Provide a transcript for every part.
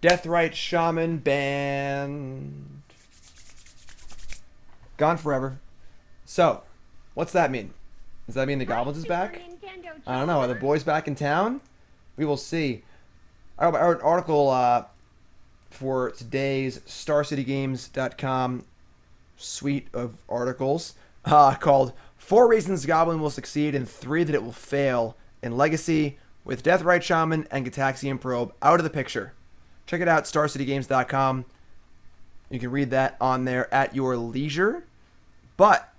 Deathrite Shaman banned. Gone forever. So, what's that mean? Does that mean the Goblins is back? I don't know. Are the boys back in town? We will see. I wrote an article for today's StarCityGames.com suite of articles called 4 Reasons Goblin Will Succeed and 3 That It Will Fail in Legacy with Deathrite Shaman and Gitaxian Probe out of the picture. Check it out, StarCityGames.com. You can read that on there at your leisure. But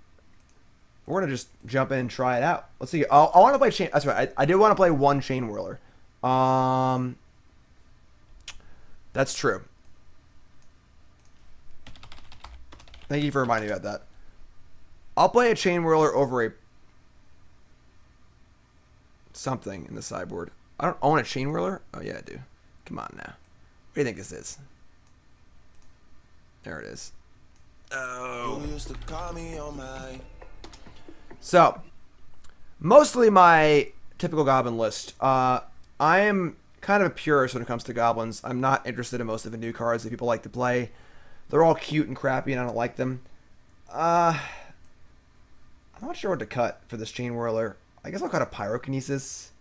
we're going to just jump in and try it out. Let's see. I want to play Chain... That's right. I did want to play one Chain Whirler. That's true. Thank you for reminding me about that. I'll play a Chain Whirler over a... something in the sideboard. I don't own a Chain Whirler? Oh, yeah, I do. Come on now. What do you think this is? There it is. Oh. So, mostly my typical Goblin list. I am kind of a purist when it comes to Goblins. I'm not interested in most of the new cards that people like to play. They're all cute and crappy and I don't like them. I'm not sure what to cut for this Chain Whirler. I guess I'll cut a Pyrokinesis.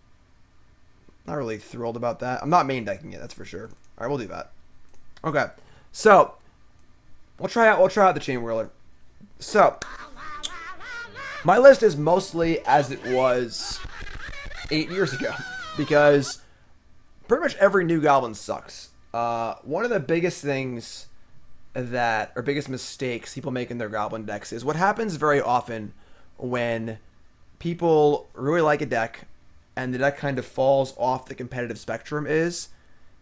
Not really thrilled about that. I'm not main decking it, that's for sure. Alright, we'll do that. Okay. So, we'll try out the Chain Whirler. So, my list is mostly as it was 8 years ago. Because pretty much every new Goblin sucks. One of the biggest things or biggest mistakes people make in their Goblin decks is what happens very often when people really like a deck and the deck kind of falls off the competitive spectrum is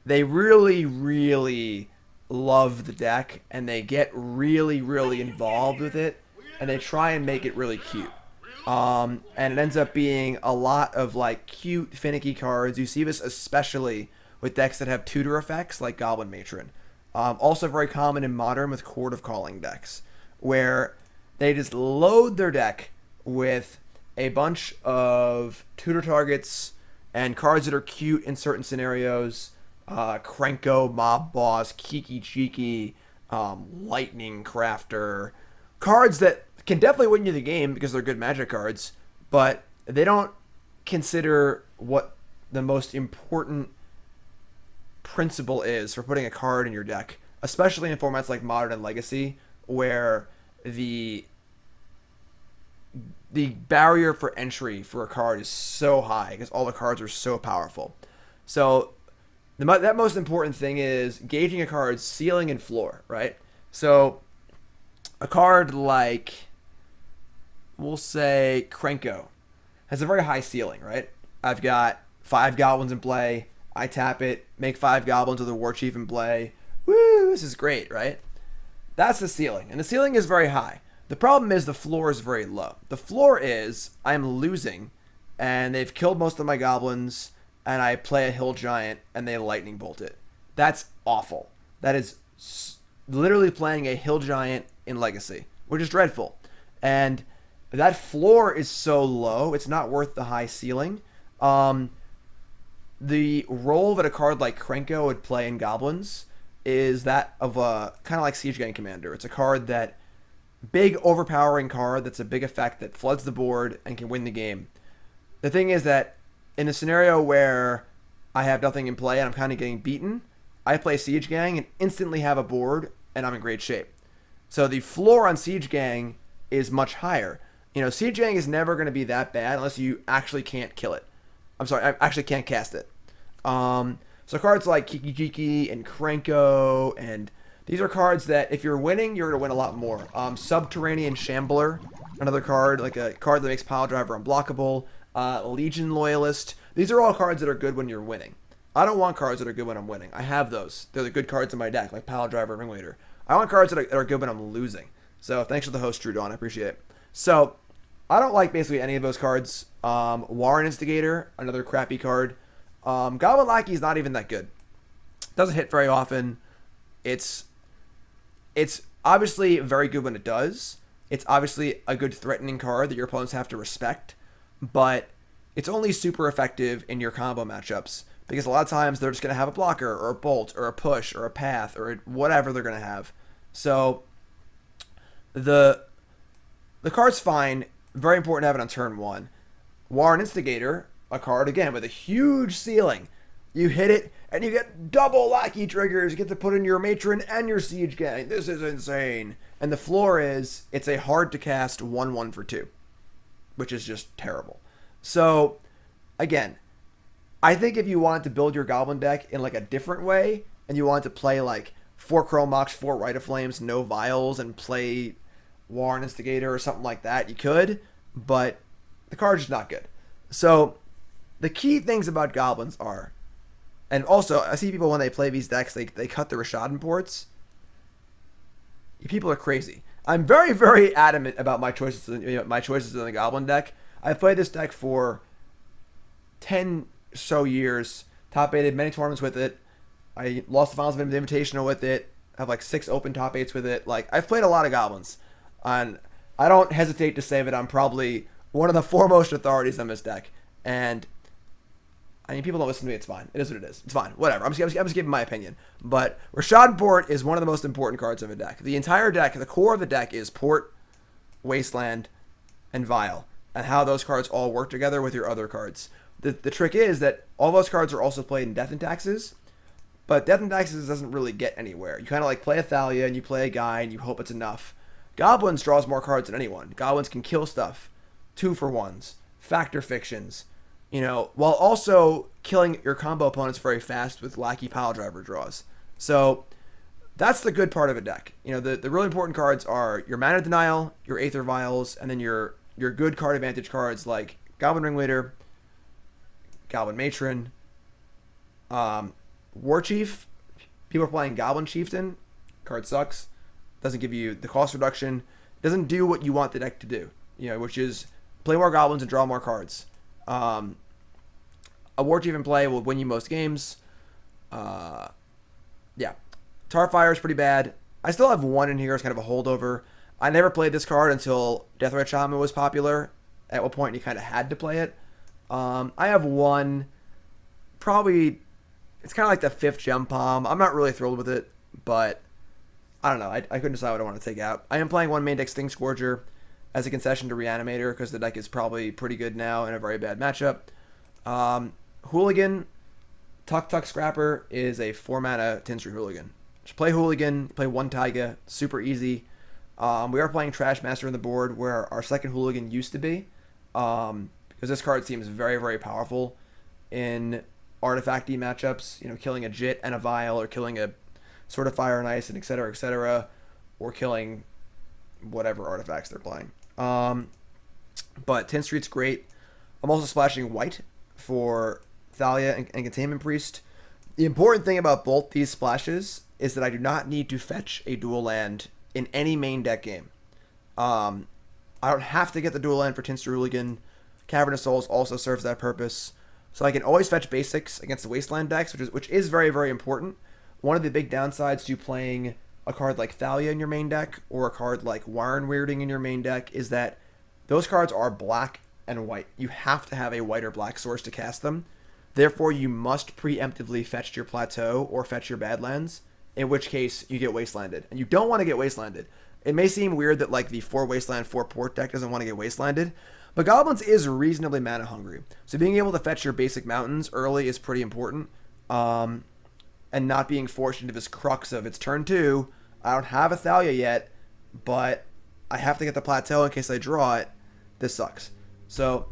they really, really love the deck and they get really, really involved with it and they try and make it really cute. And it ends up being a lot of like cute, finicky cards. You see this especially with decks that have tutor effects like Goblin Matron. Also very common in Modern with Chord of Calling decks, where they just load their deck with a bunch of tutor targets and cards that are cute in certain scenarios. Krenko, Mob Boss, Kiki Cheeky, Lightning Crafter. Cards that can definitely win you the game because they're good Magic cards, but they don't consider what the most important principle is for putting a card in your deck, especially in formats like Modern and Legacy, where the barrier for entry for a card is so high because all the cards are so powerful. So that most important thing is gauging a card's ceiling and floor, right? So a card like, we'll say Krenko has a very high ceiling, right? I've got 5 Goblins in play. I tap it, make 5 Goblins with a Warchief in play. Woo, this is great, right? That's the ceiling. And the ceiling is very high. The problem is the floor is very low. The floor is I'm losing and they've killed most of my Goblins and I play a Hill Giant and they lightning bolt it. That's awful. That is literally playing a Hill Giant in Legacy, which is dreadful. And that floor is so low, it's not worth the high ceiling. The role that a card like Krenko would play in Goblins is that of a kind of like Siege Gang Commander. It's a card that big overpowering card that's a big effect that floods the board and can win the game. The thing is that in a scenario where I have nothing in play and I'm kind of getting beaten, I play Siege Gang and instantly have a board and I'm in great shape. So the floor on Siege Gang is much higher. You know, Siege Gang is never going to be that bad unless you actually can't kill it. I'm sorry, I actually can't cast it. So cards like Kiki Jiki and Krenko, and these are cards that if you're winning, you're going to win a lot more. Subterranean Shambler, another card, like a card that makes Piledriver unblockable. Legion Loyalist. These are all cards that are good when you're winning. I don't want cards that are good when I'm winning. I have those. They're the good cards in my deck, like Piledriver and Ringleader. I want cards that are good when I'm losing. So thanks for the host, Drew Dawn. I appreciate it. So I don't like basically any of those cards. Warren Instigator, another crappy card. Goblin Lackey is not even that good. Doesn't hit very often. It's obviously very good when it does. It's obviously a good threatening card that your opponents have to respect, but it's only super effective in your combo matchups because a lot of times they're just going to have a blocker or a bolt or a push or a path or whatever they're going to have. So the card's fine. Very important to have it on turn 1. Warren Instigator, a card, again, with a huge ceiling. You hit it, and you get double Lackey triggers. You get to put in your Matron and your Siege Gang. This is insane. And the floor is, it's a hard-to-cast 1/1 for 2, which is just terrible. So, again, I think if you wanted to build your Goblin deck in, like, a different way, and you wanted to play, like, 4 Chrome Mox, 4 Rite of Flames, no Vials, and play Warren Instigator or something like that, you could, but the card's just not good. So, the key things about Goblins are, and also, I see people when they play these decks, they cut the Rishadan ports. You people are crazy. I'm very, very adamant about my choices in the Goblin deck. I've played this deck for 10 so years, top-8'd many tournaments with it. I lost the finals of the Invitational with it. I have like 6 open top 8s with it. Like, I've played a lot of Goblins. And I don't hesitate to say that I'm probably one of the foremost authorities on this deck. And I mean, people don't listen to me. It's fine. It is what it is. It's fine. Whatever. I'm just giving my opinion. But Rishadan Port is one of the most important cards of the deck. The entire deck, the core of the deck is Port, Wasteland, and Vial, and how those cards all work together with your other cards. The trick is that all those cards are also played in Death and Taxes, but Death and Taxes doesn't really get anywhere. You kind of like play a Thalia and you play a guy and you hope it's enough. Goblins draws more cards than anyone. Goblins can kill stuff, 2-for-1s, factor fictions, while also killing your combo opponents very fast with Lackey Piledriver draws. So that's the good part of a deck. The really important cards are your Mana Denial, your Aether Vials, and then your good card advantage cards like Goblin Ringleader, Goblin Matron, Warchief. People are playing Goblin Chieftain. Card sucks. Doesn't give you the cost reduction. Doesn't do what you want the deck to do, which is play more Goblins and draw more cards. A Warchief in play will win you most games. Yeah. Tarfire is pretty bad. I still have one in here as kind of a holdover. I never played this card until Deathrite Shaman was popular. At what point you kind of had to play it. I have one. Probably, it's kind of like the 5th Gempalm. I'm not really thrilled with it, but I don't know. I couldn't decide what I want to take out. I am playing one main deck Stingscourger as a concession to Reanimator because the deck is probably pretty good now in a very bad matchup. Hooligan, Tuk Scrapper is a 4-mana Tin Street Hooligan. Just play Hooligan, play 1 Taiga, super easy. We are playing Trashmaster on the board where our second Hooligan used to be, because this card seems very, very powerful in artifacty matchups, killing a Jit and a Vial, or killing a Sword of Fire and Ice, and etc., or killing whatever artifacts they're playing. But Tin Street's great. I'm also splashing white for Thalia and Containment Priest. The important thing about both these splashes is that I do not need to fetch a dual land in any main deck game. I don't have to get the dual land for Tin Street Hooligan. Cavern of Souls also serves that purpose. So I can always fetch basics against the Wasteland decks, which is very, very important. One of the big downsides to playing a card like Thalia in your main deck, or a card like Warren Weirding in your main deck, is that those cards are black and white. You have to have a white or black source to cast them. Therefore, you must preemptively fetch your Plateau or fetch your Badlands, in which case you get Wastelanded. And you don't want to get Wastelanded. It may seem weird that like the 4 Wasteland, 4 Port deck doesn't want to get Wastelanded, but Goblins is reasonably mana hungry. So being able to fetch your basic mountains early is pretty important. And not being forced into this crux of it's turn 2. I don't have a Thalia yet, but I have to get the Plateau in case I draw it. This sucks. So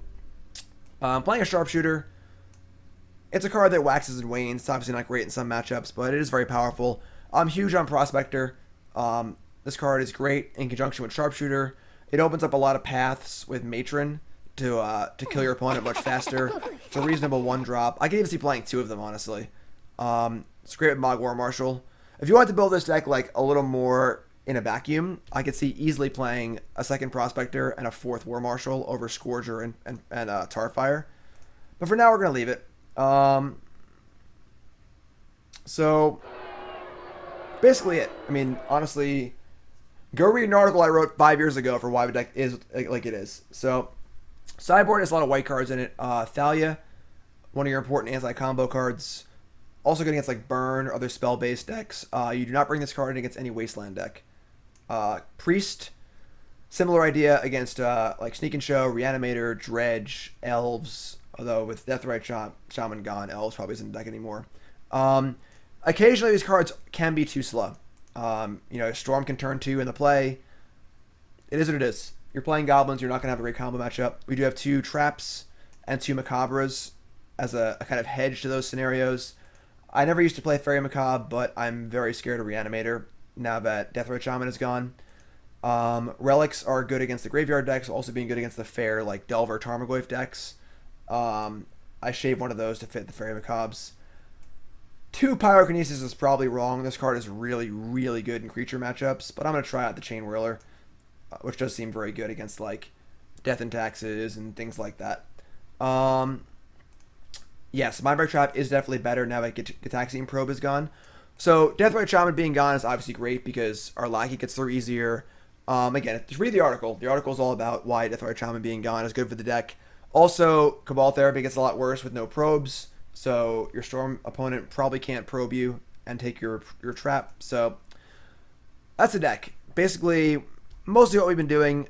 I'm playing a Sharpshooter. It's a card that waxes and wanes. It's obviously not great in some matchups, but it is very powerful. I'm huge on Prospector. This card is great in conjunction with Sharpshooter. It opens up a lot of paths with Matron to kill your opponent much faster. It's a reasonable 1-drop. I can even see playing 2 of them, honestly. It's great with Mogg War Marshal. If you want to build this deck like a little more in a vacuum, I could see easily playing a 2nd Prospector and a 4th War Marshal over Scourger and Tarfire. But for now, we're going to leave it. So basically it. I mean, honestly, go read an article I wrote 5 years ago for why the deck is like it is. So Sideboard has a lot of white cards in it. Thalia, one of your important anti-combo cards. Also good against like Burn or other spell-based decks. You do not bring this card in against any Wasteland deck. Priest, similar idea against like Sneak and Show, Reanimator, Dredge, Elves. Although with Deathrite Shaman gone, Elves probably isn't in the deck anymore. Occasionally these cards can be too slow. Storm can turn 2 in the play. It is what it is. You're playing Goblins, you're not going to have a great combo matchup. We do have 2 Traps and 2 Macabres as a kind of hedge to those scenarios. I never used to play Faerie Macabre, but I'm very scared of Reanimator now that Deathrite Shaman is gone. Relics are good against the graveyard decks, also being good against the fair, like Delver, Tarmogoyf decks. I shave one of those to fit the Faerie Macabres. 2 Pyrokinesis is probably wrong. This card is really, really good in creature matchups, but I'm going to try out the Chain Whirler, which does seem very good against like Death and Taxes and things like that. Yes, Mindbreak Trap is definitely better now that Gitaxian Probe is gone. So Deathrite Shaman being gone is obviously great because our Lackey gets through easier. Again, just read the article. The article is all about why Deathrite Shaman being gone is good for the deck. Also, Cabal Therapy gets a lot worse with no probes, so your Storm opponent probably can't probe you and take your trap. So that's the deck. Basically, mostly what we've been doing.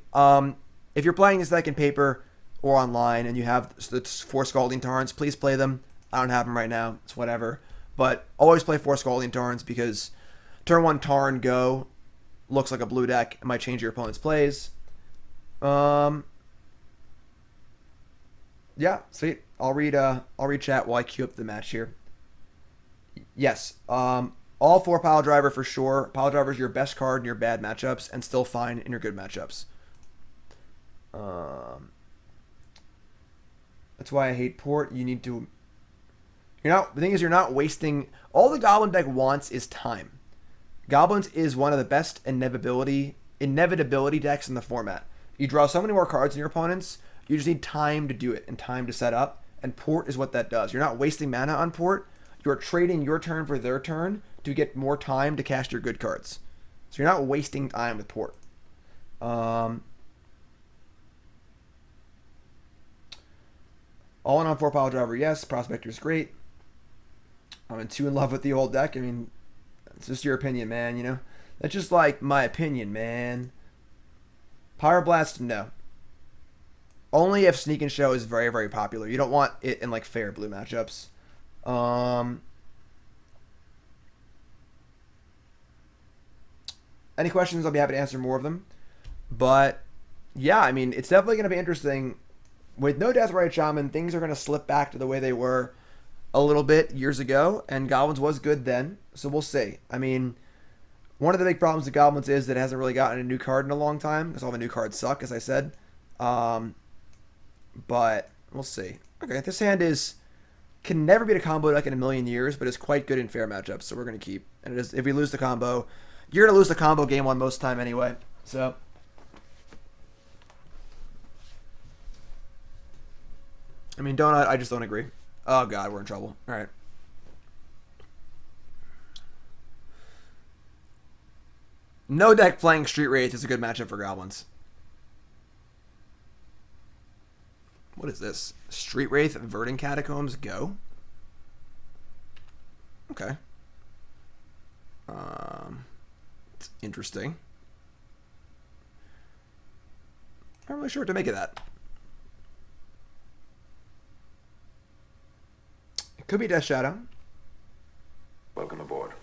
If you're playing this deck in paper or online and you have the 4 Scalding Tarns, please play them. I don't have them right now. It's whatever. But always play 4 Scalding Tarns because turn 1 Tarn go looks like a blue deck. It might change your opponent's plays. Yeah, sweet. I'll read chat while I queue up the match here. Yes. All 4 Piledriver for sure. Piledriver is your best card in your bad matchups and still fine in your good matchups. That's why I hate Port. You need to... The thing is, you're not wasting... All the Goblin deck wants is time. Goblins is one of the best inevitability decks in the format. You draw so many more cards than your opponents, you just need time to do it and time to set up, and Port is what that does. You're not wasting mana on Port. You're trading your turn for their turn to get more time to cast your good cards. So you're not wasting time with Port. All in on 4 Piledriver, yes. Prospector is great. I'm too in love with the old deck. I mean, it's just your opinion, man, That's just like my opinion, man. Pyroblast, no. Only if Sneak and Show is very, very popular. You don't want it in like fair blue matchups. Any questions? I'll be happy to answer more of them. But yeah, I mean, it's definitely going to be interesting. With no Deathrite Shaman, things are going to slip back to the way they were a little bit years ago, and Goblins was good then, so we'll see. I mean, one of the big problems with Goblins is that it hasn't really gotten a new card in a long time, because all the new cards suck, as I said. But we'll see. Okay, this hand can never beat a combo deck in a million years, but is quite good in fair matchups, so we're going to keep. And it is, if we lose the combo, you're going to lose the combo game 1 most of the time anyway, so... I mean, Donut, I just don't agree. Oh, God, we're in trouble. All right. No deck playing Street Wraith is a good matchup for Goblins. What is this? Street Wraith, Verdant Catacombs, go? Okay. It's interesting. I'm not really sure what to make of that. Could be Death Shadow. Welcome aboard.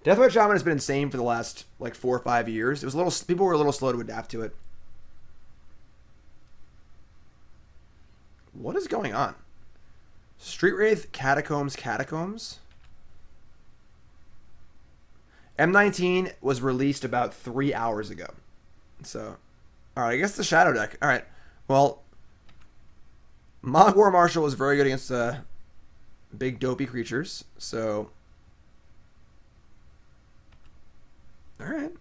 Deathrite Shaman has been insane for the last like 4 or 5 years. It was people were a little slow to adapt to it. What is going on? Street Wraith, Catacombs. M19 was released about 3 hours ago. So, alright, I guess the Shadow deck. Alright, well, Mogg War Marshal was very good against big dopey creatures, so alright.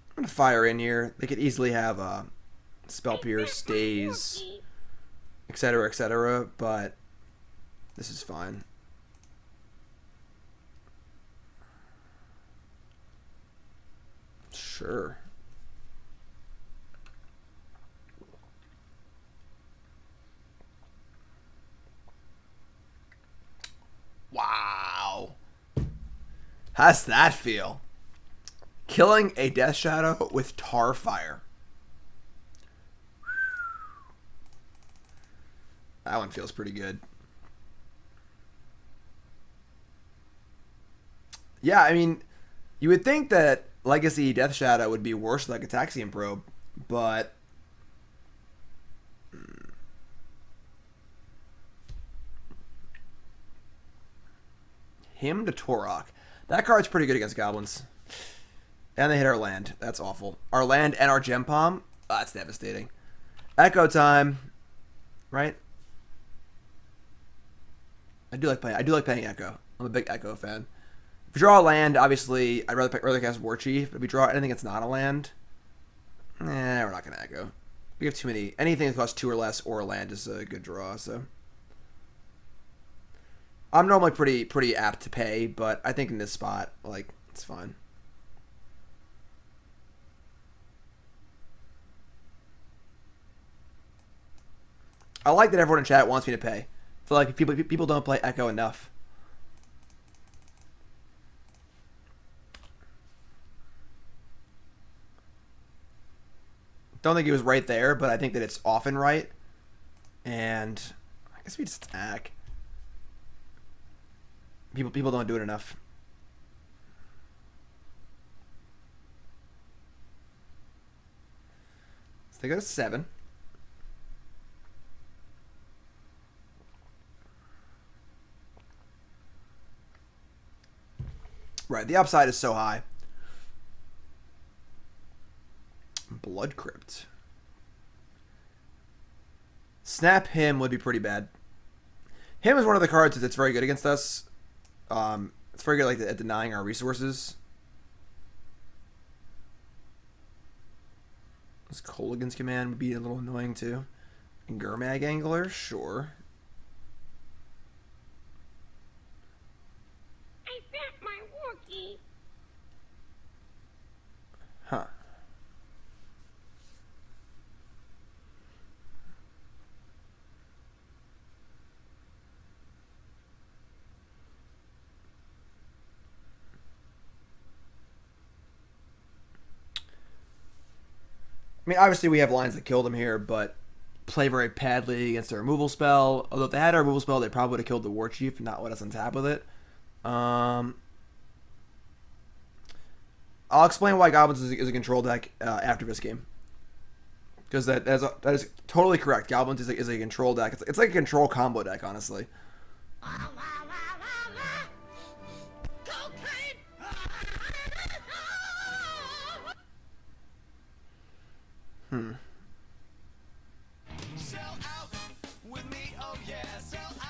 I'm gonna fire in here. They could easily have Spell Pierce, Stays, etc., but this is fine. Sure. Wow. How's that feel? Killing a Death Shadow with Tarfire. That one feels pretty good. Yeah, I mean, you would think that Legacy Death Shadow would be worse than Gitaxian Probe, but him to Torok. That card's pretty good against goblins. And they hit our land. That's awful. Our land and our Gempalm. Oh, that's devastating. Echo time. Right? I do like playing Echo. I'm a big Echo fan. If you draw a land, obviously, I'd rather cast Warchief. But if you draw anything that's not a land, we're not going to Echo. We have too many. Anything that costs 2 or less or a land is a good draw, so. I'm normally pretty apt to pay, but I think in this spot, like, it's fine. I like that everyone in chat wants me to pay. I feel like people don't play Echo enough. Don't think it was right there, but I think that it's often right. And I guess we just attack. People don't do it enough. So they go to 7. Right, the upside is so high. Blood Crypt. Snap him would be pretty bad. Him is one of the cards that's very good against us. It's very good like at denying our resources. This Coligan's command would be a little annoying too. And Gurmag Angler, sure. I bet my Wookiee. Huh. I mean, obviously we have lines that killed him here, but play very badly against a removal spell. Although if they had a removal spell, they probably would have killed the Warchief and not let us untap with it. I'll explain why Goblins is a control deck after this game. Because that is totally correct. Goblins is a control deck. It's like a control combo deck, honestly.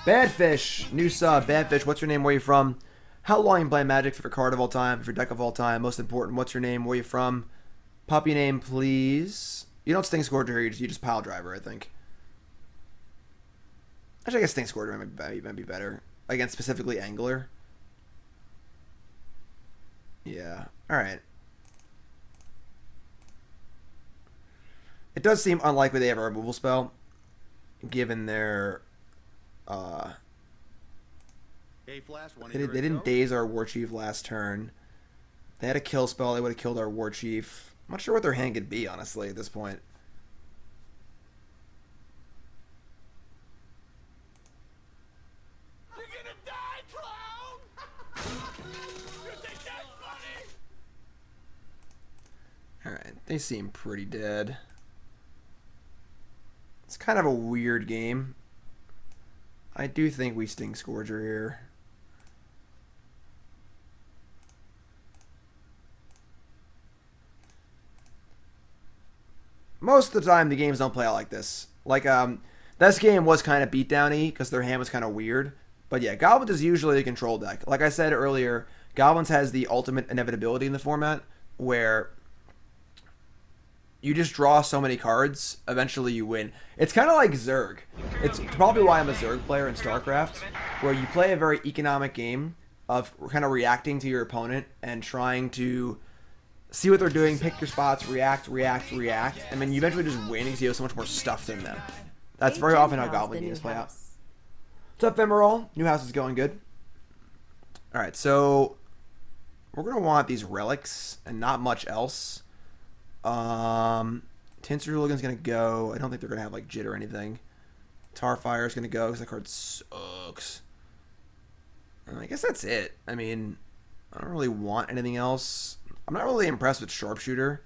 Badfish, new sub. Badfish, what's your name? Where you from? How long you play Magic? Favorite card of all time? Favorite deck of all time? Most important, what's your name? Where you from? Puppy name, please. You don't Stingscourger here. You just Piledriver, I think. Actually, I guess Stingscourger might be better against specifically Angler. Yeah. All right. It does seem unlikely they have a removal spell, given their. They didn't daze our Warchief last turn. They had a kill spell. They would have killed our Warchief. I'm not sure what their hand could be, honestly, at this point. You're gonna die, clown! You think that's funny? Alright, they seem pretty dead. It's kind of a weird game. I do think we Stingscourger here. Most of the time, the games don't play out like this. Like, this game was kind of beatdowny because their hand was kind of weird. But yeah, Goblins is usually a control deck. Like I said earlier, Goblins has the ultimate inevitability in the format where you just draw so many cards, eventually you win. It's kind of like Zerg. It's probably why I'm a Zerg player in StarCraft, where you play a very economic game of kind of reacting to your opponent and trying to see what they're doing, pick your spots, react, react, react, and then you eventually just win because you have so much more stuff than them. That's very often how Goblin games play out. What's up, Emerald? New house is going good. Alright, so we're going to want these relics and not much else. Tin Street Hooligan's going to go. I don't think they're going to have like Jit or anything. Tarfire is going to go because that card sucks. And I guess that's it. I mean, I don't really want anything else. I'm not really impressed with Sharpshooter.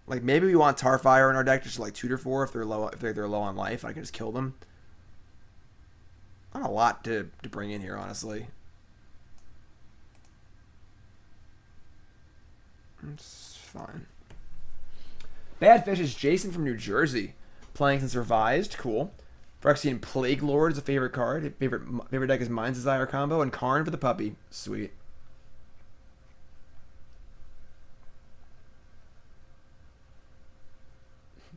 Like, maybe we want Tarfire in our deck just to like tutor for if they're low on life. I can just kill them. Not a lot to bring in here, honestly. It's fine. Bad Fish is Jason from New Jersey. Playing since Revised. Cool. Phyrexian Plague Lord is a favorite card. Favorite deck is Mind's Desire combo. And Karn for the puppy. Sweet.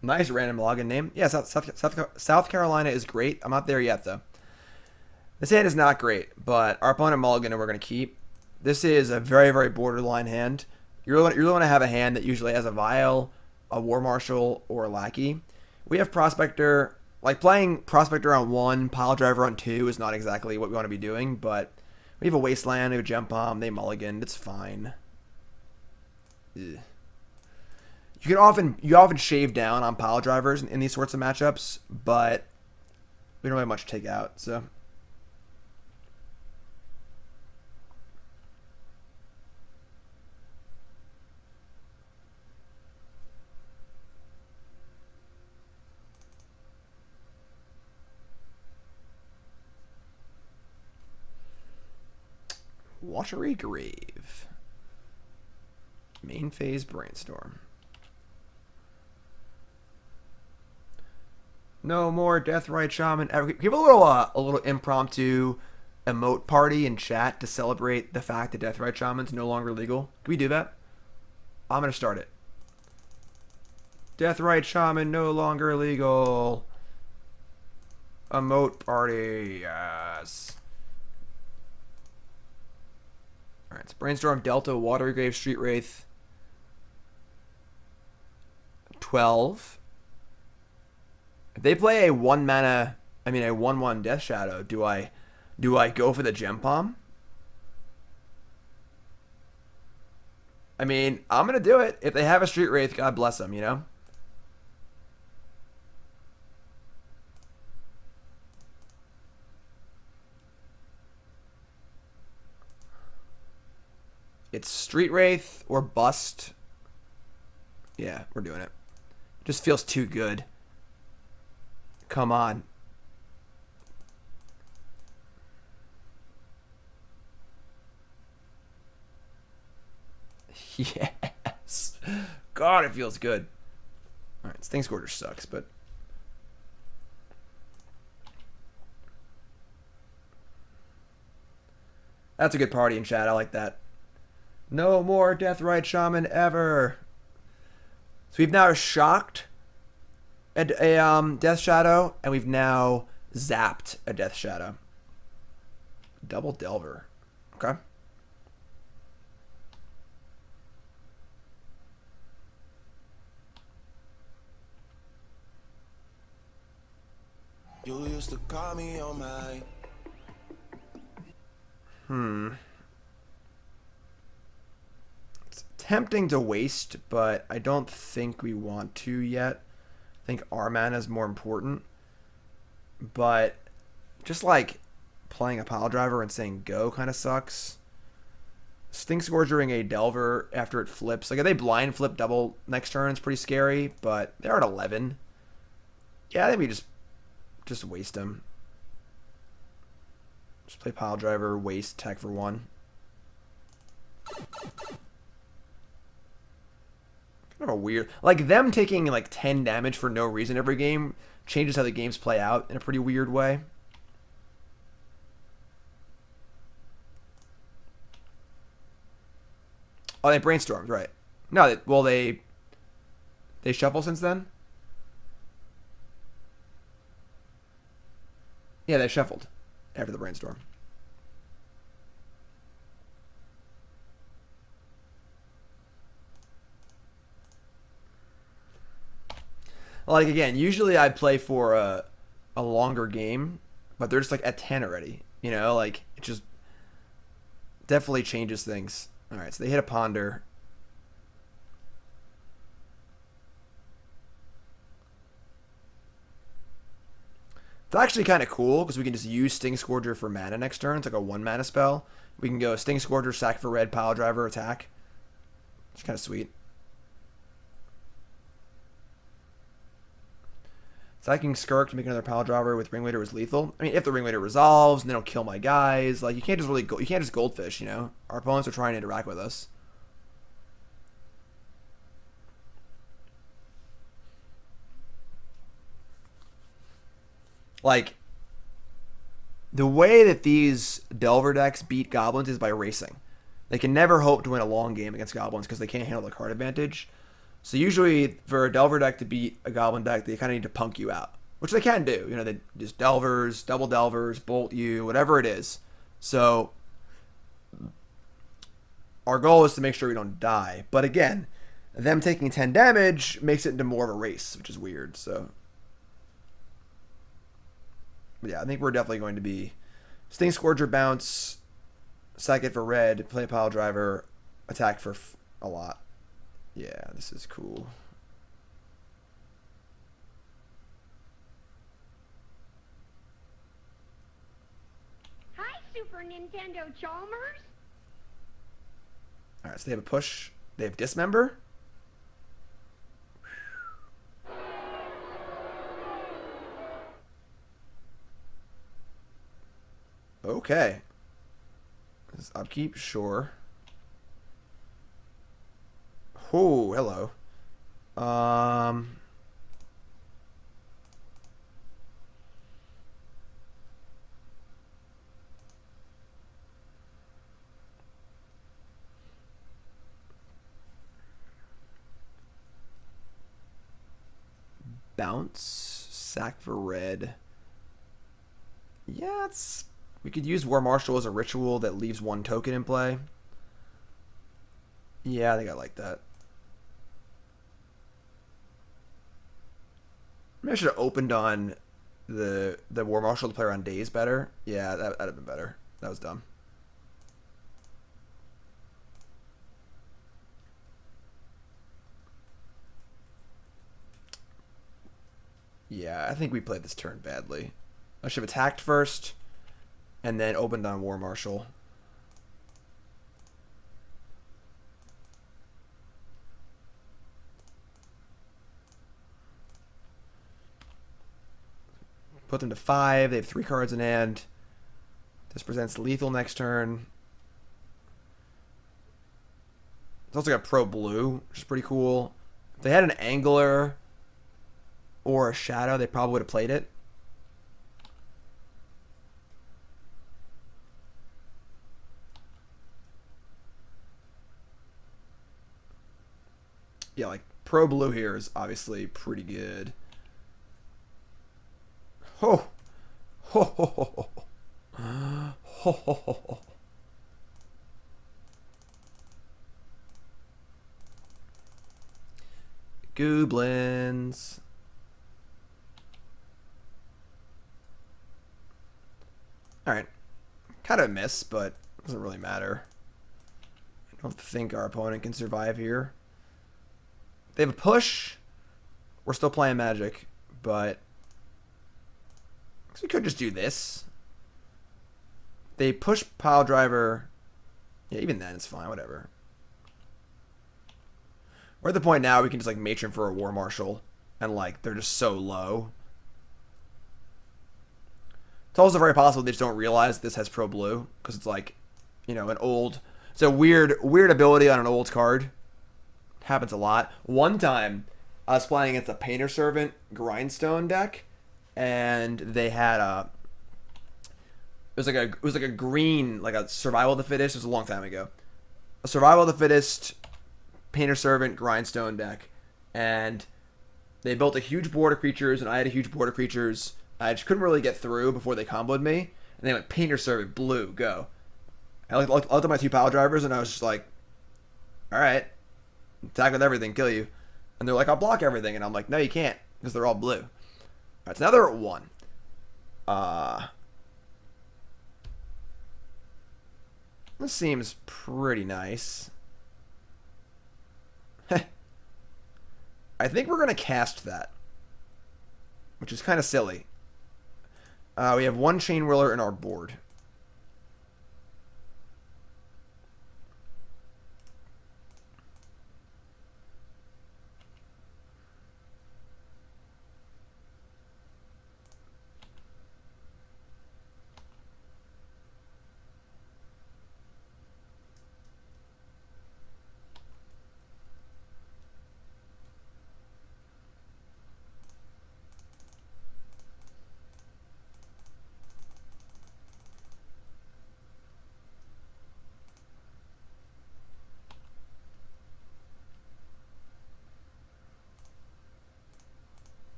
Nice random login name. Yeah, South Carolina is great. I'm not there yet, though. This hand is not great, but our opponent mulligan and we're going to keep. This is a very, very borderline hand. You're going to have a hand that usually has a Vial, a War Marshal, or a Lackey. We have Prospector. Like, playing Prospector on 1, Piledriver on 2 is not exactly what we want to be doing, but we have a Wasteland, we have a Gempalm, they mulligan. It's fine. Ugh. You often shave down on Piledrivers in these sorts of matchups, but we don't have much to take out, so. Watery Grave. Main phase Brainstorm. No more Deathrite Shaman ever. Give a little impromptu emote party in chat to celebrate the fact that Deathrite Shaman's no longer legal. Can we do that? I'm gonna start it. Deathrite Shaman no longer legal. Emote party, yes. Alright, it's Brainstorm, Delta, Watery Grave, Street Wraith. 12. If they play a 1-1 Death Shadow, do I go for the Gempalm? I mean, I'm gonna do it. If they have a Street Wraith, God bless them, you know? It's Street Wraith or bust. Yeah, we're doing it. Just feels too good. Come on. Yes. God, it feels good. Alright, Stingscourger sucks, but... That's a good party in chat. I like that. No more Deathrite Shaman ever. So we've now shocked a Death Shadow, and we've now zapped a Death Shadow. Double Delver. Okay. You used to call me on my... It's tempting to waste, but I don't think we want to yet. I think our mana is more important. But just like playing a Piledriver and saying go kind of sucks. Stingscourgering a Delver after it flips. Like if they blind flip double next turn, it's pretty scary, but they're at 11. Yeah, I think we just waste them. Just play Piledriver, waste, tech for 1. Kind of a weird... Like, them taking, like, 10 damage for no reason every game changes how the games play out in a pretty weird way. Oh, they brainstormed, right. No, they shuffle since then? Yeah, they shuffled after the brainstorm. Like, again, usually I play for a longer game, but they're just like at 10 already. You know, like, it just definitely changes things. All right, so they hit a Ponder. It's actually kind of cool because we can just use Stingscourger for mana next turn. It's like a 1 mana spell. We can go Stingscourger, sack for red, Piledriver, attack. It's kind of sweet. Sacking Skirk to make another Piledriver with Ringleader was lethal. I mean, if the Ringleader resolves and they don't kill my guys, like, you can't just you can't just goldfish, you know? Our opponents are trying to interact with us. Like, the way that these Delver decks beat Goblins is by racing. They can never hope to win a long game against Goblins because they can't handle the card advantage. So usually, for a Delver deck to beat a Goblin deck, they kind of need to punk you out, which they can do. You know, they just Delvers, double Delvers, bolt you, whatever it is. So our goal is to make sure we don't die. But again, them taking 10 damage makes it into more of a race, which is weird. So, but yeah, I think we're definitely going to be Stingscourger bounce, sack it for red, play a Piledriver, attack for a lot. Yeah, this is cool. Hi, Super Nintendo Chalmers. Alright, so they have a push. They have Dismember. Okay. This is upkeep, sure. Oh, hello. Bounce, sack for red. Yeah, we could use War Marshal as a ritual that leaves 1 token in play. Yeah, I think I like that. Maybe I should have opened on the War Marshal to play around days better. Yeah, that'd have been better. That was dumb. Yeah, I think we played this turn badly. I should have attacked first and then opened on War Marshal. Put them to 5. They have 3 cards in hand. This presents lethal next turn. It's also got Pro Blue, which is pretty cool. If they had an Angler or a Shadow, they probably would have played it. Yeah, like, Pro Blue here is obviously pretty good. Ho! Ho ho ho ho. Ho ho ho ho. Goblins. Alright. Kind of a miss, but it doesn't really matter. I don't think our opponent can survive here. They have a push. We're still playing Magic, but we could just do this. They push Piledriver. Yeah, even then it's fine, whatever. We're at the point now we can just like matron for a War Marshal, and like they're just so low. It's also very possible they just don't realize this has Pro Blue because it's like, you know, an old. It's a weird ability on an old card. Happens a lot. One time, I was playing against a Painter Servant Grindstone deck, and they had it was like a green, like a Survival of the Fittest. It was a long time ago. A Survival of the Fittest Painter Servant Grindstone deck, and they built a huge board of creatures, and I had a huge board of creatures. I just couldn't really get through before they comboed me, and they went Painter Servant Blue, go. I looked at my 2 Piledrivers, and I was just like, all right, attack with everything, kill you. And they're like, I'll block everything, and I'm like, no, you can't. because they're all blue. All right, so now they're at 1. This seems pretty nice. I think we're going to cast that, which is kind of silly. We have 1 Chain Whirler in our board.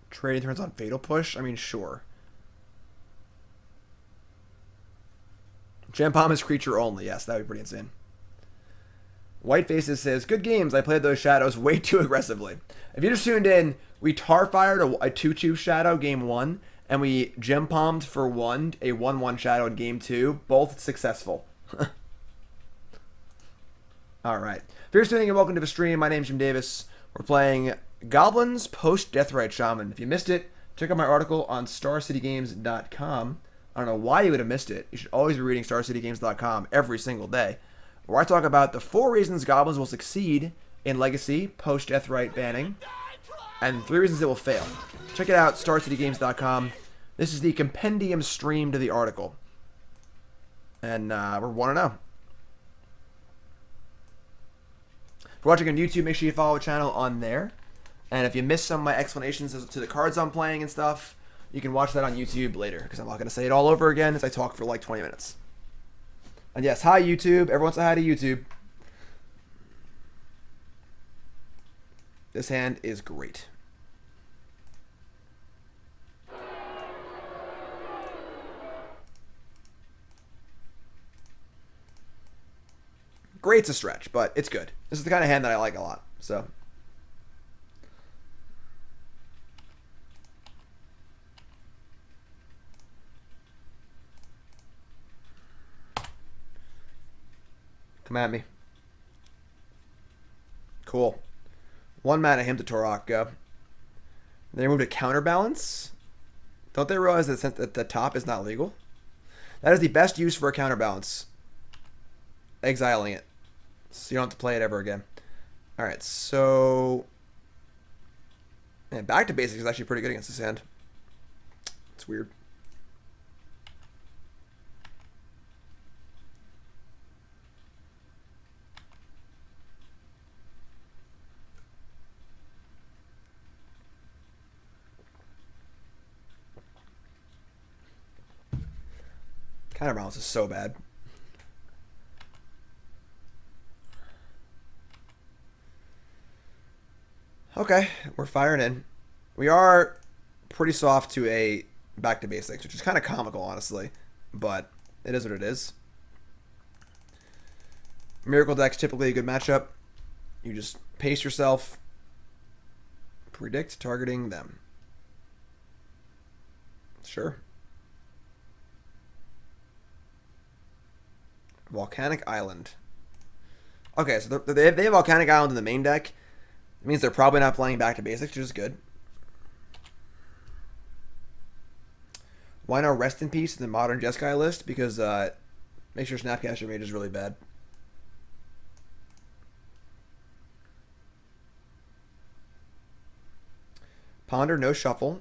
Trading turns on Fatal Push? I mean, sure. Gempalm is creature only. Yes, that would be pretty insane. White Faces says, good games. I played those shadows way too aggressively. If you just tuned in, we Tarfired a 2-2 shadow game 1, and we Gempalmed for 1, a 1-1 shadow in game 2. Both successful. Alright. If you're just tuning in, welcome to the stream. My name's Jim Davis. We're playing Goblins post Deathrite Shaman. If you missed it, check out my article on StarCityGames.com. I don't know why you would have missed it. You should always be reading StarCityGames.com every single day, where I talk about the 4 reasons Goblins will succeed in Legacy post Deathrite banning, and 3 reasons it will fail. Check it out, StarCityGames.com. This is the Compendium stream to the article, and we're 1-0. If you're watching on YouTube, make sure you follow the channel on there. And if you missed some of my explanations to the cards I'm playing and stuff, you can watch that on YouTube later, because I'm not going to say it all over again as I talk for like 20 minutes. And yes, hi YouTube. Everyone say hi to YouTube. This hand is great. Great's a stretch, but it's good. This is the kind of hand that I like a lot, so... Come at me. Cool. 1 mana him to Torok, go. They removed a counterbalance. Don't they realize that the top is not legal? That is the best use for a counterbalance. Exiling it. So you don't have to play it ever again. Alright, so... And back to basics is actually pretty good against this hand. It's weird. Counterbalance is so bad. Okay, we're firing in. We are pretty soft to a back to basics, which is kind of comical, honestly, but it is what it is. Miracle deck's typically a good matchup. You just pace yourself, predict targeting them. Sure. Volcanic Island. Okay, so they have Volcanic Island in the main deck. It means they're probably not playing back to basics, which is good. Why no Rest in Peace in the modern Jeskai list? Because make sure Snapcaster Mage is really bad. Ponder, no shuffle.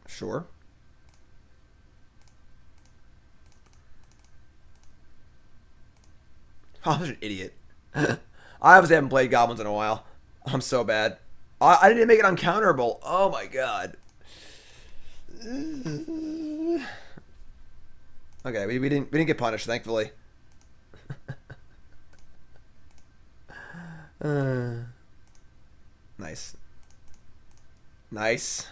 Sure. I'm such an idiot. I obviously haven't played Goblins in a while. I'm so bad. I didn't make it uncounterable. Oh my god. Okay, we didn't get punished, thankfully. Nice. Nice.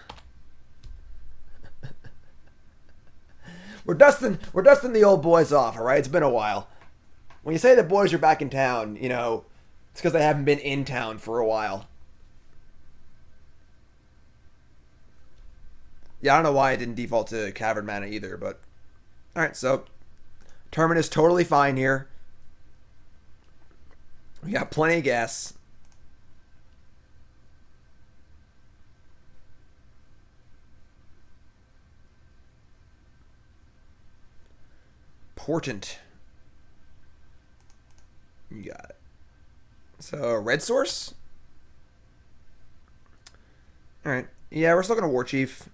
We're dusting the old boys off, alright? It's been a while. when you say the boys are back in town, you know, it's because they haven't been in town for a while. Yeah, I don't know why it didn't default to Cavern mana either, but... Alright, so... Terminus totally fine here. We got plenty of gas. Portent. You got it. So, red source? Alright. Yeah, we're still going to Warchief.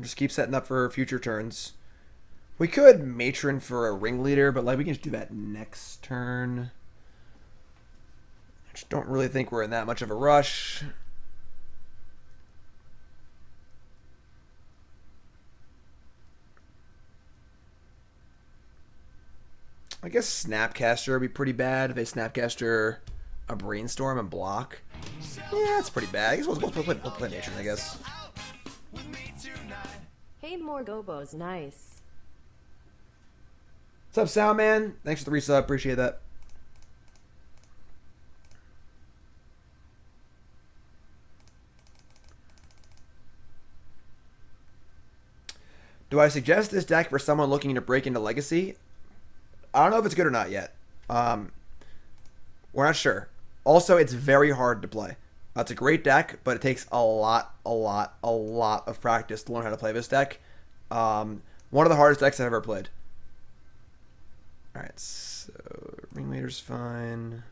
Just keep setting up for future turns. We could Matron for a Ringleader, but like we can just do that next turn. I just don't really think we're in that much of a rush. I guess Snapcaster would be pretty bad if they Snapcaster a Brainstorm and block. Yeah, that's pretty bad. I guess we'll play Matron, I guess. Hey, more Gobos, nice. What's up, Soundman? Thanks for the resub. Appreciate that. Do I suggest this deck for someone looking to break into Legacy? I don't know if it's good or not yet. We're not sure. Also, it's very hard to play. It's a great deck, but it takes a lot of practice to learn how to play this deck. One of the hardest decks I've ever played. Alright, so Ringleader's fine.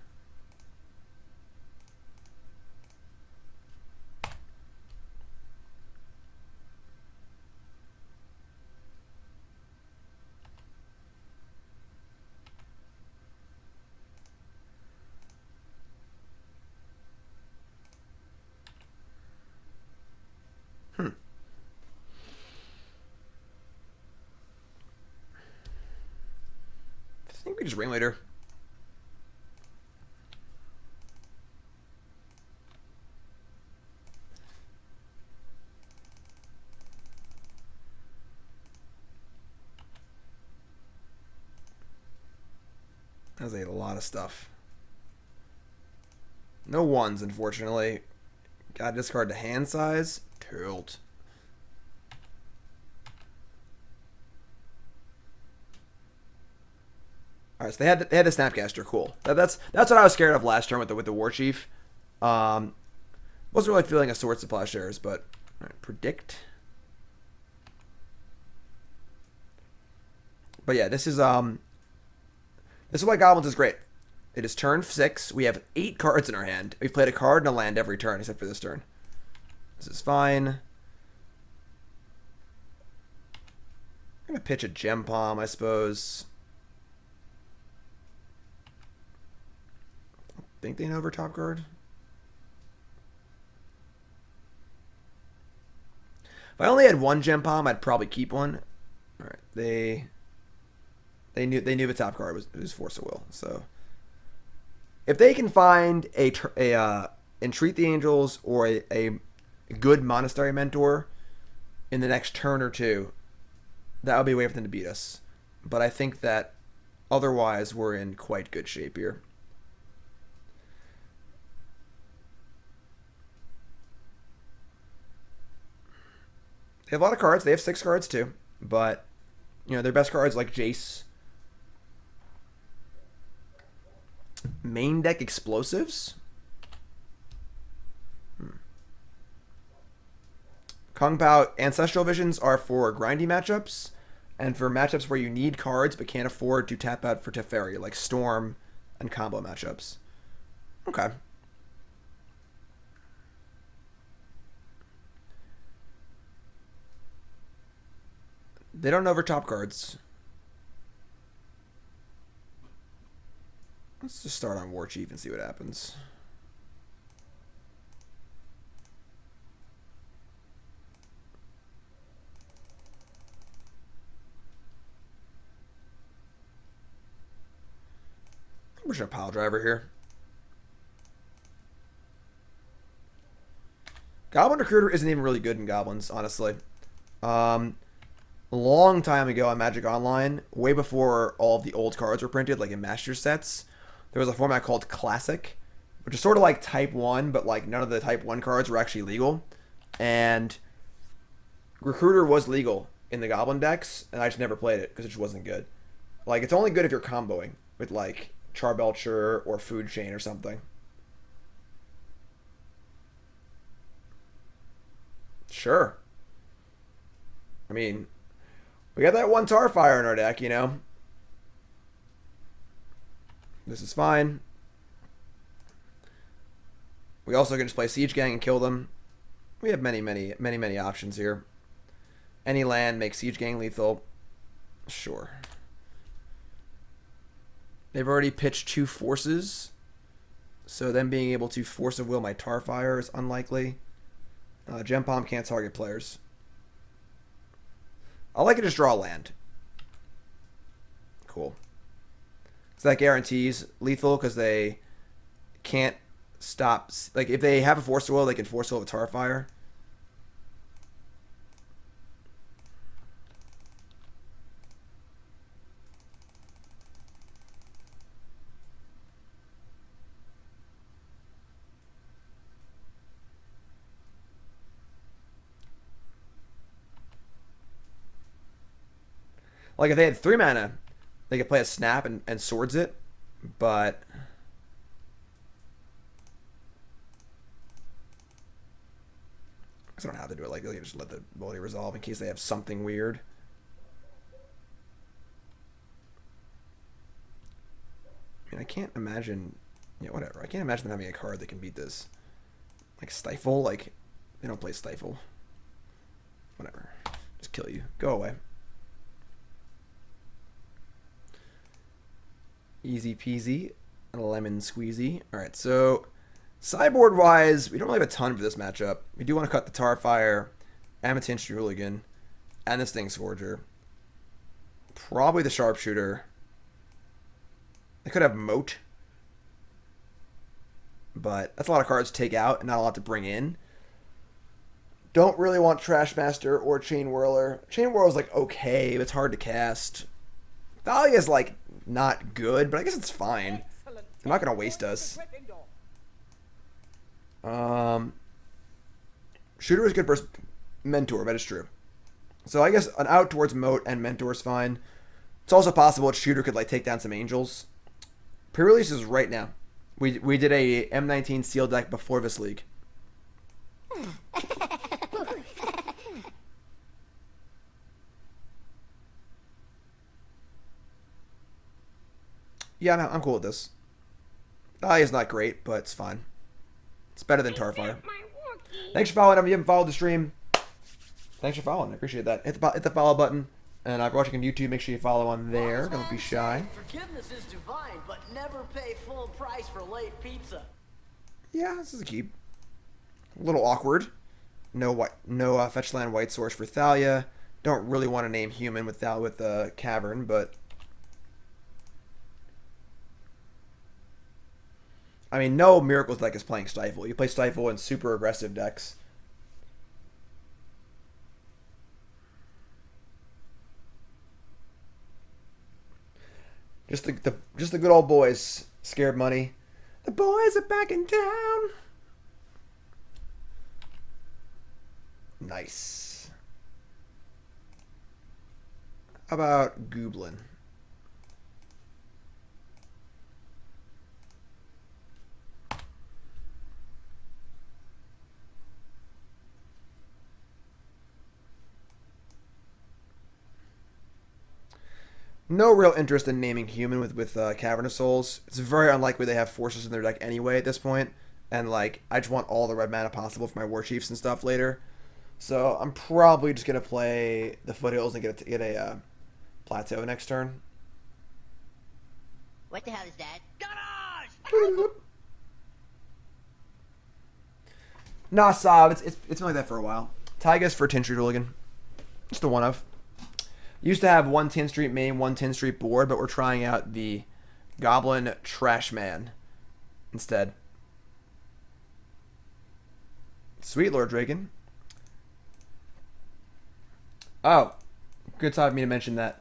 I think we just Ringleader. That's a lot of stuff. No ones, unfortunately. Gotta discard the hand size. Tilt. Alright, so they had the Snapcaster. Cool. That's what I was scared of last turn with the Warchief. Wasn't really feeling a Sword Supply shares, but alright, predict. But yeah, this is why Goblins is great. It is turn 6. We have 8 cards in our hand. We've played a card and a land every turn except for this turn. This is fine. I'm gonna pitch a Gempalm, I suppose. Think they know over top card. If I only had one Gempalm, I'd probably keep one. All right, they knew the top card was Force of Will. So if they can find a Entreat the Angels or a good Monastery Mentor in the next turn or two, that would be a way for them to beat us. But I think that otherwise we're in quite good shape here. They have a lot of cards. They have 6 cards too, but you know their best cards like Jace. Main deck explosives. Kung Pao Ancestral Visions are for grindy matchups, and for matchups where you need cards but can't afford to tap out for Teferi, like Storm and combo matchups. Okay. They don't know over top cards. Let's just start on Warchief and see what happens. We're just a Piledriver here. Goblin Recruiter isn't even really good in Goblins, honestly. a long time ago on Magic Online, way before all of the old cards were printed, like in Master Sets, there was a format called Classic, which is sort of like Type 1, but like none of the Type 1 cards were actually legal. And Recruiter was legal in the Goblin decks, and I just never played it because it just wasn't good. Like, it's only good if you're comboing with like Charbelcher or Food Chain or something. Sure. I mean, we got that one Tarfire in our deck, you know. This is fine. We also can just play Siege Gang and kill them. We have many options here. Any land makes Siege Gang lethal. Sure. They've already pitched 2 forces, so them being able to Force of Will my Tarfire is unlikely. Gempalm can't target players. I like to just draw land. Cool. So that guarantees lethal because they can't stop. Like, if they have a Force of Will, they can Force of Will with Tarfire. Like, if they had 3 mana, they could play a Snap and Swords it, but I don't know how to do it. Like, they just let the ability resolve in case they have something weird. I mean, I can't imagine, yeah, whatever. I can't imagine them having a card that can beat this. Like, Stifle, like, they don't play Stifle. Whatever. Just kill you. Go away. Easy peasy, lemon squeezy. Alright, so sideboard wise, we don't really have a ton for this matchup. We do want to cut the Tarfire and the Tin Street Hooligan and the Stingscourger. Probably the Sharpshooter. They could have Moat, but that's a lot of cards to take out and not a lot to bring in. Don't really want Trashmaster or Chain Whirler. Chain Whirler is like okay, but it's hard to cast. Thalia is like not good, but I guess it's fine. They're not gonna waste us. Shooter is good versus Mentor, that is true. So I guess an out towards Moat and Mentor is fine. It's also possible that Shooter could like take down some Angels. Pre-release is right now. We did a M19 Seal deck before this league. Yeah, I'm cool with this. Thalia's not great, but it's fine. It's better than Tarfire. Thanks for following. If you haven't followed the stream, thanks for following. I appreciate that. Hit the follow button. And if you're watching on YouTube, make sure you follow on there. Don't be shy. Forgiveness is divine, but never pay full price for late pizza. Yeah, this is a keep. A little awkward. No fetch land white source for Thalia. Don't really want to name human with Cavern, but I mean, no Miracles deck is playing Stifle. You play Stifle in super aggressive decks. Just the good old boys. Scared money. The boys are back in town. Nice. How about Goblin? No real interest in naming human with Cavern of Souls. It's very unlikely they have forces in their deck anyway at this point. And like, I just want all the red mana possible for my Warchiefs and stuff later. So I'm probably just gonna play the Foothills and get a Plateau next turn. What the hell is that? Nah, Saab. It's been like that for a while. Taiga's for Tin Street Hooligan. Just a one of. Used to have one Tin Street main, one Tin Street board, but we're trying out the Goblin Trashman instead. Sweet Lord Draken. Oh, good time for me to mention that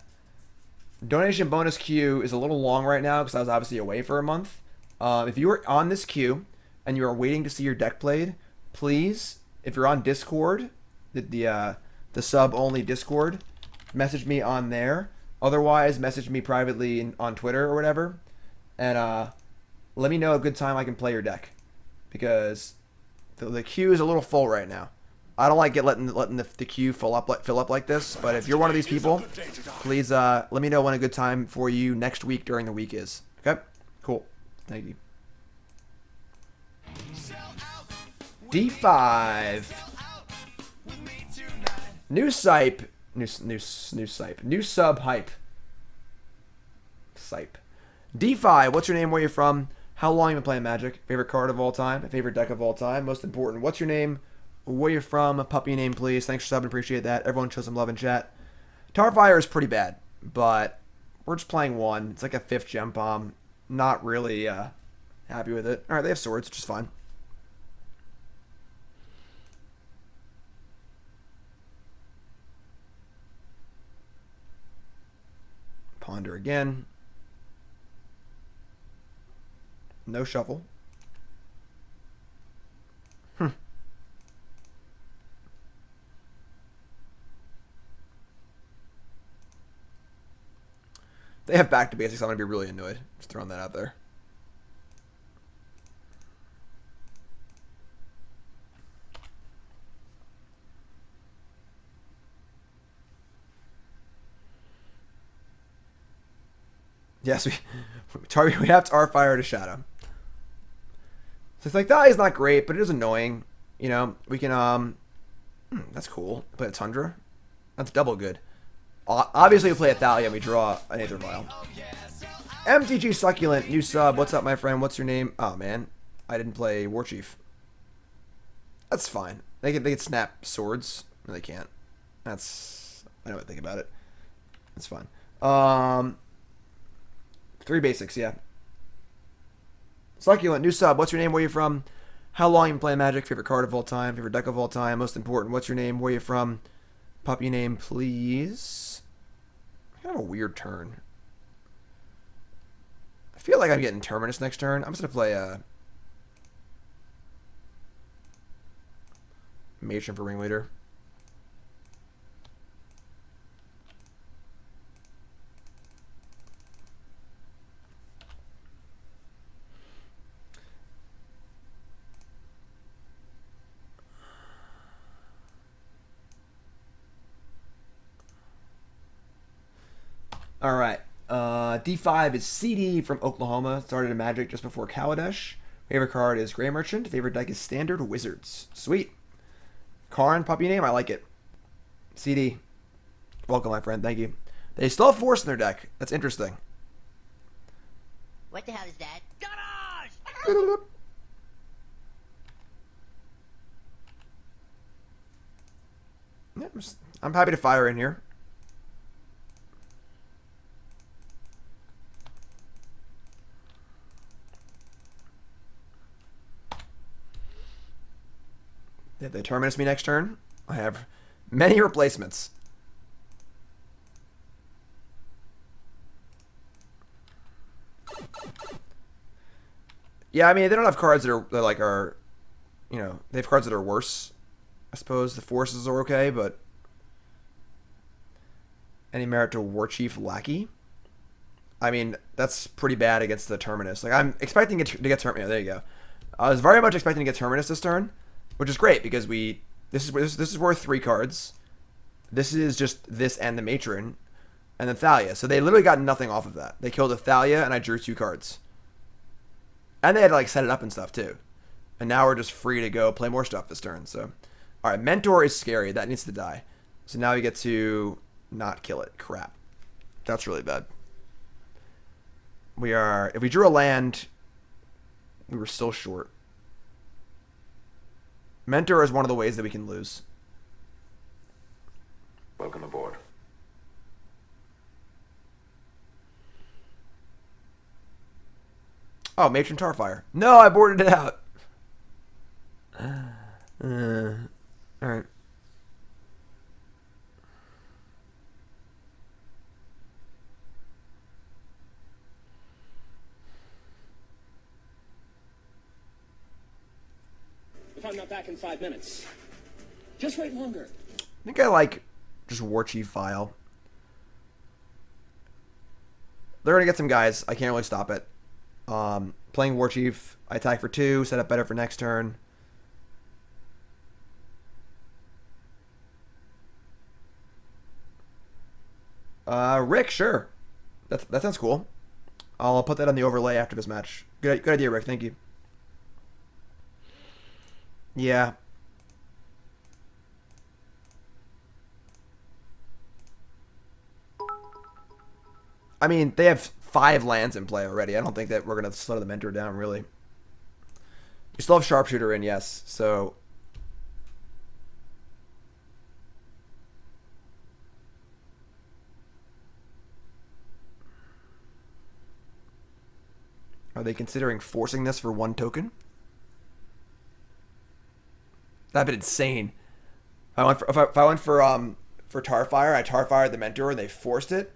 donation bonus queue is a little long right now because I was obviously away for a month. If you are on this queue and you are waiting to see your deck played, please, if you're on Discord, the sub-only Discord, message me on there. Otherwise, message me privately on Twitter or whatever, and let me know a good time I can play your deck, because the queue is a little full right now. I don't like letting the queue fill up like this, but if you're one of these people, please let me know when a good time for you next week during the week is. Okay? Cool. Thank you. D5. New Sipe. New Sipe. New sub hype. Sipe. D5. What's your name? Where you from? How long you been playing Magic? Favorite card of all time? Favorite deck of all time? Most important. What's your name? Where you from? A puppy name, please. Thanks for subbing. Appreciate that. Everyone show some love in chat. Tarfire is pretty bad, but we're just playing one. It's like a 5th Gempalm. Not really happy with it. All right, they have swords, which is fine. Ponder again. No shuffle. They have back to basics. I'm going to be really annoyed. Just throwing that out there. Yes, we have Tarfire to Shadow. So it's like, that is not great, but it is annoying. You know, we can, that's cool. Play a Tundra. That's double good. Obviously, we play a Thalia and we draw an Aether Vial. MTG Succulent, new sub. What's up, my friend? What's your name? Oh, man. I didn't play Warchief. That's fine. They can snap swords. No, they can't. That's... I don't think about it. That's fine. 3 basics, yeah. Succulent, new sub. What's your name? Where you from? How long you been playing Magic? Favorite card of all time? Favorite deck of all time? Most important. What's your name? Where you from? Puppy name, please. I have a weird turn. I feel like I'm getting Terminus next turn. I'm just going to play a Matron for Ringleader. All right. D5 is CD from Oklahoma. Started in Magic just before Kaladesh. Favorite card is Grey Merchant. Favorite deck is Standard Wizards. Sweet. Karn, puppy name. I like it. CD. Welcome, my friend. Thank you. They still have Force in their deck. That's interesting. What the hell is that? Garage! Yeah, I'm happy to fire in here. If they Terminus me next turn, I have many replacements. Yeah, I mean, they don't have cards that are, you know, they have cards that are worse. I suppose the forces are okay, but any merit to Warchief Lackey? I mean, that's pretty bad against the Terminus. Like, I'm expecting it to get Terminus. Yeah, there you go. I was very much expecting to get Terminus this turn, which is great because this is worth 3 cards. This is just this and the Matron, and then Thalia. So they literally got nothing off of that. They killed a Thalia, and I drew 2 cards. And they had to like set it up and stuff too. And now we're just free to go play more stuff this turn. So, all right, Mentor is scary. That needs to die. So now we get to not kill it. Crap, that's really bad. If we drew a land, we were still short. Mentor is one of the ways that we can lose. Welcome aboard. Oh, Matron Tarfire. No, I boarded it out. Alright. back in 5 minutes. Just wait longer. I think I like just Warchief Vial. They're going to get some guys. I can't really stop it. Playing Warchief, I attack for 2, set up better for next turn. Rick, sure. That sounds cool. I'll put that on the overlay after this match. Good idea, Rick. Thank you. Yeah. I mean, they have 5 lands in play already. I don't think that we're going to slow the mentor down, really. We still have Sharpshooter in, yes. So... Are they considering forcing this for 1 token? That'd been insane. If I went for Tarfire, I Tarfired the Mentor and they forced it.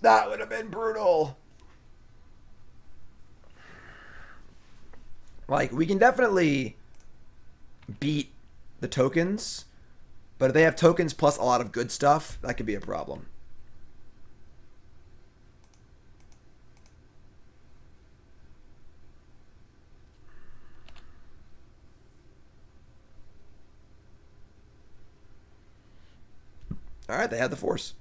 That would have been brutal. Like, we can definitely beat the tokens, but if they have tokens plus a lot of good stuff, that could be a problem. All right, they had the force.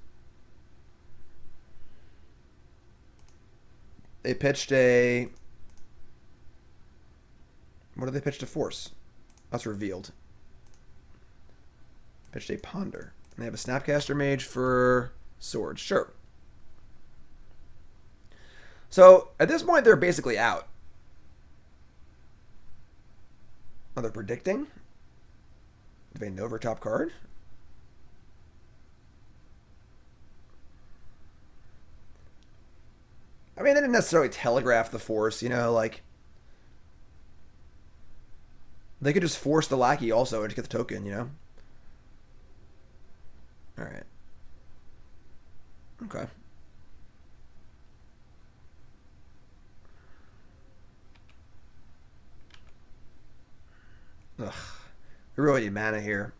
They pitched a... What did they pitch to force? That's revealed. Pitched a Ponder. And they have a Snapcaster Mage for Swords. Sure. So, at this point, they're basically out. Oh, they're predicting? Do they know their top card? I mean, they didn't necessarily telegraph the force, you know, like... They could just force the Lackey also and just get the token, you know? Alright. Okay. Ugh. We really need mana here.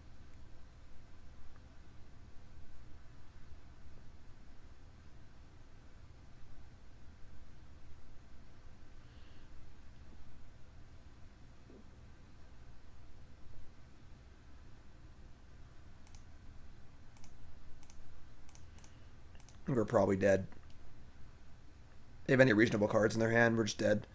I think we're probably dead. They have any reasonable cards in their hand, we're just dead.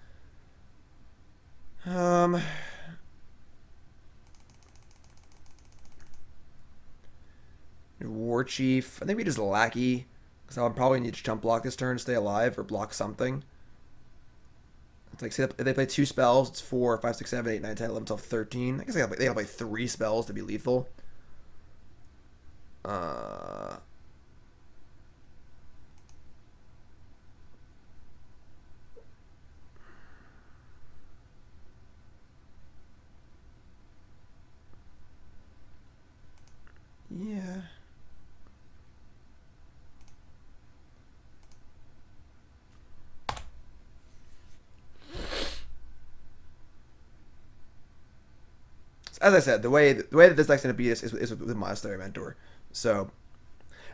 Warchief. I think we just Lackey. Because I'll probably need to jump block this turn to stay alive or block something. It's like, say if they play 2 spells, it's 4, 5, 6, 7, 8, 9, 10, 11, 12, 13. I guess they gotta play 3 spells to be lethal. Yeah. As I said, the way that this deck's gonna beat us is with Monastery Mentor. So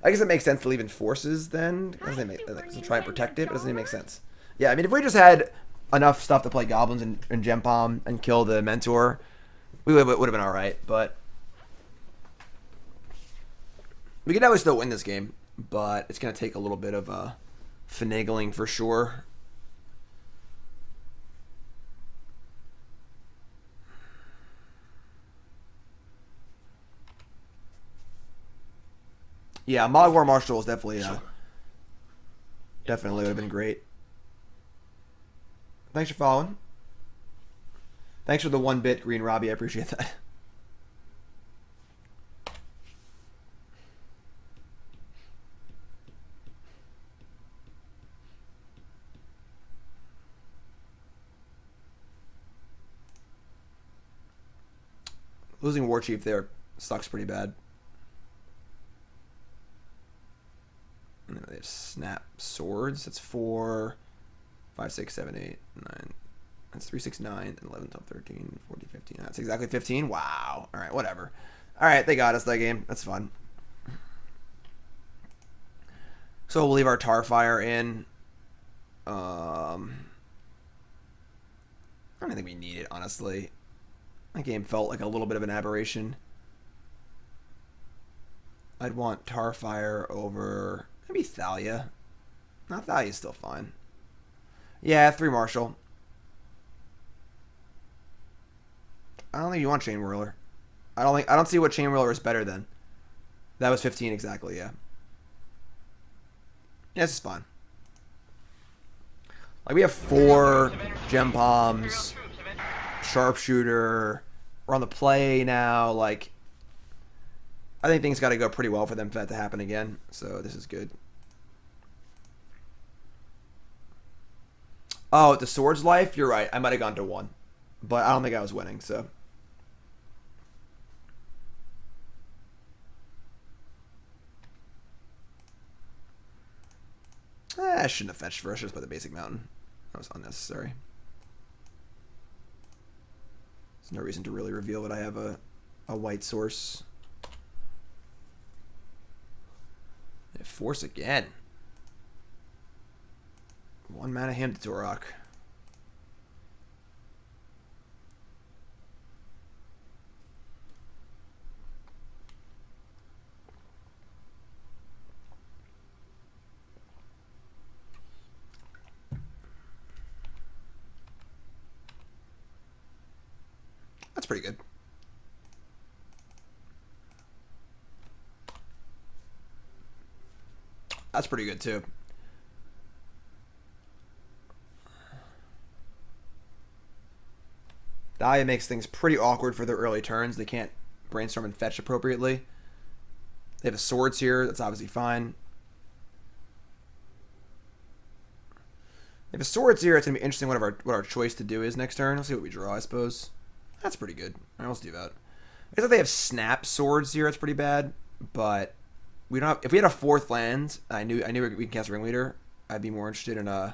I guess it makes sense to leave in forces then. It doesn't make to try and protect it, but it doesn't even make sense. Yeah, I mean if we just had enough stuff to play Goblins and Gempalm and kill the Mentor, we would have been alright, but we could definitely still win this game, but it's going to take a little bit of finagling for sure. Yeah, Mogg War Marshal is definitely would have been great. Thanks for following. Thanks for the 1-bit, Green Robbie. I appreciate that. Losing Warchief there sucks pretty bad. And they have Snap Swords. That's 4, 5, 6, 7, 8, 9. That's 3, 6, 9, 11, 12, 13, 14, 15. That's exactly 15. Wow. All right, whatever. All right, they got us that game. That's fun. So we'll leave our Tarfire in. I don't think we need it, honestly. That game felt like a little bit of an aberration. I'd want Tarfire over maybe Thalia. Not Thalia's still fine. Yeah, 3 Marshal. I don't think you want Chain Whirler. I don't see what Chain Whirler is better than. That was 15 exactly, yeah. Yeah, this is fine. Like, we have 4 Gempalms, Sharpshooter. We're on the play now. Like, I think things got to go pretty well for them for that to happen again. So this is good. Oh, the Sword's Life? You're right. I might have gone to 1. But I don't think I was winning, so. I shouldn't have fetched first just by the basic mountain. That was unnecessary. There's no reason to really reveal that I have a white source. Force again. 1 mana hand to Torok. That's pretty good. That's pretty good too. Dahlia makes things pretty awkward for their early turns. They can't brainstorm and fetch appropriately. They have a swords here. That's obviously fine. They have a swords here. It's going to be interesting what our choice to do is next turn. We'll see what we draw, I suppose. That's pretty good. All right, let's do that. I guess if they have snap swords here, it's pretty bad. But we don't have, if we had a 4th land, I knew we can cast Ringleader, I'd be more interested in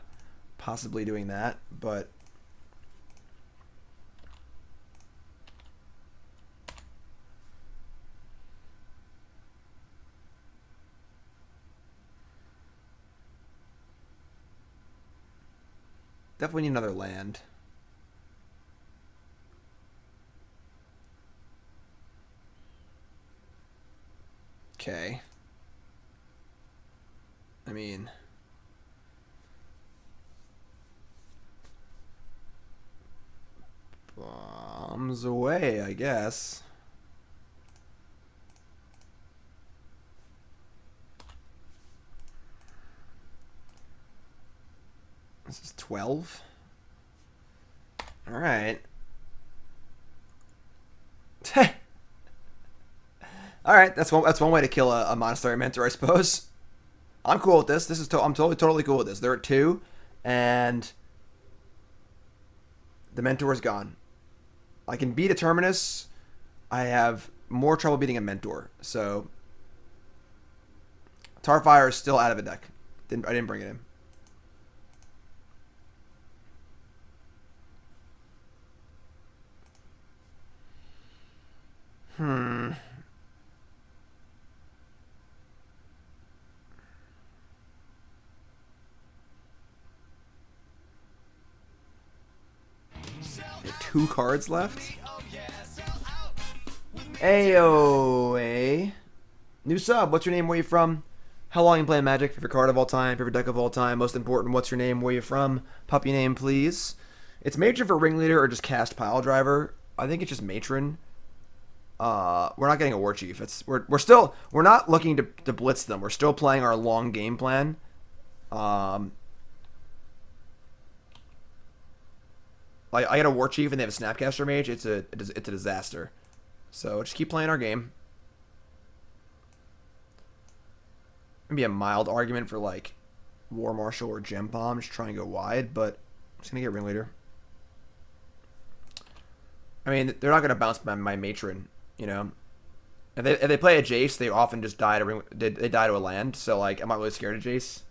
possibly doing that. But definitely need another land. Okay. I mean, bombs away, I guess. This is 12. All right. All right, that's one way to kill a Monastery Mentor, I suppose. I'm cool with this. I'm totally cool with this. They're at 2, and the Mentor is gone. I can beat a Terminus. I have more trouble beating a Mentor. So Tarfire is still out of the deck. I didn't bring it in. Two cards left. Ayo. New sub. What's your name? Where you from? How long you playing Magic? Favorite card of all time? Favorite deck of all time? Most important, what's your name? Where you from? Puppy name, please. It's Matron for Ringleader or just cast Piledriver. I think it's just Matron. We're not getting a Warchief. We're not looking to blitz them. We're still playing our long game plan. Like, I got a Warchief and they have a Snapcaster Mage. It's a disaster. So just keep playing our game. Maybe a mild argument for like War Marshal or Gempalm, just try and go wide, but I'm just gonna get Ringleader. I mean, they're not gonna bounce my Matron, you know. If they play a Jace, they often just die to they die to a land. So like, I'm not really scared of Jace.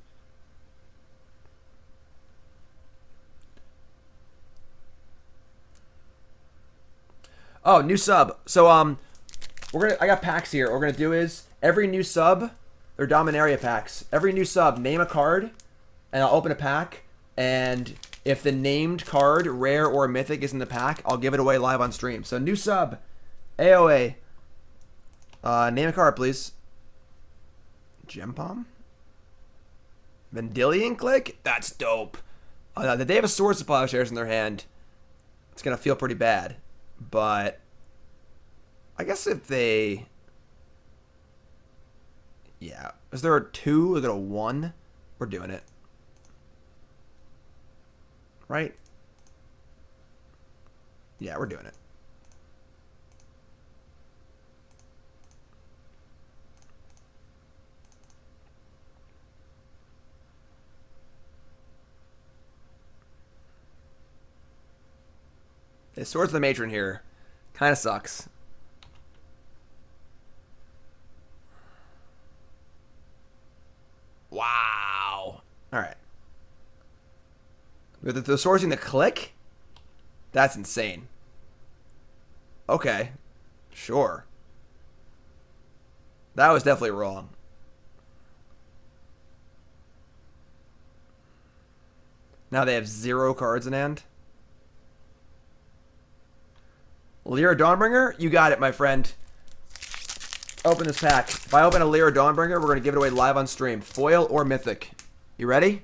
Oh, new sub. So I got packs here. What we're gonna do is every new sub, or Dominaria packs. Every new sub, name a card, and I'll open a pack. And if the named card, rare or mythic, is in the pack, I'll give it away live on stream. So new sub, AOA. Name a card, please. Gempalm? Vendilion Click? That's dope. They have a sword supply of shares in their hand. It's gonna feel pretty bad, but I guess if they, yeah, is there a 2? Look at a 1. We're doing it, right? Yeah, we're doing it. The Swords of the Matron here kind of sucks. Wow. All right. With the Swords in the Click? That's insane. Okay. Sure. That was definitely wrong. Now they have 0 cards in hand. Lyra Dawnbringer? You got it, my friend. Open this pack. If I open a Lyra Dawnbringer, we're going to give it away live on stream. Foil or mythic. You ready?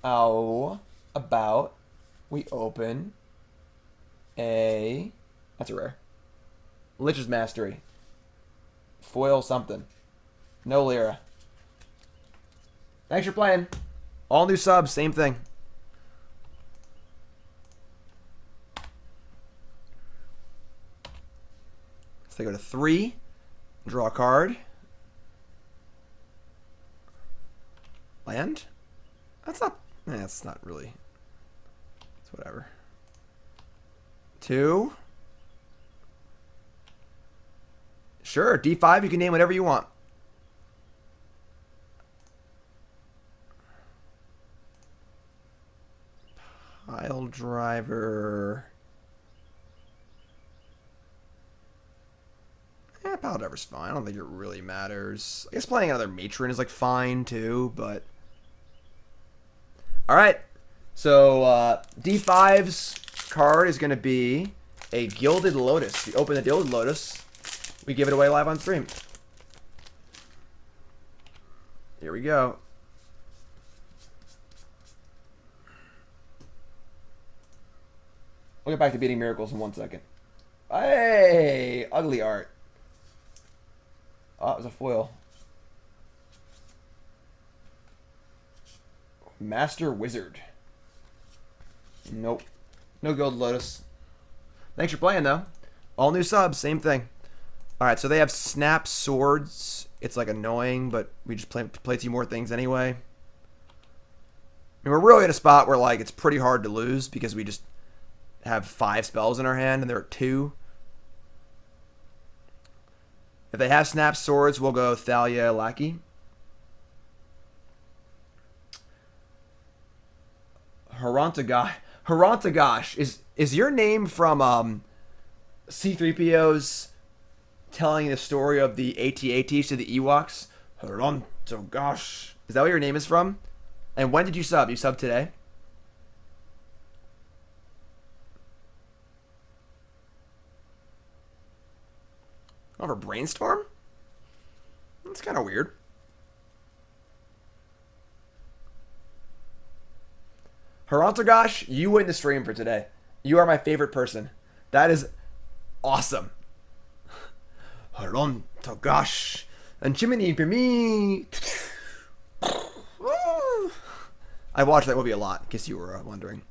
How about we open a... That's a rare. Lich's Mastery. Foil something. No Lyra. Thanks for playing. All new subs, same thing. So they go to 3. Draw a card. Land? That's not really. It's whatever. 2. Sure, D5, you can name whatever you want. Piledriver. Yeah, Piledriver's fine. I don't think it really matters. I guess playing another Matron is like fine too, but... Alright. So, D5's card is going to be a Gilded Lotus. You open the Gilded Lotus, we give it away live on stream. Here we go. We'll get back to beating miracles in 1 second. Hey! Ugly art. Oh, it was a foil. Master Wizard. Nope. No Gold Lotus. Thanks for playing, though. All new subs, same thing. Alright, so they have Snap Swords. It's like annoying, but we just play 2 more things anyway. And we're really at a spot where like it's pretty hard to lose because we just have 5 spells in our hand and there are 2. If they have Snap Swords, we'll go Thalia Lackey. Harantagosh. Is your name from C-3PO's telling the story of the AT-ATs to the Ewoks? Harantagosh. Is that what your name is from? And when did you sub? You subbed today? Over Brainstorm? That's kind of weird. Harantagosh, you win the stream for today. You are my favorite person. That is awesome. Harantagosh. And Chimney for me. I watched that movie a lot, in case you were wondering.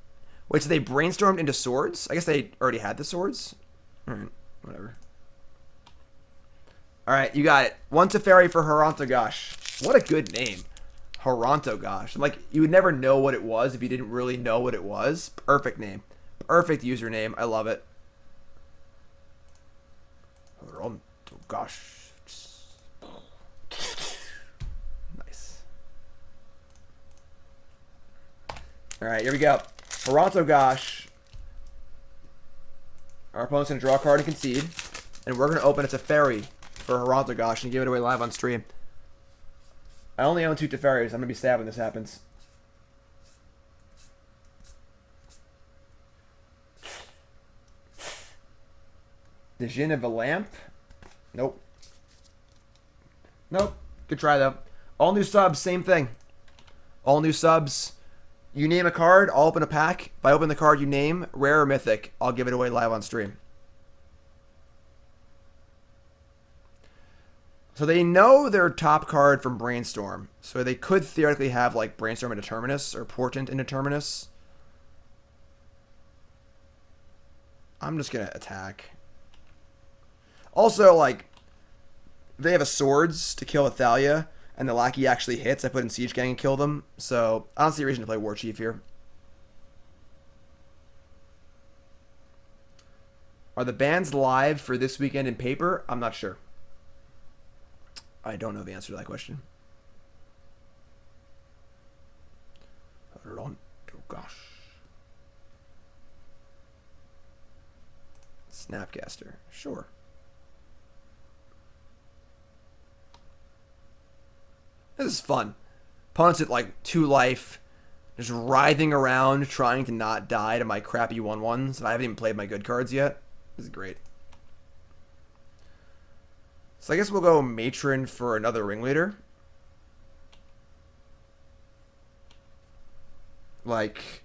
Wait, so they brainstormed into swords? I guess they already had the swords? Alright, whatever. Alright, you got it. 1 Teferi for Harantagosh. What a good name. Harantagosh. Like, you would never know what it was if you didn't really know what it was. Perfect name. Perfect username. I love it. Harantagosh. Nice. Alright, here we go. Harantagosh Our opponent's going to draw a card and concede. And we're going to open a Teferi for Harantogosh and give it away live on stream. I only own 2 Teferis. I'm going to be sad when this happens. The Djinn of a Lamp? Nope. Nope. Good try, though. All new subs, same thing. All new subs. You name a card, I'll open a pack. If I open the card you name, rare or mythic, I'll give it away live on stream. So they know their top card from Brainstorm. So they could theoretically have like Brainstorm Indeterminus or Portent Indeterminus. I'm just going to attack. Also, like, they have a Swords to kill Athalia, and the Lackey actually hits. I put in Siege Gang and kill them. So I don't see a reason to play Warchief here. Are the bans live for this weekend in paper? I'm not sure. I don't know the answer to that question. Oh gosh. Snapcaster. Sure. This is fun. Opponents at like 2 life, just writhing around trying to not die to my crappy 1/1s. And I haven't even played my good cards yet. This is great. So I guess we'll go Matron for another Ringleader. Like,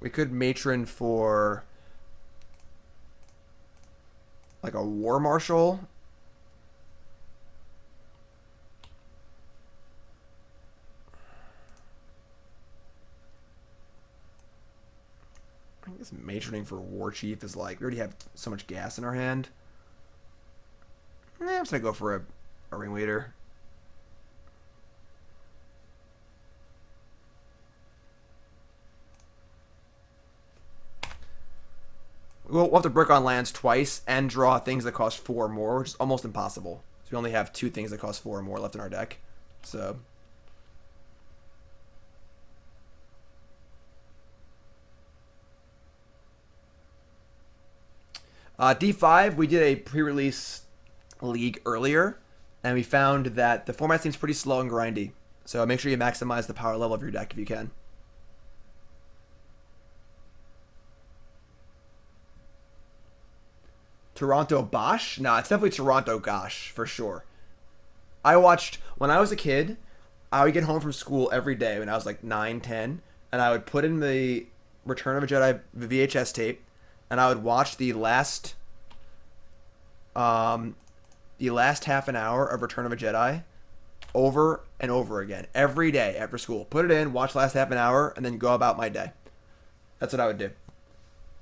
we could Matron for like a War Marshal. I guess Matroning for Warchief is like, we already have so much gas in our hand. I'm just going to go for a Ringleader. We'll have to brick on lands twice and draw things that cost 4 more, which is almost impossible. So we only have 2 things that cost 4 or more left in our deck. So D5, we did a pre-release league earlier, and we found that the format seems pretty slow and grindy. So make sure you maximize the power level of your deck if you can. Toronto Bosch? No, it's definitely Toronto Gosh, for sure. I watched, when I was a kid, I would get home from school every day when I was like 9, 10, and I would put in the Return of a Jedi VHS tape, and I would watch the last half an hour of Return of a Jedi over and over again every day after school. Put it in, watch the last half an hour, and then go about my day. That's what I would do.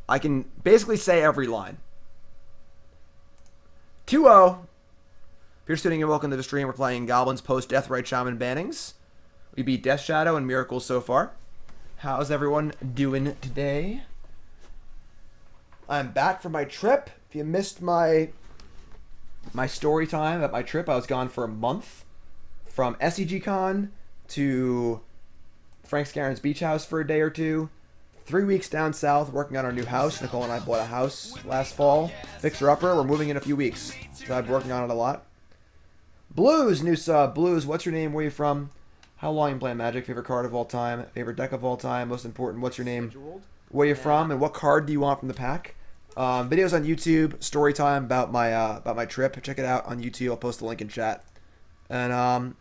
I can basically say every line. 2-0. If you're tuning in, welcome to the stream. We're playing Goblins post Deathrite Shaman bannings. We beat Death Shadow and Miracles so far. How's everyone doing today? I'm back from my trip. If you missed my story time at my trip, I was gone for a month. From SEGCon to Frank Scarron's beach house for a day or 2. 3 weeks down south working on our new house. Nicole and I bought a house last fall. Fixer-upper. We're moving in a few weeks. So I've been working on it a lot. Blues, new sub. Blues, what's your name? Where are you from? How long you playing Magic? Favorite card of all time? Favorite deck of all time? Most important, what's your name? Where you from? And what card do you want from the pack? Videos on YouTube, story time about my trip. Check it out on YouTube. I'll post the link in chat. And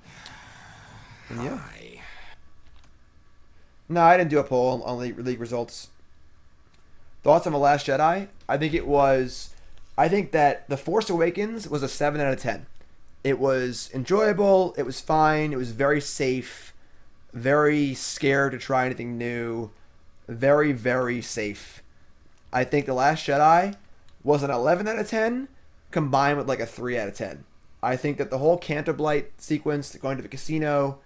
yeah. No, I didn't do a poll on league results. Thoughts on The Last Jedi? I think that The Force Awakens was a 7 out of 10. It was enjoyable. It was fine. It was very safe. Very scared to try anything new. Very, very safe. I think The Last Jedi was an 11 out of 10 combined with like a 3 out of 10. I think that the whole Canto Blight sequence, going to the casino,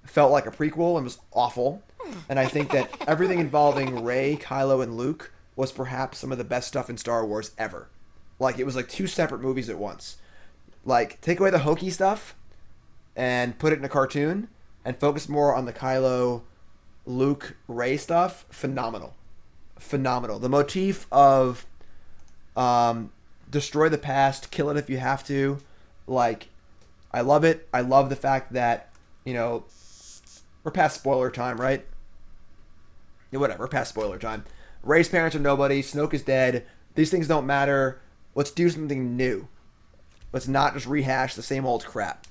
felt like a prequel and was awful. And I think that everything involving Rey, Kylo, and Luke was perhaps some of the best stuff in Star Wars ever. Like, it was like 2 separate movies at once. Like, take away the hokey stuff and put it in a cartoon and focus more on the Kylo, Luke, Rey stuff. Phenomenal. Phenomenal. The motif of Destroy the past, kill it if you have to. Like, I love it. I love the fact that, you know, we're past spoiler time, right? Yeah, whatever, we're past spoiler time. Ray's parents are nobody. Snoke is dead. These things don't matter. Let's do something new. Let's not just rehash the same old crap.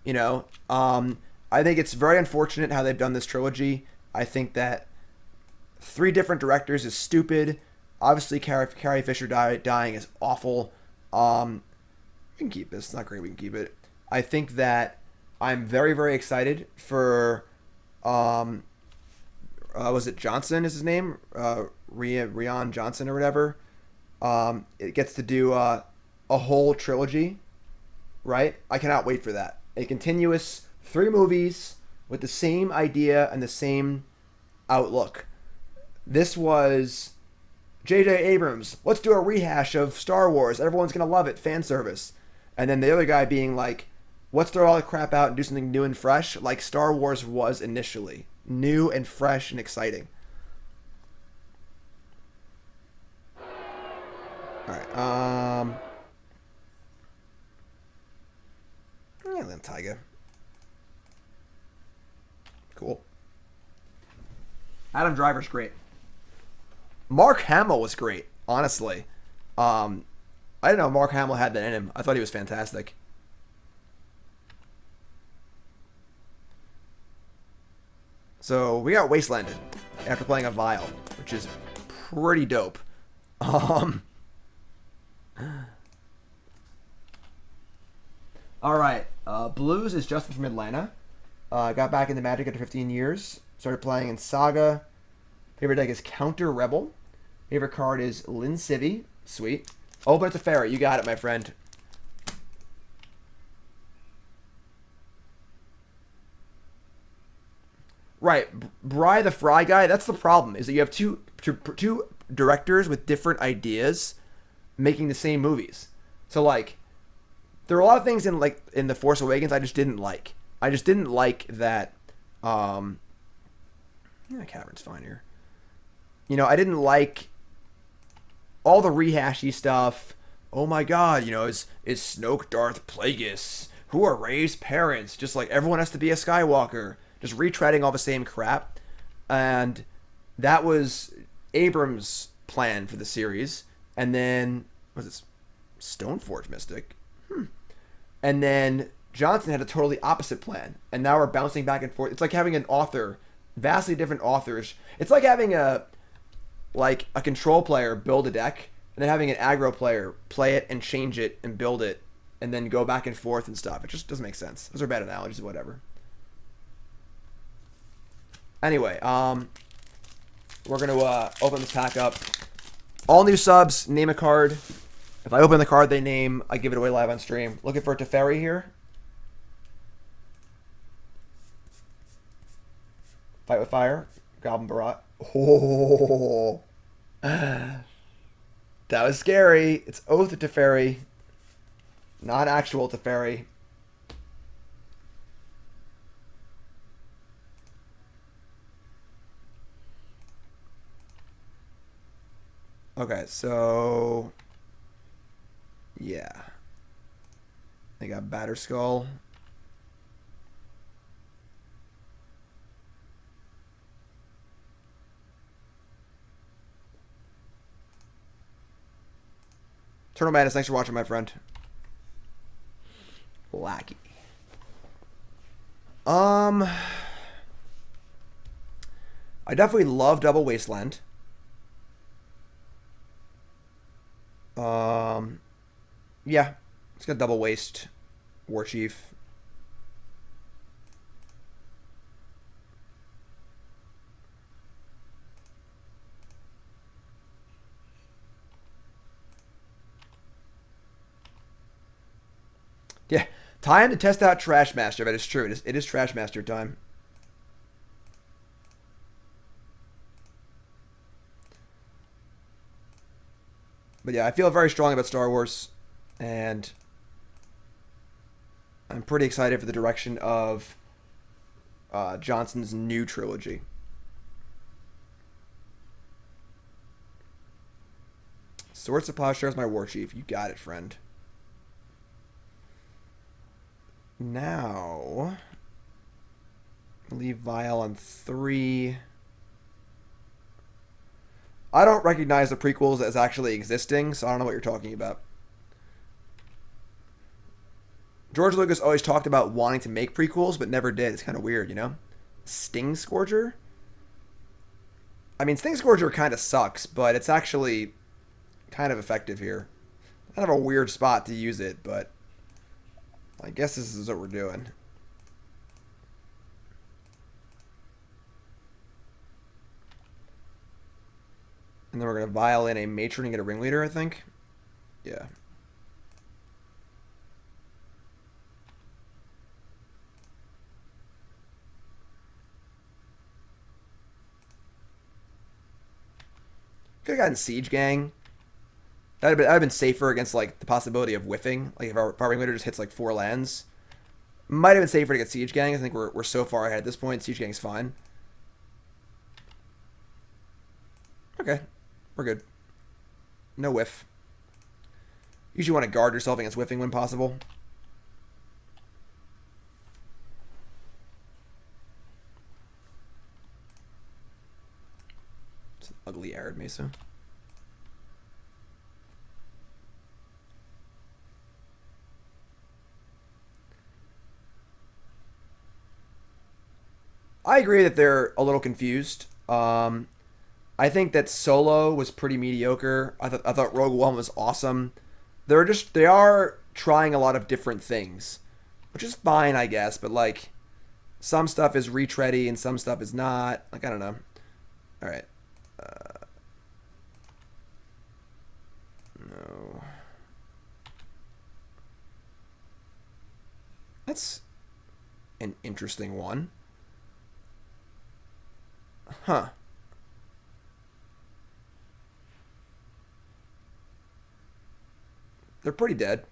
You know? I think it's very unfortunate how they've done this trilogy. I think that 3 different directors is stupid. Obviously, Carrie Fisher dying is awful. We can keep this. It's not great. We can keep it. I think that I'm very, very excited for... was it Johnson is his name? Rian Johnson or whatever. It gets to do a whole trilogy, right? I cannot wait for that. A continuous 3 movies with the same idea and the same outlook. This was J.J. Abrams. Let's do a rehash of Star Wars. Everyone's going to love it. Fan service. And then the other guy being like, let's throw all the crap out and do something new and fresh like Star Wars was initially. New and fresh and exciting. Alright, then Taiga. Cool. Adam Driver's great. Mark Hamill was great, honestly. I didn't know Mark Hamill had that in him. I thought he was fantastic. So we got Wastelanded after playing a Vial, which is pretty dope. Alright, Blues is Justin from Atlanta. Got back into Magic after 15 years. Started playing in Saga. Favorite deck is Counter Rebel. Favorite card is Lin Civi. Sweet. Open it to Faerie. You got it, my friend. Right. Bry the Fry guy, that's the problem, is that you have two directors with different ideas making the same movies. So, like, there are a lot of things in The Force Awakens I just didn't like. I just didn't like that, Cavern's fine here. You know, I didn't like all the rehashy stuff. Oh my god, you know, is Snoke Darth Plagueis? Who are Rey's parents? Just like everyone has to be a Skywalker. Just retreading all the same crap. And that was Abrams' plan for the series. And then, was it Stoneforge Mystic? And then Johnson had a totally opposite plan. And now we're bouncing back and forth. It's like having an author, vastly different authors. It's like having a control player build a deck, and then having an aggro player play it and change it and build it, and then go back and forth and stuff. It just doesn't make sense. Those are bad analogies, whatever. Anyway, we're going to open this pack up. All new subs, name a card. If I open the card they name, I give it away live on stream. Looking for a Teferi here. Fight with Fire. Goblin Barat. Oh. That was scary. It's Oath of Teferi. Not actual Teferi. Okay, so... yeah. They got Batterskull. Eternal Madness, thanks for watching, my friend. Lackey. I definitely love Double Wasteland. Yeah. It's got Double Waste. Warchief. Yeah. Time to test out Trashmaster. That is true. It is Trashmaster time. But yeah, I feel very strongly about Star Wars, and I'm pretty excited for the direction of Johnson's new trilogy. Swords of Plowshares, my Warchief. You got it, friend. Now, leave Vial on 3. I don't recognize the prequels as actually existing, so I don't know what you're talking about. George Lucas always talked about wanting to make prequels, but never did. It's kind of weird, you know? Stingscourger? I mean, Stingscourger kind of sucks, but it's actually kind of effective here. Kind of a weird spot to use it, but I guess this is what we're doing. And then we're going to Vial in a Matron and get a Ringleader, I think. Yeah. Could have gotten Siege Gang. That'd have been safer against like the possibility of whiffing. Like if our Ringleader just hits like 4 lands. Might have been safer to get Siege Gang. I think we're so far ahead at this point. Siege Gang's fine. Okay. We're good. No whiff. Usually want to guard yourself against whiffing when possible. It's an ugly Arid Mesa. I agree that they're a little confused. I think that Solo was pretty mediocre. I thought Rogue One was awesome. They are trying a lot of different things, which is fine, I guess. But like, some stuff is retready and some stuff is not. Like, I don't know. All right. No. That's an interesting one. Huh. They're pretty dead.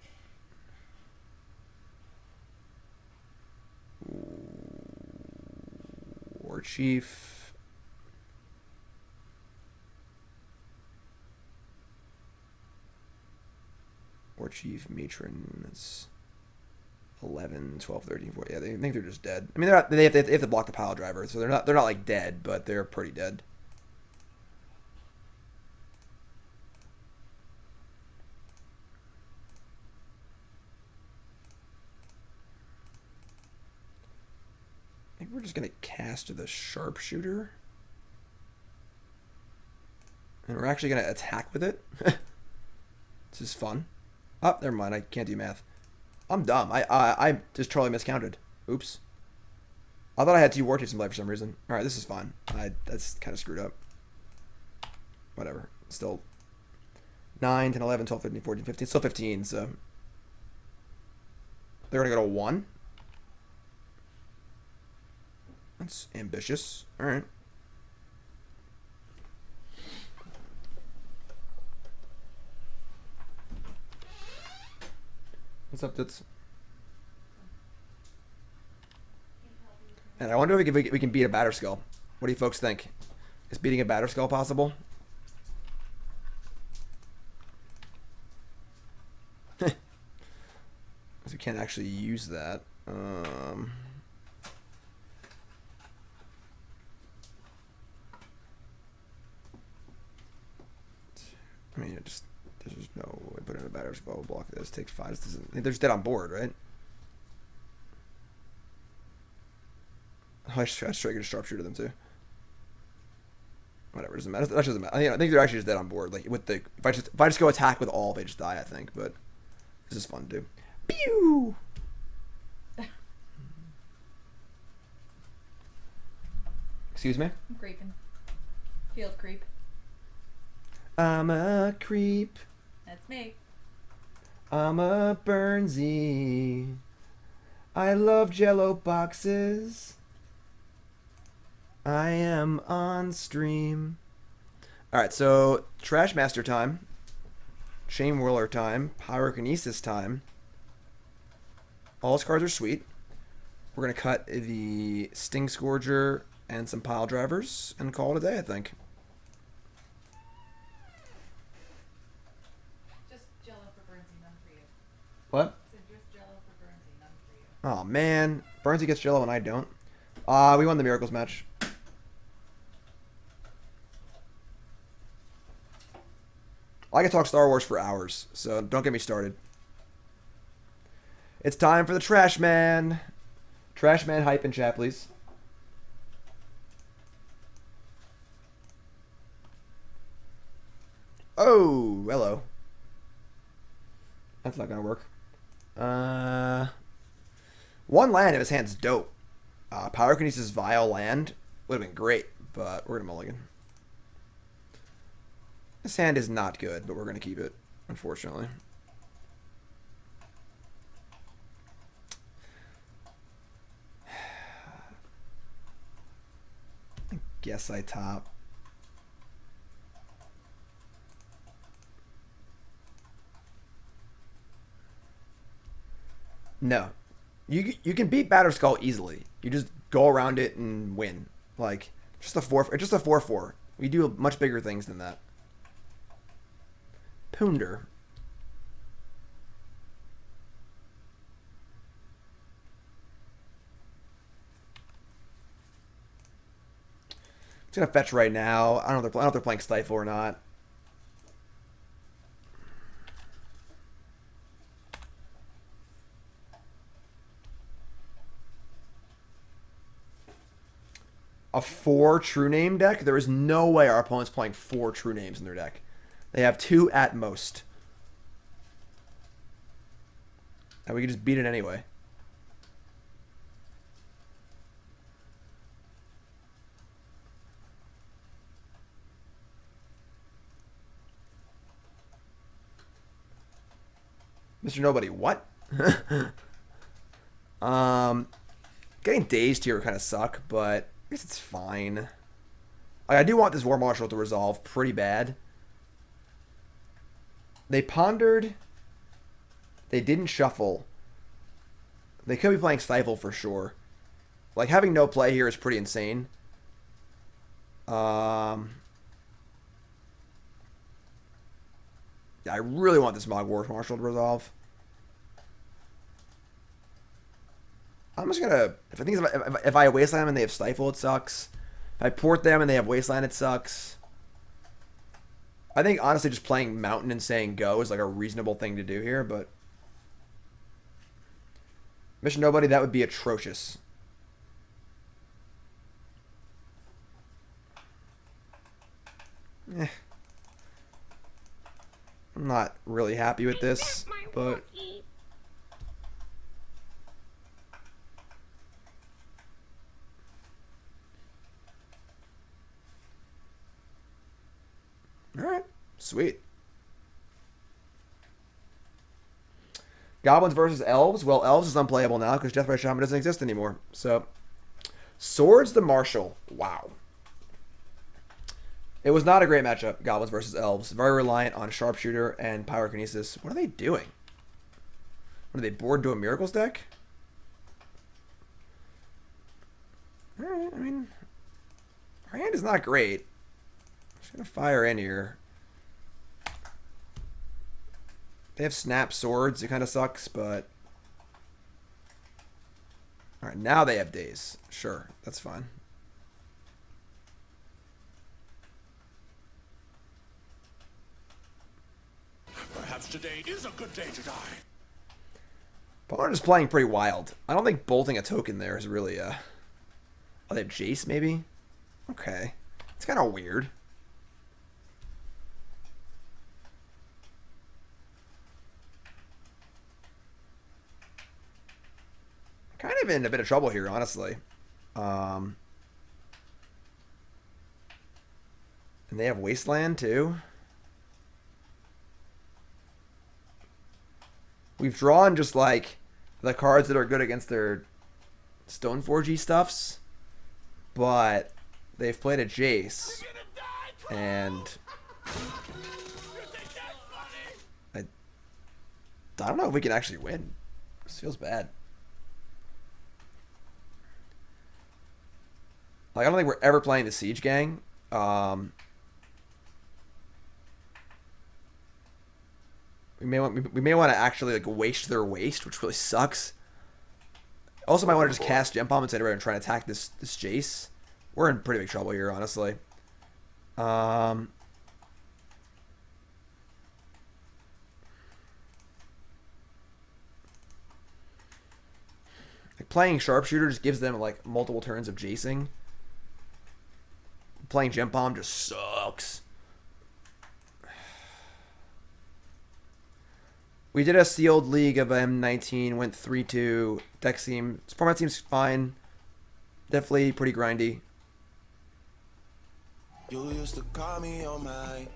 Warchief. Warchief, Matron. That's 11, 12, 13, 14. Yeah, they think they're just dead. I mean, they have to block the Piledriver, so they're not like dead, but they're pretty dead. I think we're just gonna cast the Sharpshooter, and we're actually gonna attack with it. This is fun. Oh, never mind. I can't do math. I'm dumb. I just totally miscounted. Oops. I thought I had 2 Warchiefs in play for some reason. Alright, this is fine. That's kind of screwed up. Whatever. Still 9, 10, 11, 12, 13, 14, 15. Still 15, so they're going to go to 1. That's ambitious. Alright. What's up, dudes? And I wonder if we can beat a Batterskull. What do you folks think? Is beating a Batterskull possible? Because we can't actually use that. I mean, it just... There's no way put in a Batterskull block this. Takes 5. This doesn't, they're just dead on board, right? Oh, I should get a Sharpshooter them too. Whatever, doesn't matter. That doesn't matter. I think they're actually just dead on board. Like with the if I just go attack with all, they just die. I think, but this is fun to do. Pew. Excuse me. I'm creeping. Field creep. I'm a creep. That's me. I'm a Burnsy. I love Jello boxes. I am on stream. Alright, so Trashmaster time. Shame Whirler time. Pyrokinesis time. All his cards are sweet. We're going to cut the Stingscourger and some Piledrivers and call it a day, I think. What? So just Jello for Bernsey, none for you. Oh man, Bernsey gets Jello and I don't. We won the Miracles match. I could talk Star Wars for hours, so don't get me started. It's time for the Trash Man. Trash Man hype in chat, please. Oh, hello. That's not gonna work. One land in his hand's dope. Pyrokinesis Vial land would have been great, but we're gonna mulligan. This hand is not good, but we're gonna keep it, unfortunately. I guess I top. No. You can beat Batterskull easily. You just go around it and win. Like, just a 4/4. We do much bigger things than that. Punder. It's gonna fetch right now. I don't know if they're playing Stifle or not. A 4 true name deck? There is no way our opponent's playing 4 true names in their deck. They have 2 at most. And we can just beat it anyway. Mr. Nobody, what? Getting dazed here kind of suck, but I guess it's fine. I do want this War Marshal to resolve pretty bad. They pondered. They didn't shuffle. They could be playing Stifle for sure. Like, having no play here is pretty insane. Yeah, I really want this Mogg War Marshal to resolve. I'm just gonna. If I Wasteland them and they have Stifle, it sucks. If I port them and they have Wasteland, it sucks. I think honestly, just playing Mountain and saying go is like a reasonable thing to do here, but Mission Nobody, that would be atrocious. I'm not really happy with this, but alright, sweet. Goblins versus Elves. Well, Elves is unplayable now because Deathrite Shaman doesn't exist anymore. So, Swords the Marshal. Wow. It was not a great matchup, Goblins versus Elves. Very reliant on Sharpshooter and Pyrokinesis. What are they doing? What, are they bored to a Miracles deck? Alright, I mean, our hand is not great. I'm just going to fire in here. They have Snap Swords. It kind of sucks, but... Alright, now they have Daze. Sure, that's fine. Perhaps today is a good day to die. Opponent is playing pretty wild. I don't think bolting a token there is really Oh, they have Jace, maybe? Okay. It's kind of weird. Kind of in a bit of trouble here, honestly. And they have Wasteland, too. We've drawn just, like, the cards that are good against their Stoneforge-y stuffs. But they've played a Jace. And I don't know if we can actually win. This feels bad. Like, I don't think we're ever playing the Siege Gang. We may want to actually like waste their waste, which really sucks. Also, might want to just cast Gempalm Incinerator and try and attack this Jace. We're in pretty big trouble here, honestly. Like playing Sharpshooter just gives them like multiple turns of Jacing. Playing Gempalm just sucks. We did a sealed league of M19, went 3-2. Deck format seems fine. Definitely pretty grindy. You used to call me on my.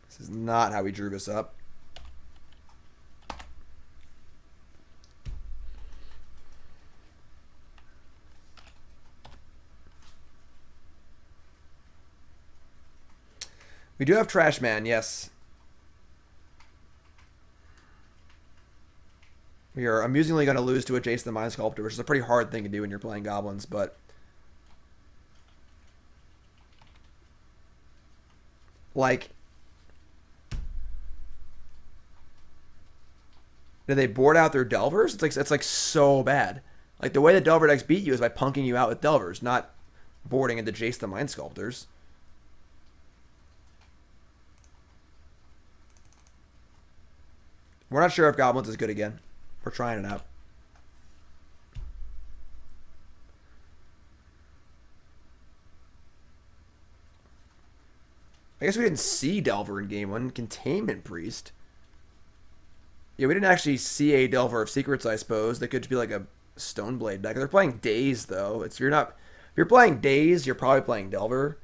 This is not how we drew this up. We do have Trashman, yes. We are amusingly going to lose to a Jason the Mind Sculptor, which is a pretty hard thing to do when you're playing Goblins, but... Like... Did they board out their Delvers? It's like so bad. Like, the way the Delver decks beat you is by punking you out with Delvers, not boarding into Jace the Mind Sculptors. We're not sure if Goblins is good again. We're trying it out. I guess we didn't see Delver in game 1. Containment Priest. Yeah, we didn't actually see a Delver of Secrets, I suppose. That could just be like a Stoneblade deck. They're playing Daze, though. If you're playing Daze, you're probably playing Delver.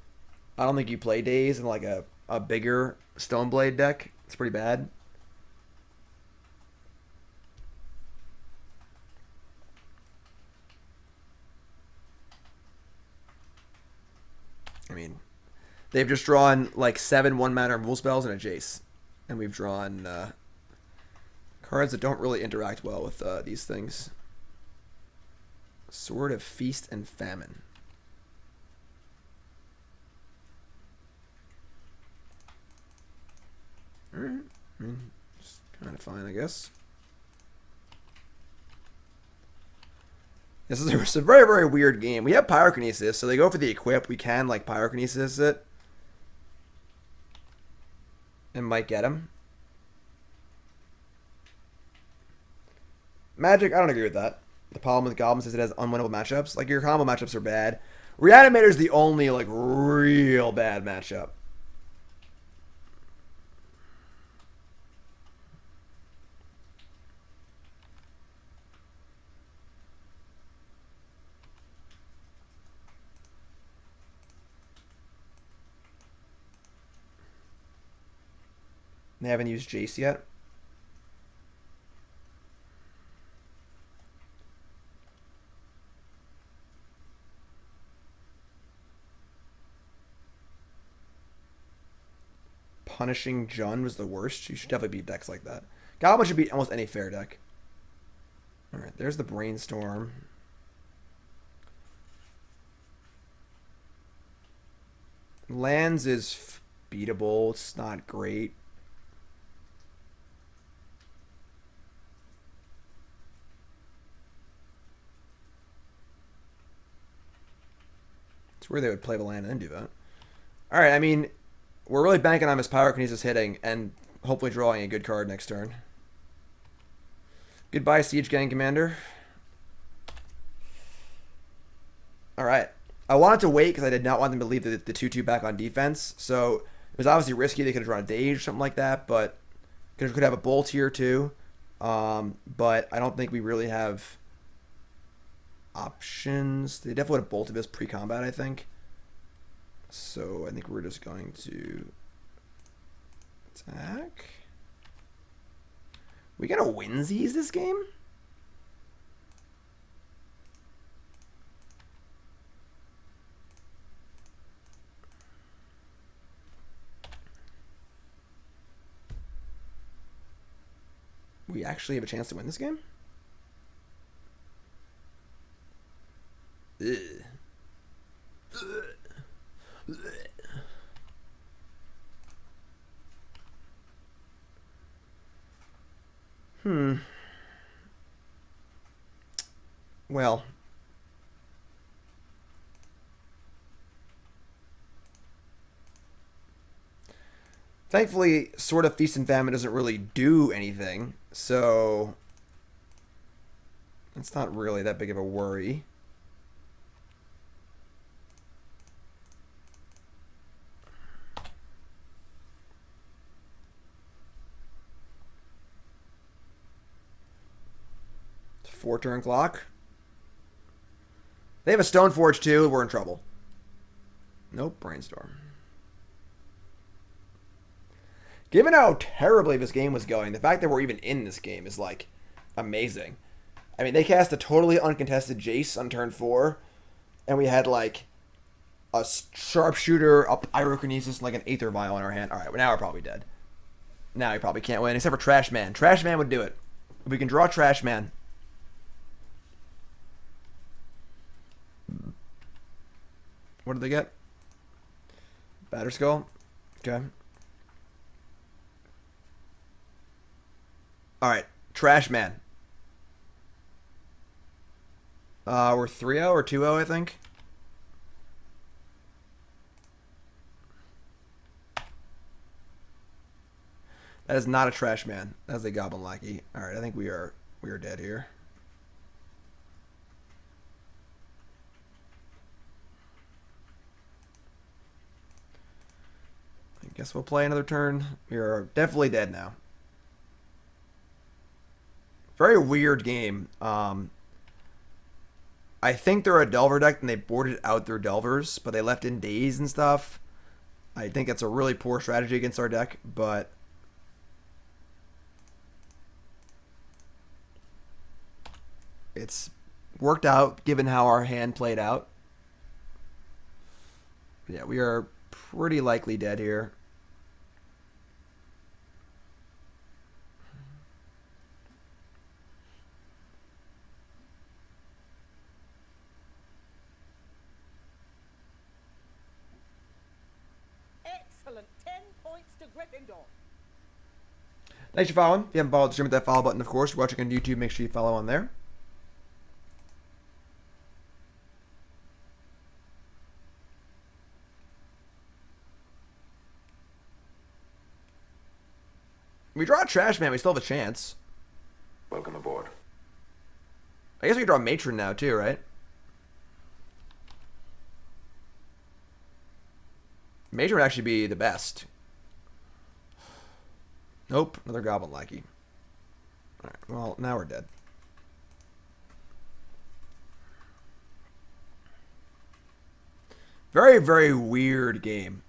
I don't think you play Daze in like a bigger Stoneblade deck. It's pretty bad. I mean, they've just drawn like 7 1-mana removal spells and a Jace. And we've drawn cards that don't really interact well with these things. Sword of Feast and Famine. Alright. I mean, it's kind of fine, I guess. This is a very, very weird game. We have Pyrokinesis, so they go for the equip. We can, like, Pyrokinesis it. And might get him. Magic, I don't agree with that. The problem with Goblins is it has unwinnable matchups. Like, your combo matchups are bad. Reanimator is the only, like, real bad matchup. They haven't used Jace yet. Punishing Jund was the worst. You should definitely beat decks like that. Goblin should beat almost any fair deck. Alright, there's the Brainstorm. Lands is beatable. It's not great. It's where they would play the land and then do that. Alright, I mean, we're really banking on his Pyrokinesis hitting and hopefully drawing a good card next turn. Goodbye, Siege Gang Commander. Alright. I wanted to wait because I did not want them to leave the 2-2 back on defense. So it was obviously risky. They could have drawn a Dage or something like that, but could have a Bolt here too. But I don't think we really have options. They definitely would have bolted this pre-combat, I think. So I think we're just going to attack. We got a Winsies this game? We actually have a chance to win this game? Ugh. Ugh. Ugh. Well. Thankfully, Sword of Feast and Famine doesn't really do anything, so it's not really that big of a worry. It's a 4-turn clock. They have a Stoneforge too. We're in trouble. Nope, Brainstorm. Given how terribly this game was going, the fact that we're even in this game is, like, amazing. I mean, they cast a totally uncontested Jace on turn 4, and we had, like, a Sharpshooter, a Pyrokinesis, and, like, an Aether Vial in our hand. Alright, well, now we're probably dead. Now we probably can't win, except for Trashman. Trashman would do it. If we can draw Trashman. What did they get? Batterskull? Okay. Alright, Trashman. We're 3-0 or 2-0, I think. That is not a Trashman. That's a Goblin Lackey. Alright, I think we are dead here. I guess we'll play another turn. We are definitely dead now. Very weird game. I think they're a Delver deck and they boarded out their Delvers, but they left in Daze and stuff. I think it's a really poor strategy against our deck, but it's worked out given how our hand played out. Yeah, we are pretty likely dead here. Excellent. 10 points to Gryffindor. Thanks for following. If you haven't followed the stream, hit that follow button, of course. If you're watching on YouTube, make sure you follow on there. We draw a Trashman, we still have a chance. Welcome aboard. I guess we can draw a Matron now too, right? Matron would actually be the best. Nope, another Goblin Lackey. Alright, well, now we're dead. Very, very weird game.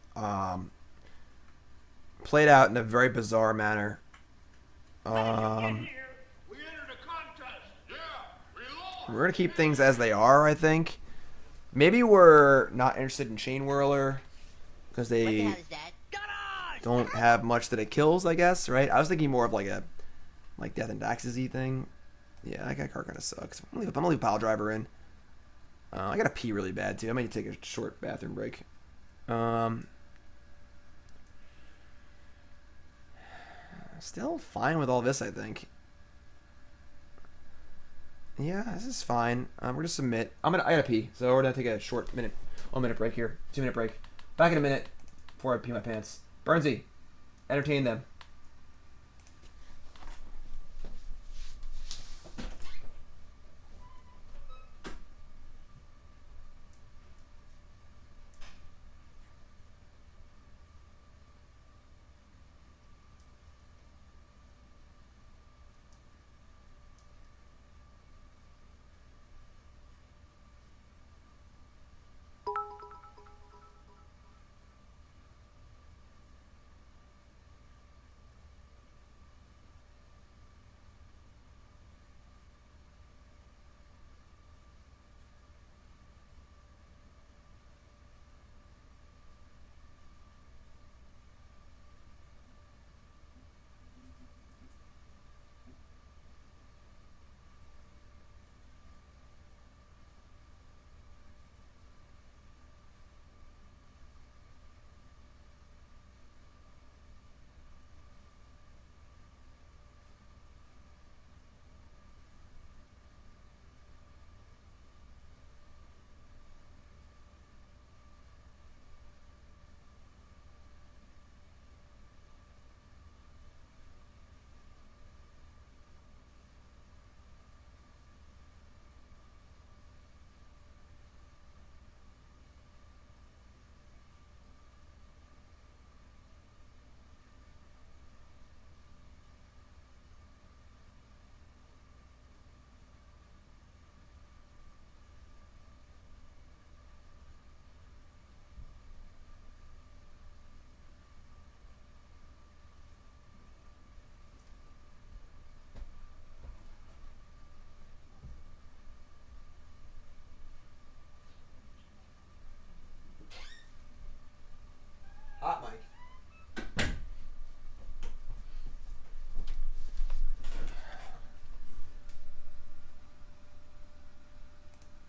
Played out in a very bizarre manner. We're going to keep things as they are, I think. Maybe we're not interested in Chain Whirler because they don't have much that it kills, I guess, right? I was thinking more of like a Death and Daxes-y thing. Yeah, that card kind of sucks. I'm going to leave Piledriver in. I got to pee really bad, too. I might need to take a short bathroom break. Still fine with all this, I think. Yeah, this is fine. We're gonna submit. I gotta pee, so we're gonna take a short 1 minute break here. 2-minute break. Back in a minute before I pee my pants. Burnsy, entertain them.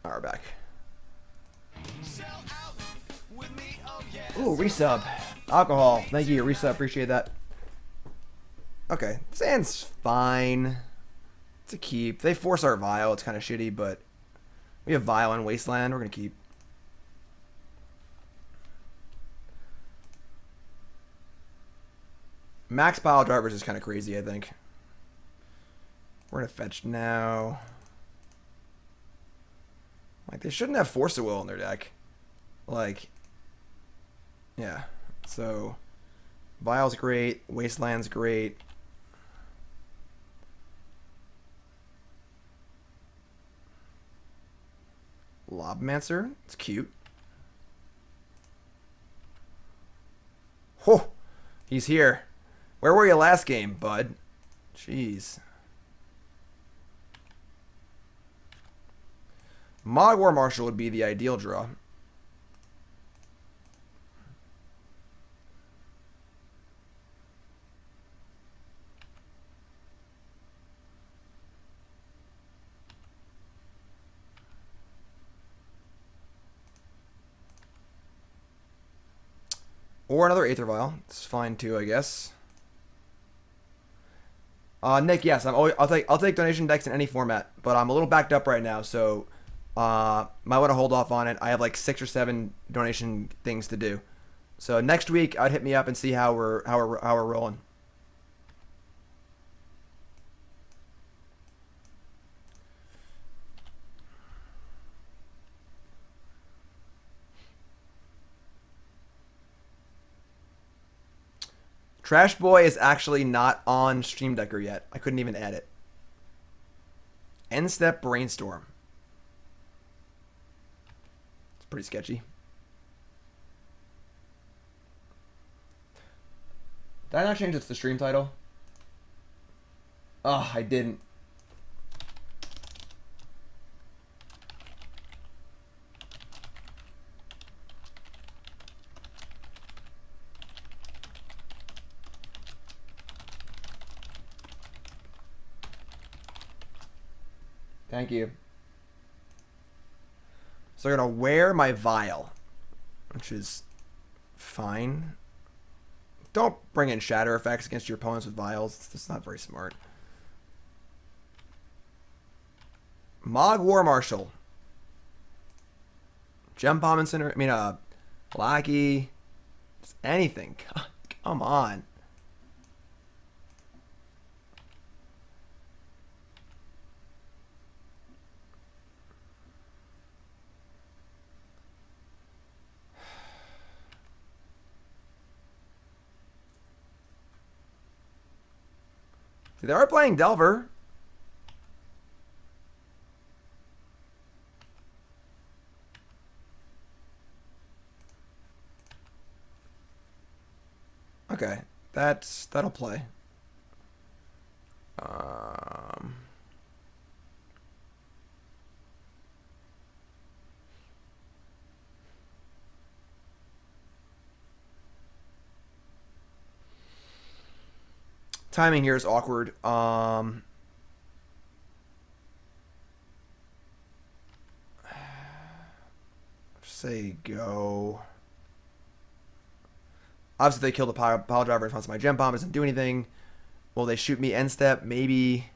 Alright, we're back. Ooh, resub. Alcohol. Thank you, resub. Appreciate that. Okay. Sand's fine. It's a keep. They force our Vial. It's kind of shitty, but we have Vial and Wasteland. We're going to keep. Max Piledrivers is kind of crazy, I think. We're going to fetch now. Like, they shouldn't have Force of Will in their deck. Like, yeah. So, Vial's great. Wasteland's great. Lobmancer. It's cute. Oh, he's here. Where were you last game, bud? Jeez. Mogg War Marshal would be the ideal draw. Or another Aether Vial. It's fine too, I guess. Nick, yes, I'll take donation decks in any format, but I'm a little backed up right now, so might want to hold off on it. I have like 6 or 7 donation things to do. So next week, I'd hit me up and see how we're rolling. Trash Boy is actually not on Stream Decker yet. I couldn't even add it. End Step Brainstorm. It's pretty sketchy. Did I not change it to the stream title? Oh, I didn't. Thank you. So I'm going to wear my Vial, which is fine. Don't bring in shatter effects against your opponents with Vials. It's just not very smart. Mogg War Marshal. Gempalm Incinerator. I mean, Lackey. Just anything. God, come on. See, they are playing Delver. Okay, that'll play. Timing here is awkward. Say go. Obviously, they kill the Piledriver in response to my Gempalm. Doesn't do anything. Will they shoot me end step? Maybe.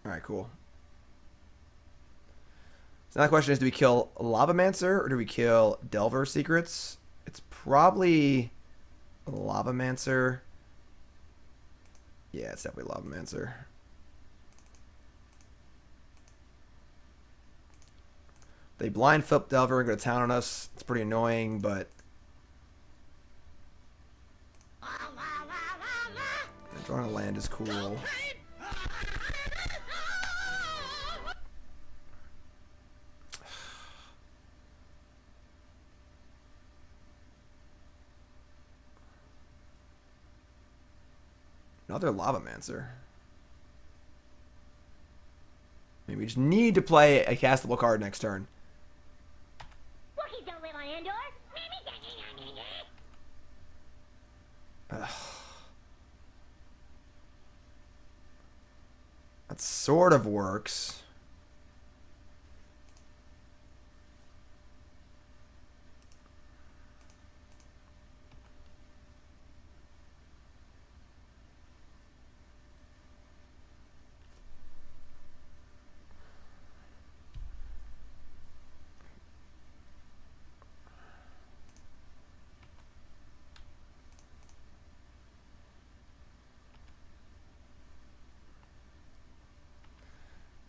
All right, cool. So now the question is, do we kill Lavamancer or do we kill Delver Secrets? It's probably Lavamancer. Yeah, it's definitely Lavamancer. They blind flip Delver and go to town on us. It's pretty annoying, but drawing a land is cool. Another Lavamancer. Maybe we just need to play a castable card next turn. Rookies don't live on Endor. That sort of works.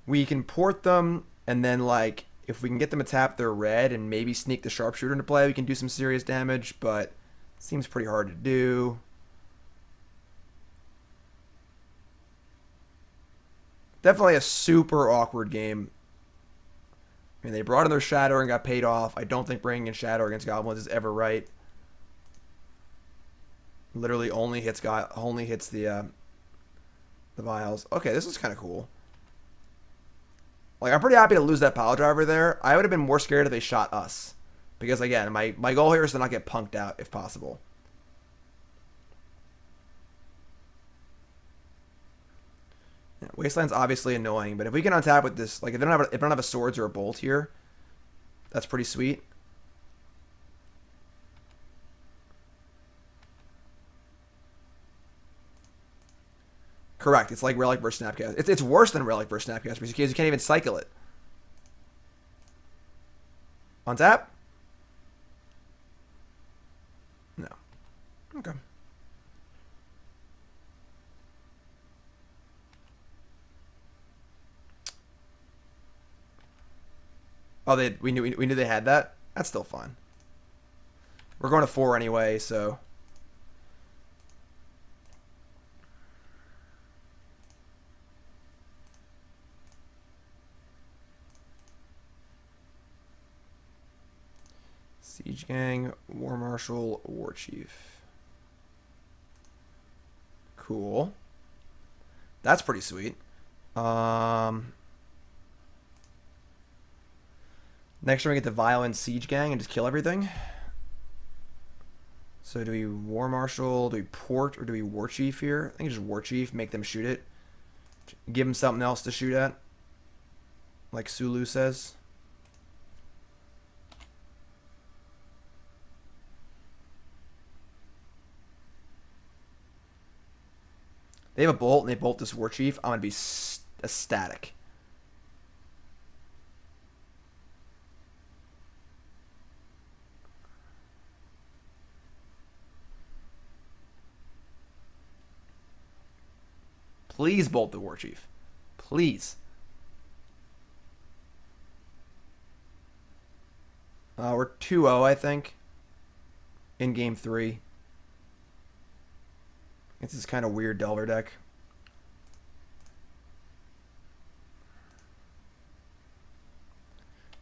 We can port them, and then, like, if we can get them to tap their red and maybe sneak the Sharpshooter into play, we can do some serious damage, but it seems pretty hard to do. Definitely a super awkward game. I mean, they brought in their Shadow and got paid off. I don't think bringing in Shadow against Goblins is ever right. Literally only hits the vials. Okay, this is kind of cool. Like, I'm pretty happy to lose that Piledriver there. I would have been more scared if they shot us. Because, again, my goal here is to not get punked out if possible. Yeah, Wasteland's obviously annoying, but if we can untap with this, like, if they don't have a Swords or a Bolt here, that's pretty sweet. Correct. It's like Relic versus Snapcast. It's worse than Relic versus Snapcast because you can't even cycle it. On tap? No. Okay. Oh, we knew they had that? That's still fine. We're going to 4 anyway, so... Siege Gang, War Marshal, Warchief. Cool. That's pretty sweet. Next turn we get the Vial and Siege Gang and just kill everything. So do we War Marshal, do we Port, or do we Warchief here? I think just Warchief, make them shoot it. Give them something else to shoot at. Like Sulu says. They have a bolt and they bolt this Warchief. I'm going to be ecstatic. Please bolt the Warchief. Please. We're 2-0, I think. In game 3. This is kind of weird Delver deck.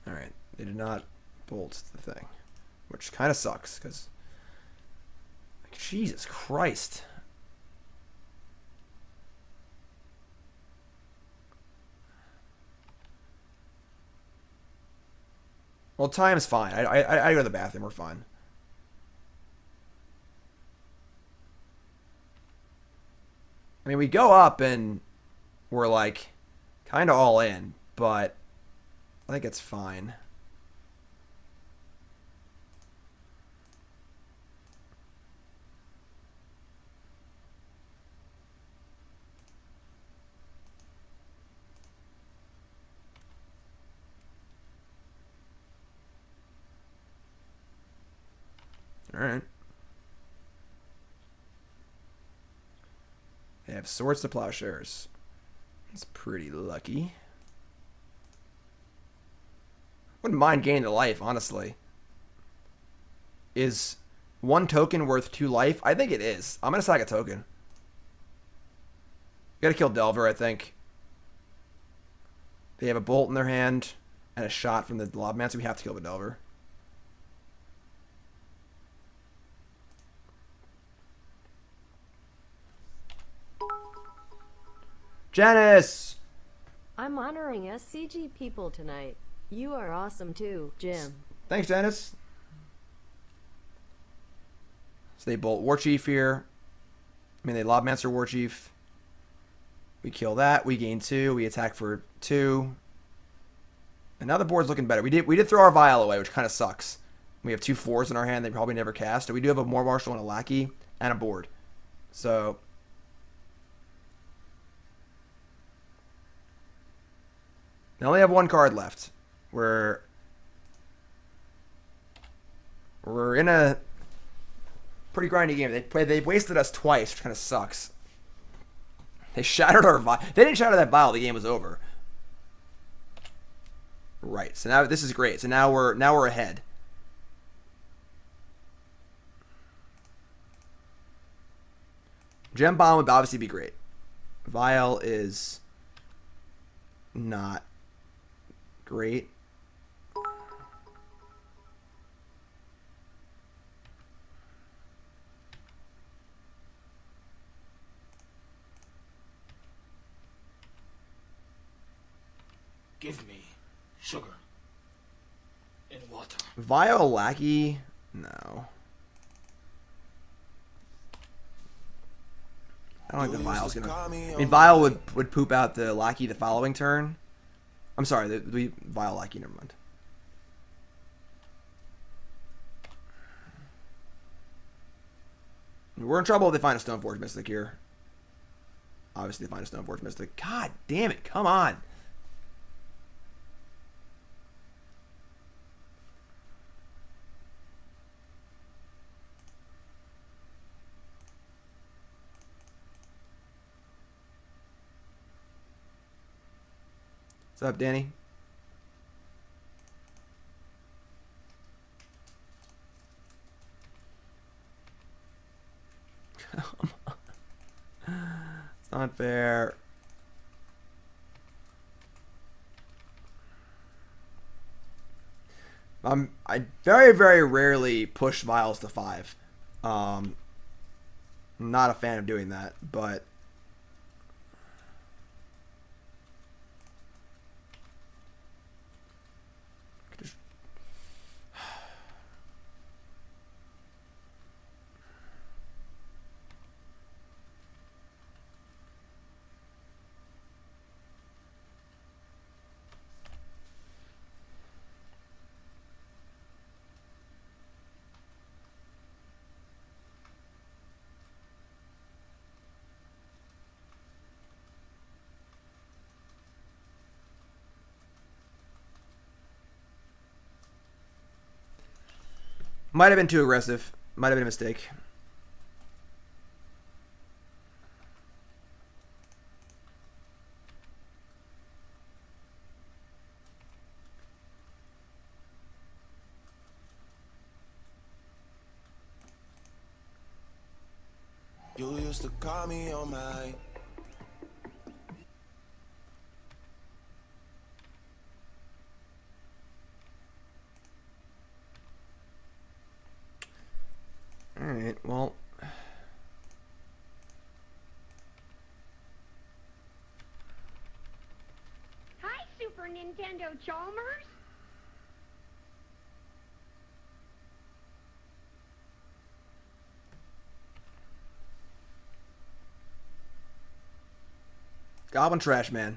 Alright, they did not bolt the thing. Which kind of sucks, because... Like, Jesus Christ. Well, time's fine. I go to the bathroom, we're fine. I mean, we go up and we're like kind of all in, but I think it's fine. All right. They have Swords to Plowshares. That's pretty lucky. Wouldn't mind gaining a life, honestly. Is 1 token worth 2 life? I think it is. I'm going to sack a token. Got to kill Delver, I think. They have a bolt in their hand and a shot from the Lobman, so we have to kill the Delver. Janice! I'm honoring SCG people tonight. You are awesome too, Jim. Thanks, Janice. So they bolt Warchief here. I mean, they Lobmancer Warchief. We kill that. We gain 2. We attack for 2. And now the board's looking better. We did throw our Vial away, which kind of sucks. We have 2 4s in our hand they probably never cast. So we do have a War Marshal and a Lackey and a board. So they only have 1 card left. We're in a pretty grindy game. They wasted us twice, which kind of sucks. They shattered our Vial. They didn't shatter that Vial. The game was over. Right. So now this is great. So now we're ahead. Gempalm would obviously be great. Vial is not great. Give me sugar and water. Vial Lackey? No. I don't think the Vial's gonna. I mean, Vial would poop out the Lackey the following turn. I'm sorry, the Vial Lackey. Never mind. We're in trouble if they find a Stoneforge Mystic here. Obviously, they find a Stoneforge Mystic. God damn it! Come on. What's up, Danny? Come on. It's not fair. I very, very rarely push Vials to 5. I'm not a fan of doing that, but might have been too aggressive. Might have been a mistake. You used to call me on my. Alright, well. Hi, Super Nintendo Chalmers. Goblin Trashman.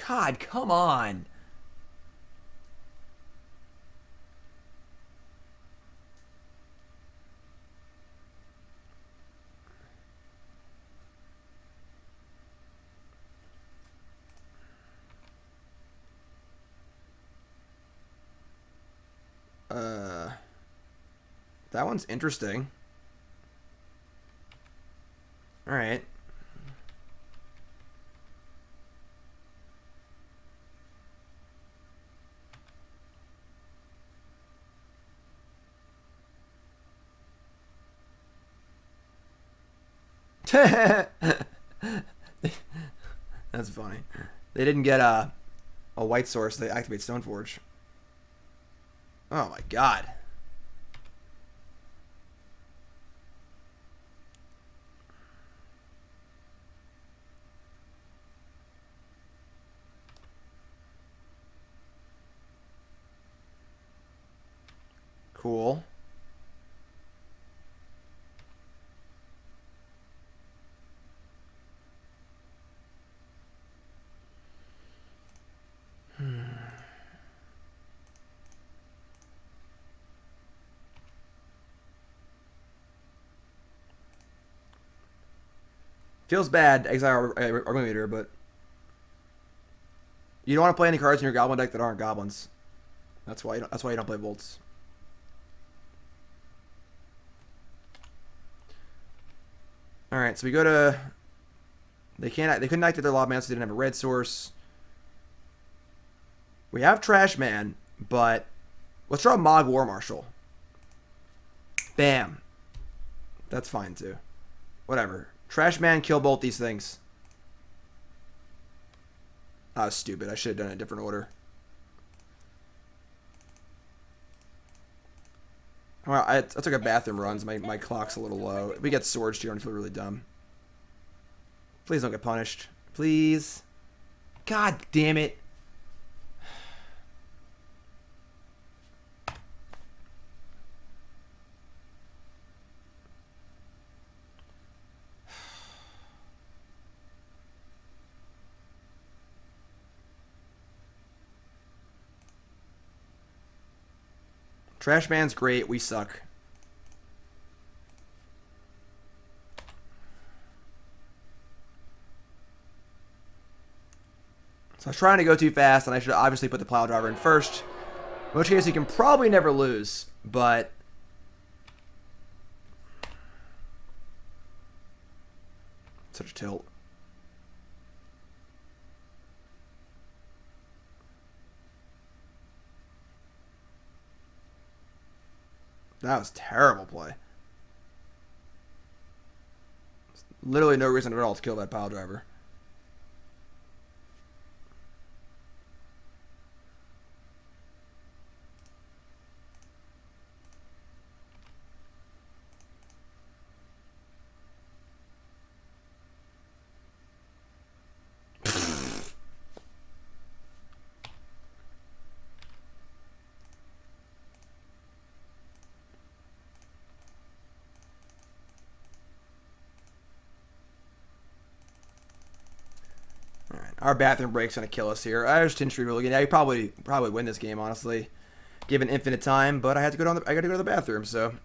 God, come on. That one's interesting. All right. That's funny. They didn't get a white source. They activate Stoneforge. Oh my god. Cool. Feels bad, exile Ringleader, but you don't want to play any cards in your Goblin deck that aren't Goblins. That's why you don't play Bolts. All right, so we go to. They couldn't activate their Lobman, so they didn't have a red source. We have Trashman, but let's draw Mogg War Marshal. Bam. That's fine too. Whatever. Trashman, kill both these things. I was stupid. I should have done it in a different order. Well, I took a bathroom run. So my clock's a little low. If we get swords here, I feel really dumb. Please don't get punished. Please. God damn it. Trashman's great. We suck. So I was trying to go too fast, and I should obviously put the Piledriver in first. In which case, you can probably never lose, but such a tilt. That was terrible play. There's literally no reason at all to kill that Piledriver. Our bathroom break's gonna kill us here. There's Tin Street Hooligan. Yeah, you probably win this game, honestly, given infinite time. But I had to go down. I got to go to the bathroom. So,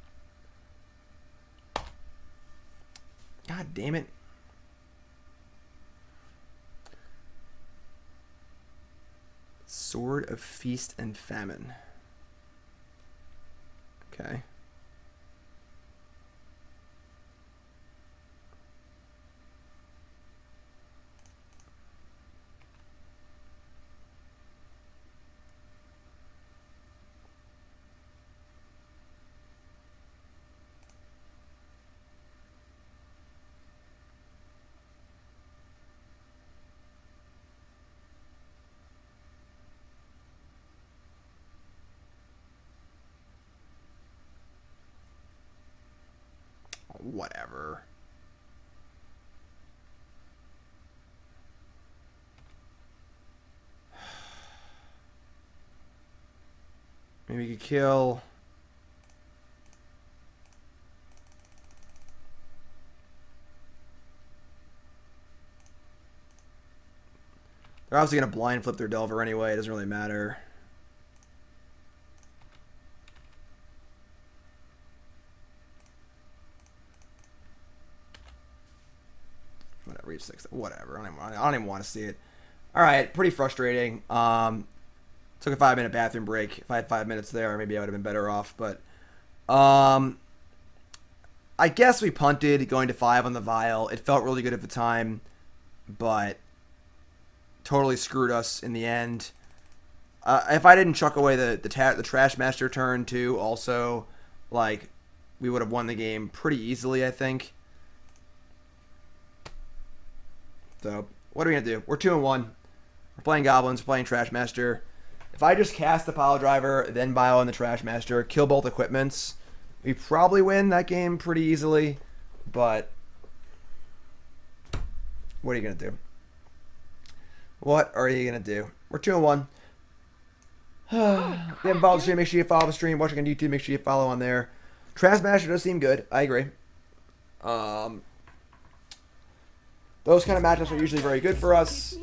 God damn it! Sword of Feast and Famine. Okay. Whatever. Maybe you could kill. They're obviously going to blind flip their Delver anyway. It doesn't really matter. Whatever, reach 6. Whatever. I don't even want to see it. All right, pretty frustrating. Took a 5-minute bathroom break. If I had 5 minutes there, maybe I would have been better off. But I guess we punted going to 5 on the Vial. It felt really good at the time, but totally screwed us in the end. If I didn't chuck away the Trashmaster turn too, also, like, we would have won the game pretty easily, I think. So, what are we going to do? We're 2-1. We're playing Goblins, we're playing Trashmaster. If I just cast the Piledriver, then Bio on the Trashmaster, kill both equipments, we probably win that game pretty easily. But what are you going to do? What are you going to do? We're 2-1. If you haven't followed the stream, make sure you follow the stream. Watching on YouTube, make sure you follow on there. Trashmaster does seem good. I agree. Those kind of matchups are usually very good for us.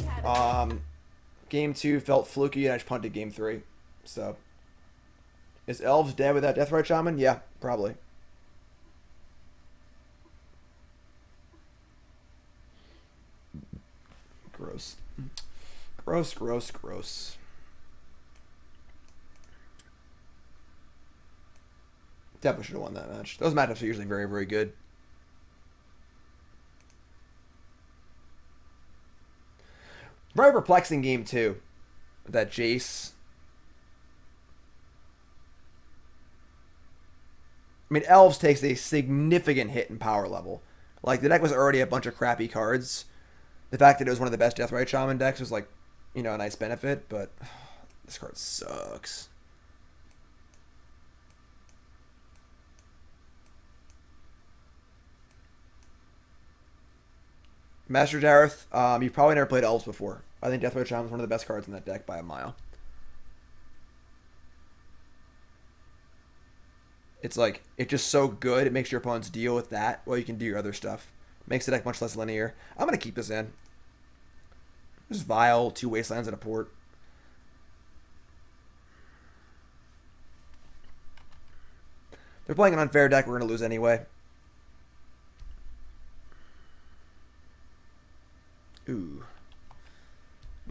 Game 2 felt fluky, and I just punted Game 3. So, is Elves dead without Deathrite Shaman? Yeah, probably. Gross. Gross, gross, gross. Definitely should have won that match. Those matchups are usually very, very good. Very perplexing game, too. That Jace. I mean, Elves takes a significant hit in power level. Like, the deck was already a bunch of crappy cards. The fact that it was one of the best Deathrite Shaman decks was, like, you know, a nice benefit, but this card sucks. Master Dareth, you've probably never played Elves before. I think Deathrite Shaman is one of the best cards in that deck by a mile. It's like, it's just so good, it makes your opponents deal with that while you can do your other stuff. Makes the deck much less linear. I'm going to keep this in. There's Vial, 2 Wastelands, and a Port. They're playing an unfair deck, we're going to lose anyway. Ooh.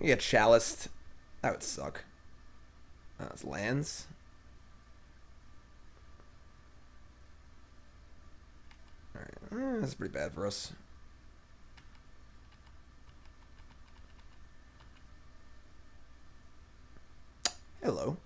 You get Chaliced. That would suck. It's lands. Alright. That's pretty bad for us. Hello.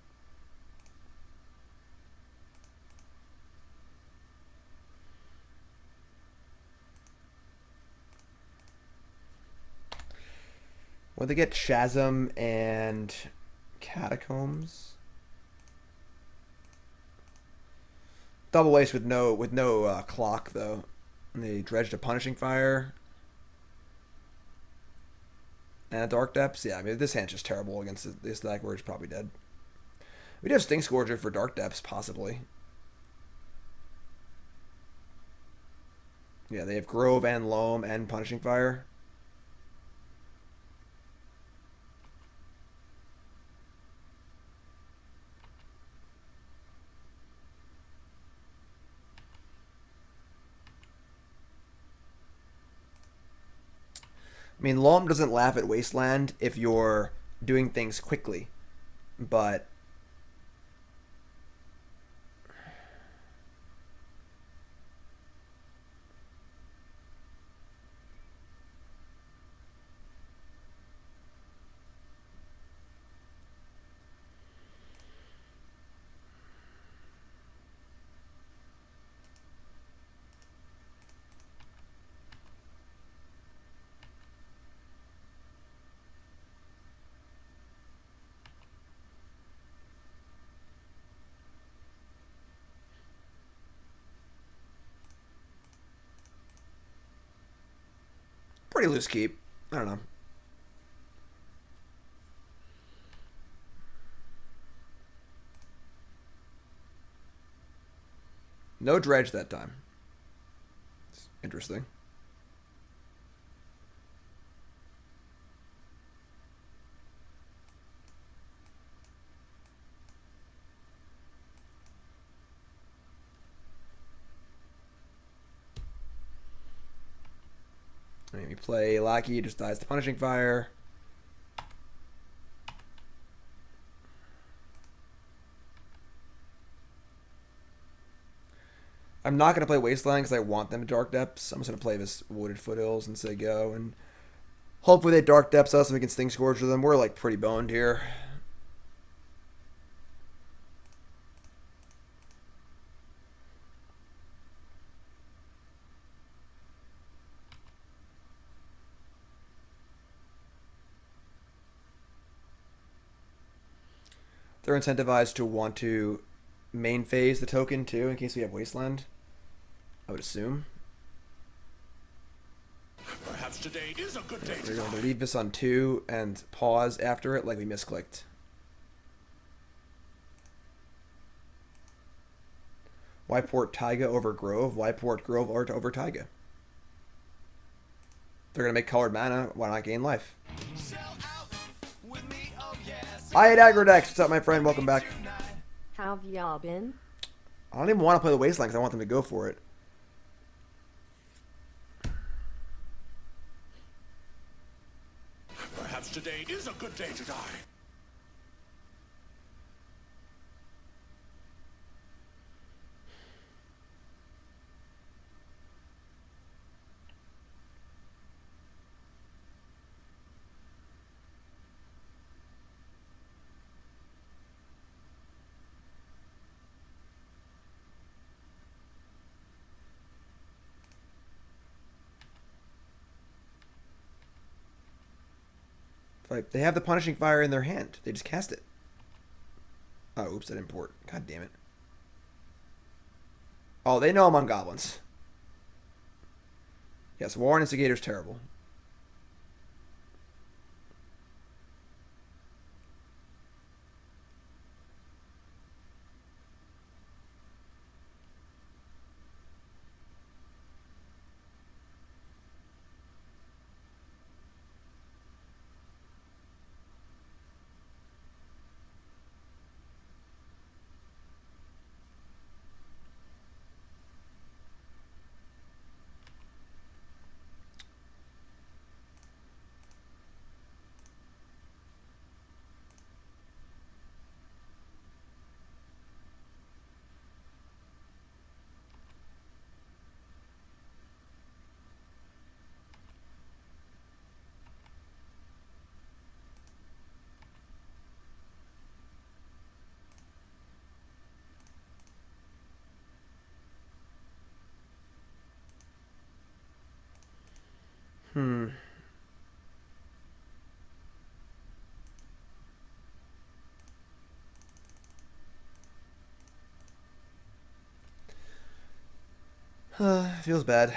Would they get Chasm and Catacombs? Double waste with no clock though. And they dredged a Punishing Fire. And a Dark Depths. Yeah, I mean this hand's just terrible against this deck where it's probably dead. We do have Stingscourger for Dark Depths, possibly. Yeah, they have Grove and Loam and Punishing Fire. I mean, Loam doesn't laugh at Wasteland if you're doing things quickly, but pretty loose keep. I don't know. No dredge that time. It's interesting. Maybe play Lackey, just dies to Punishing Fire. I'm not going to play Wasteland because I want them to Dark Depths. I'm just going to play this Wooded Foothills and say go. And hopefully they Dark Depths us and we can Stingscourger them. We're like pretty boned here. They're incentivized to want to main phase the token too in case we have Wasteland, I would assume. Perhaps today is a good day. We're going to leave this on 2 and pause after it like we misclicked. Why port Taiga over Grove? Why port Grove over Taiga? They're going to make colored mana. Why not gain life? I hate Aggro Dex. What's up, my friend? Welcome back. How have y'all been? I don't even want to play the Wasteland because I want them to go for it. Perhaps today is a good day to die. Like, they have the Punishing Fire in their hand. They just cast it. Oh, oops, I didn't port. God damn it. Oh, they know I'm on Goblins. Yes, Warren Instigator's terrible. Feels bad.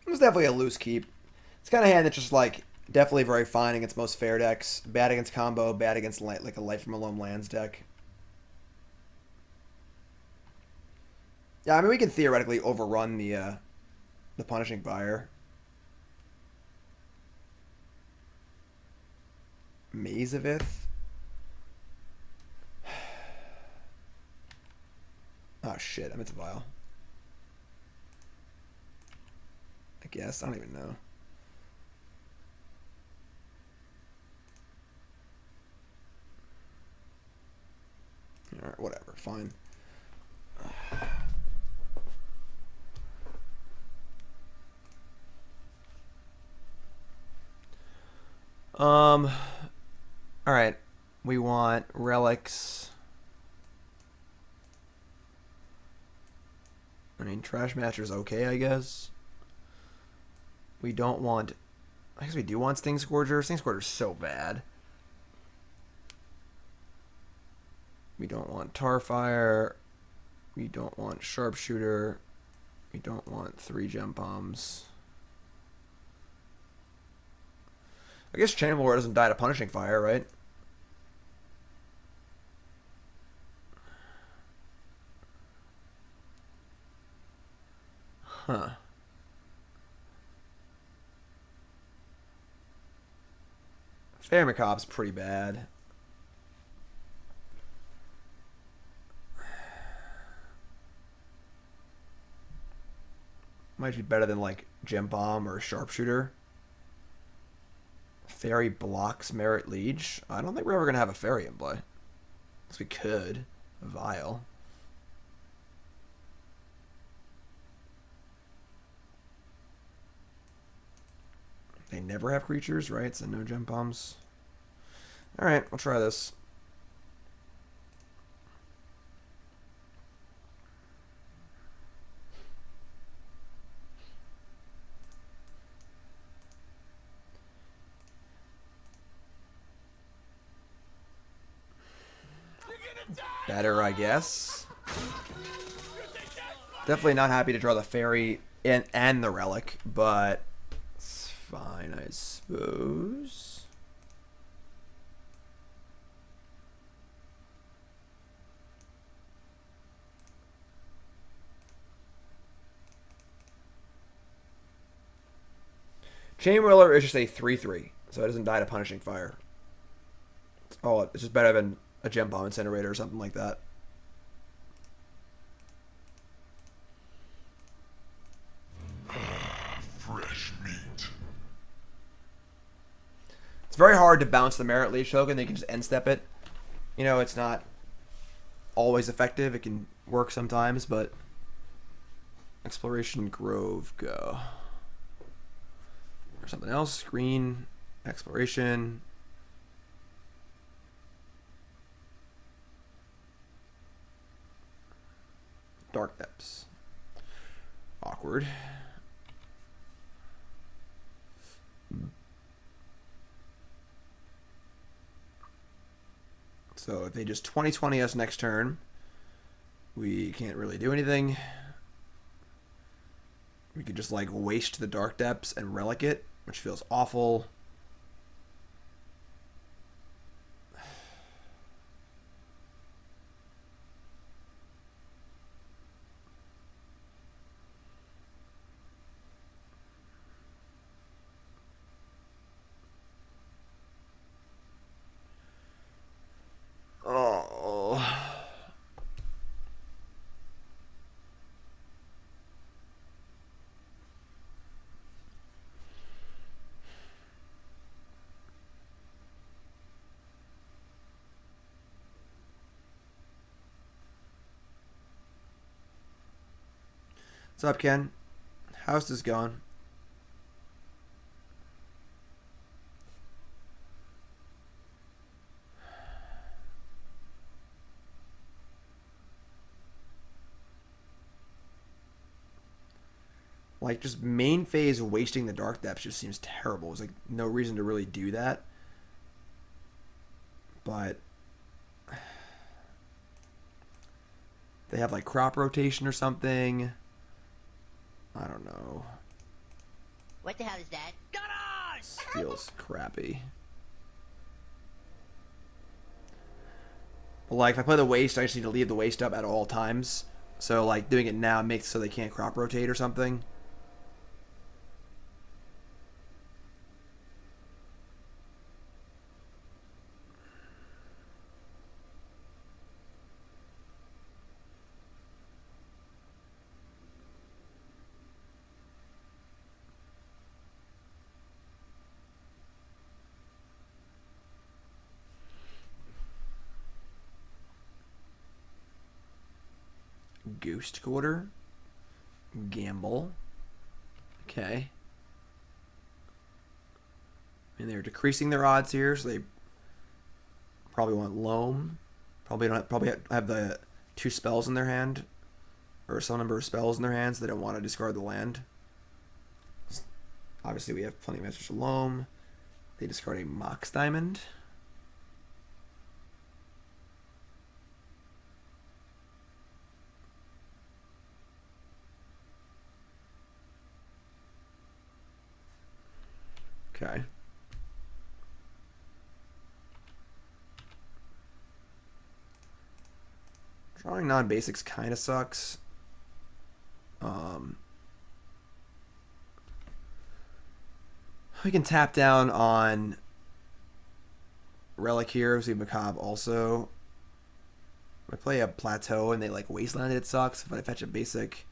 It was definitely a loose keep. It's kind of a hand that's just like definitely very fine against most fair decks. Bad against combo. Bad against like a Life from Alone Lands deck. Yeah, I mean we can theoretically overrun the Punishing Fire. Mazavith. Oh shit! I'm Aether Vial. I guess. I don't even know. Alright, whatever. Fine. Alright. We want relics. I mean, Trashmaster's okay, I guess. We don't want... I guess we do want Stingscourger. Stingscourger's so bad. We don't want Tarfire. We don't want Sharpshooter. We don't want 3 Gempalms. I guess Chain of Lore doesn't die to Punishing Fire, right? Huh. Faerie Macabre's pretty bad. Might be better than like Gempalm or Sharpshooter. Fairy blocks Merit Liege. I don't think we're ever gonna have a fairy in play. Guess we could. A Vial. They never have creatures, right? So no gem bombs. Alright, we'll try this. Better, I guess. Definitely not happy to draw the Faerie and the Relic, but it's fine, I suppose. Chain Whirler is just a 3/3, so it doesn't die to Punishing Fire. Oh, it's just better than a Gempalm Incinerator or something like that. Fresh meat. It's very hard to bounce the Merit Leech token. They can just end step it. You know, it's not always effective. It can work sometimes, but Exploration Grove, go. Or something else. Green, Exploration. Dark Depths. Awkward. So if they just 20/20 us next turn, we can't really do anything. We could just like waste the Dark Depths and Relic it, which feels awful. Oh. What's up, Ken? How's this going? Like, just main phase wasting the Dark Depths just seems terrible. There's, like, no reason to really do that. But they have, like, crop rotation or something. I don't know. What the hell is that? This feels crappy. But, like, if I play the waste, I just need to leave the waste up at all times. So, like, doing it now makes so they can't crop rotate or something. Ghost Quarter. Gamble. Okay. And they're decreasing their odds here, so they probably want Loam. Probably have the 2 spells in their hand, or some number of spells in their hands. So they don't want to discard the land. Obviously, we have plenty of answers to Loam. They discard a Mox Diamond. Okay. Drawing non-basics kind of sucks. We can tap down on Relic here. See Macabre also. If I play a Plateau and they like Wasteland, it sucks. If I fetch a basic,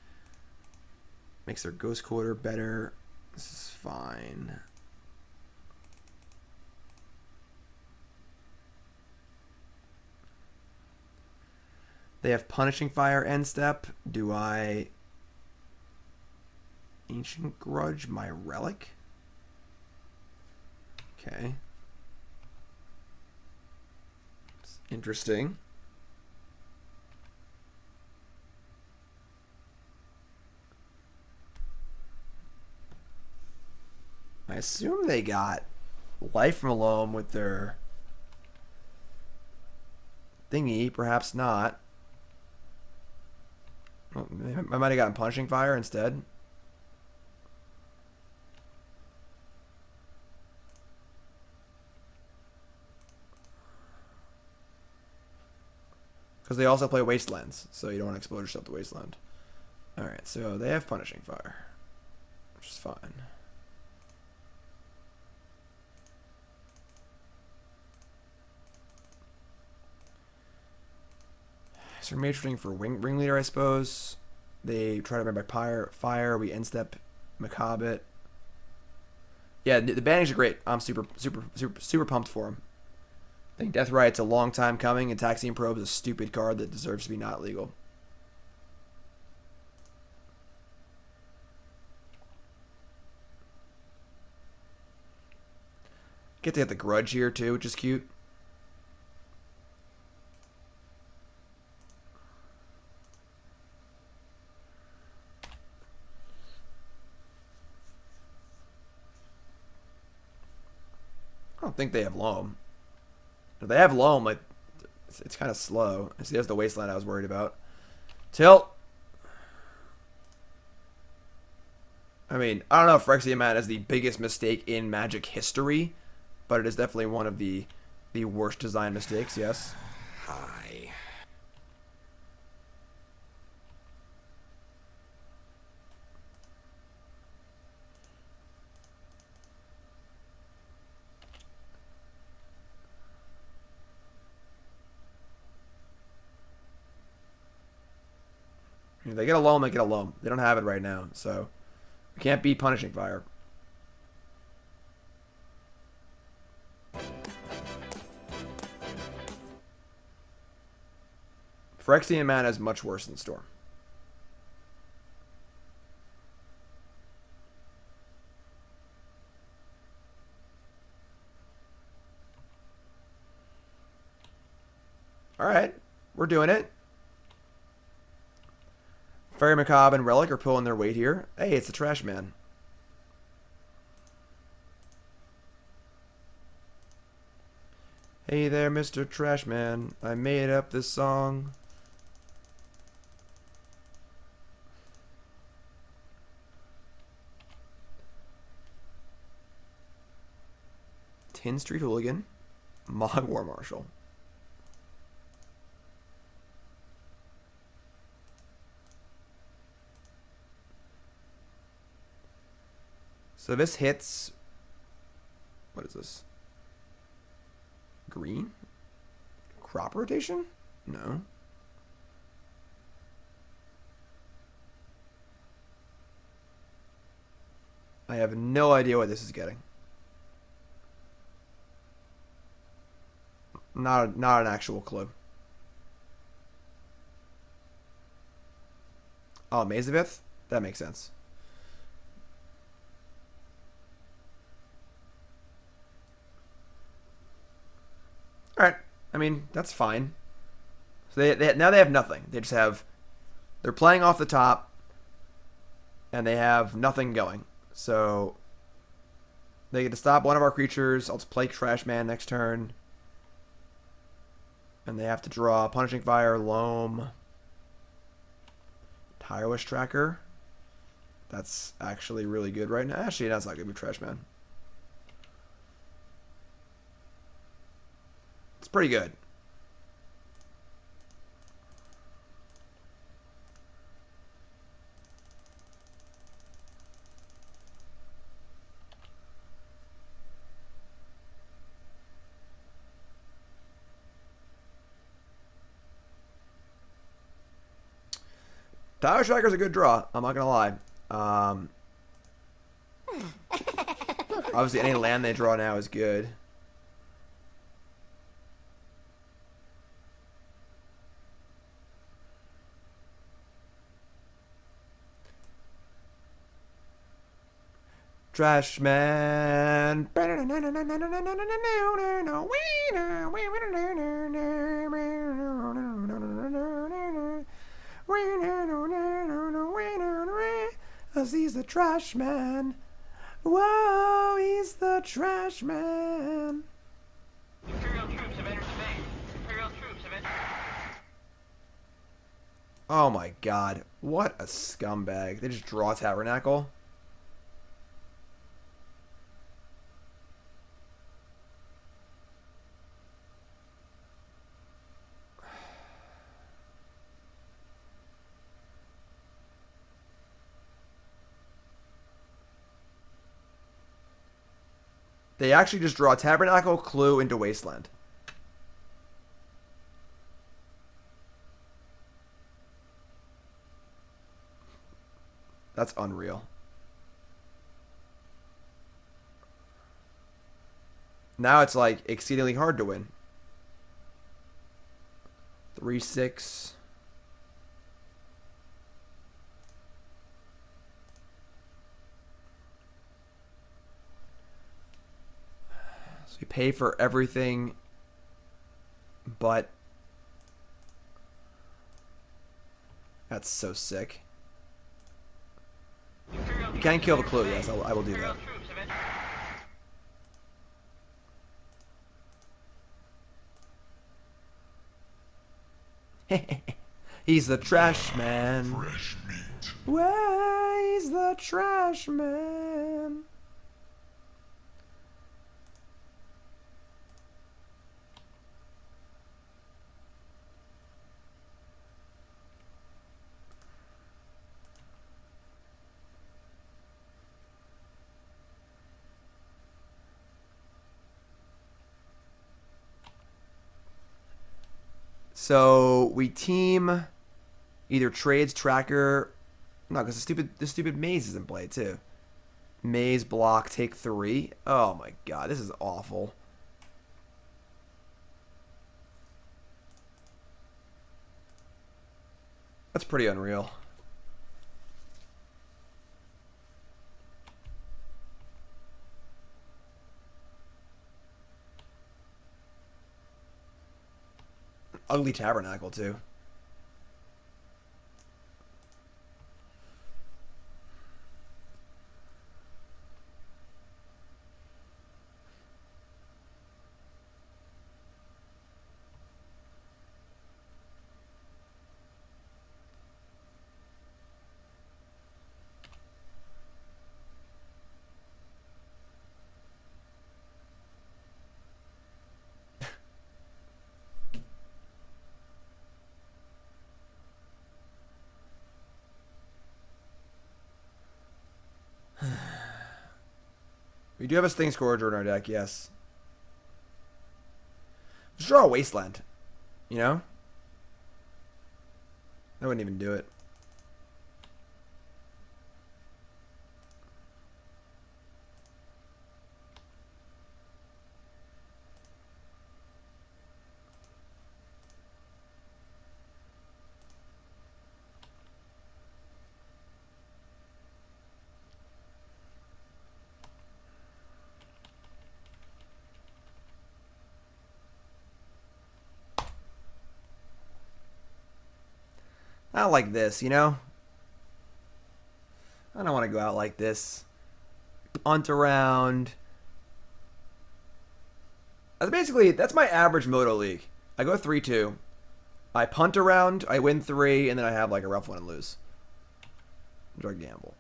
makes their Ghost Quarter better. This is fine. They have Punishing Fire end step. Do I Ancient Grudge my Relic? Okay. It's interesting. I assume they got life from Alone with their thingy. Perhaps not. Oh, I might have gotten Punishing Fire instead. Because they also play Wastelands, so you don't want to expose yourself to Wasteland. Alright, so they have Punishing Fire, which is fine. So we're majoring for Ringleader, I suppose. They try to run by fire. We instep Macabre it. Yeah, the bannings are great. I'm super pumped for them. I think Deathrite's a long time coming, and Gitaxian Probe is a stupid card that deserves to be not legal. Get to get the Grudge here too, which is cute. I don't think they have Loam. If they have Loam, like it's kind of slow. See, there's the Wasteland I was worried about. Tilt. I mean, I don't know if Phyrexian Man is the biggest mistake in Magic history, but it is definitely one of the worst design mistakes, yes. Hi. If they get a Loam, they get a Loam. They don't have it right now, so we can't beat Punishing Fire. Phyrexian Mana is much worse than Storm. Alright, we're doing it. Faerie Macabre and Relic are pulling their weight here. Hey, it's the Trash Man. Hey there, Mr. Trashman. I made up this song. Tin Street Hooligan. Mogg War Marshal. So this hits... What is this? Green? Crop rotation? No. I have no idea what this is getting. Not an actual clue. Oh, Mazavith? That makes sense. Alright. I mean, that's fine. So now they have nothing. They just have... They're playing off the top. And they have nothing going. So... They get to stop one of our creatures. I'll just play Trash Man next turn. And they have to draw Punishing Fire, Loam... Tireless Tracker. That's actually really good right now. Actually, that's not good with Trash Man. It's pretty good. Tireless Tracker's a good draw. I'm not gonna lie. Obviously, any land they draw now is good. Trashman. He's the Trashman. Whoa, he's the Trashman. Imperial troops have entered the base. Imperial troops have entered. Oh my god. What a scumbag. They just draw Tabernacle. They actually just draw Tabernacle, Clue, into Wasteland. That's unreal. Now it's like exceedingly hard to win. 3-6. So you pay for everything, but that's so sick. You can kill the Clue, yes, I will do that. He's the trash man. Fresh meat. Well, he's the trash man. So we team either trades tracker. No, because the stupid maze is in play too. Maze block take 3. Oh my god, this is awful. That's pretty unreal. Ugly Tabernacle too. We do have a Stingscourger in our deck, yes. Let's draw a Wasteland. You know? I wouldn't even do it. Not like this, you know? I don't want to go out like this. Punt around. That's my average Moto League. I go 3-2. I punt around, I win 3, and then I have like a rough one and lose. Enjoy gamble.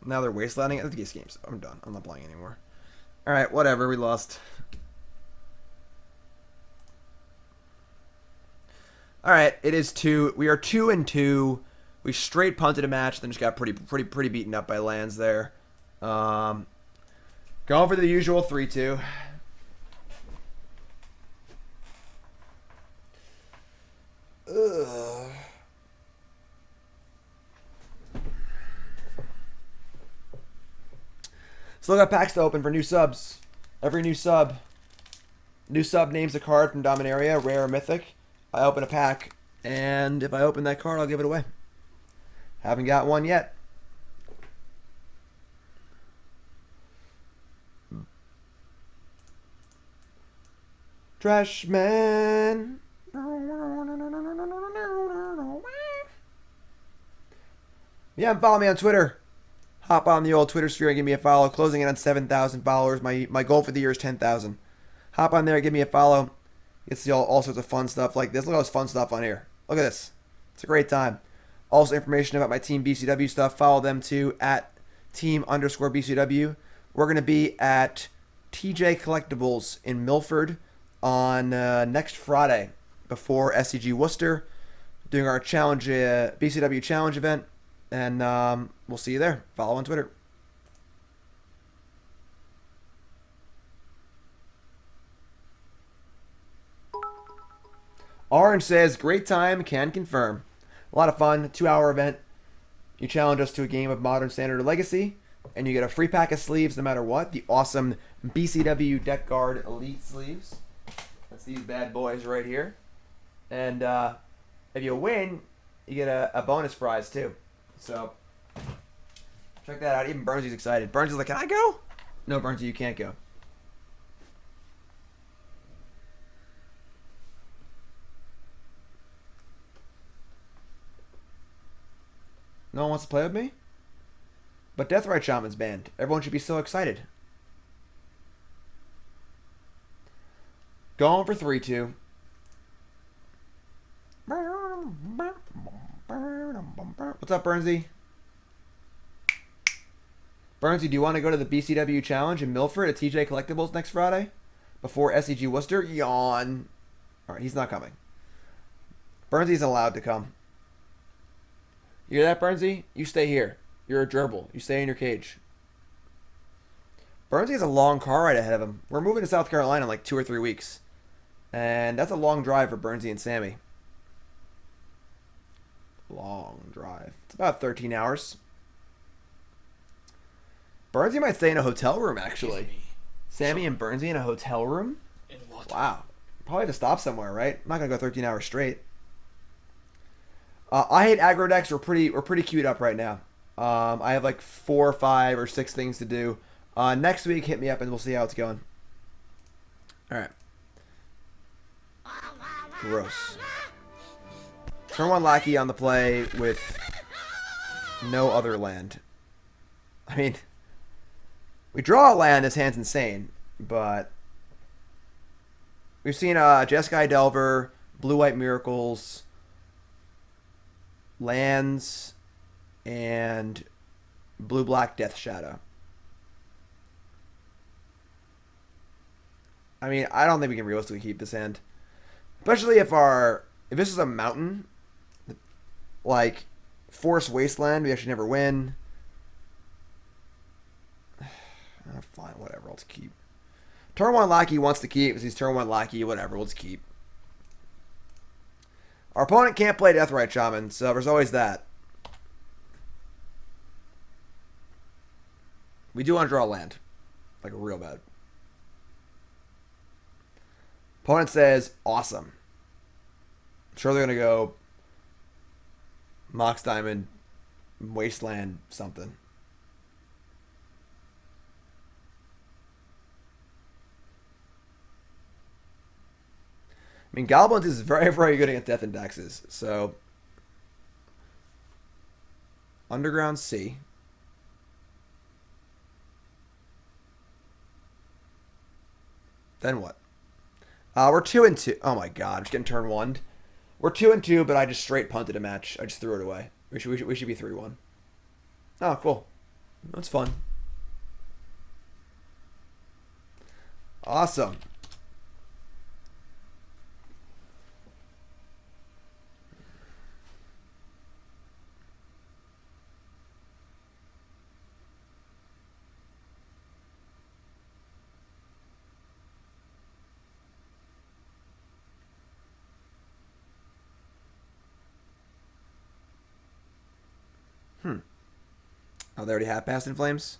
Now they're wastelanding. I think these games. I'm done. I'm not playing anymore. All right, whatever. We lost. All right, it is 2. We are 2-2. We straight punted a match, then just got pretty beaten up by lands there. Going for the usual 3-2. Ugh. Still got packs to open for new subs. Every new sub names a card from Dominaria, rare or mythic. I open a pack, and if I open that card, I'll give it away. Haven't got one yet. Trashman. Yeah, follow me on Twitter. Hop on the old Twitter sphere and give me a follow. Closing in on 7,000 followers. My goal for the year is 10,000. Hop on there, give me a follow. You can see all sorts of fun stuff like this. Look at all this fun stuff on here. Look at this. It's a great time. Also information about my Team BCW stuff. Follow them too at team_BCW. We're going to be at TJ Collectibles in Milford on next Friday before SCG Worcester. Doing our challenge BCW challenge event. And we'll see you there. Follow on Twitter. Orange says, great time, can confirm. A lot of fun, 2-hour event. You challenge us to a game of Modern, Standard, or Legacy, and you get a free pack of sleeves no matter what. The awesome BCW Deck Guard Elite sleeves. That's these bad boys right here. And if you win, you get a bonus prize too. So, check that out. Even Burnsy's excited. Burnsy's like, can I go? No, Burnsy, you can't go. No one wants to play with me? But Deathrite Shaman's banned. Everyone should be so excited. Going for 3-2. What's up, Burnsy? Burnsy, do you want to go to the BCW Challenge in Milford at TJ Collectibles next Friday? Before SCG Worcester? Yawn. Alright, he's not coming. Burnsy's allowed to come. You hear that, Burnsy? You stay here. You're a gerbil. You stay in your cage. Burnsy has a long car ride ahead of him. We're moving to South Carolina in like 2 or 3 weeks. And that's a long drive for Burnsy and Sammy. Long drive. It's about 13 hours. Burnsy might stay in a hotel room, actually. Sammy and Burnsy in a hotel room? Wow. Probably have to stop somewhere, right? I'm not going to go 13 hours straight. I hate aggro decks. We're pretty queued up right now. I have like 4 or 5 or 6 things to do. Next week, hit me up and we'll see how it's going. Alright. Gross. Turn 1 Lackey on the play with no other land. I mean, we draw a land, this hand's insane, but we've seen Jeskai Delver, Blue-White Miracles, lands, and Blue-Black Death Shadow. I mean, I don't think we can realistically keep this hand. Especially if this is a mountain, like Forest Wasteland, we actually never win. Fine, whatever, let's keep. Turn 1 Lackey wants to keep, because he's turn 1 Lackey, whatever, let's keep. Our opponent can't play Deathrite Shaman, so there's always that. We do want to draw a land. Like, real bad. Opponent says, awesome. I'm sure they're going to go Mox Diamond, Wasteland, something. I mean, Goblins is very, very good against Death Indexes, so Underground C. Then what? We're 2-2. Oh my god, I'm just getting turn 1. We're 2-2, but I just straight punted a match. I just threw it away. We should be 3-1. Oh, cool. That's fun. Awesome. Oh, they already have Past in Flames?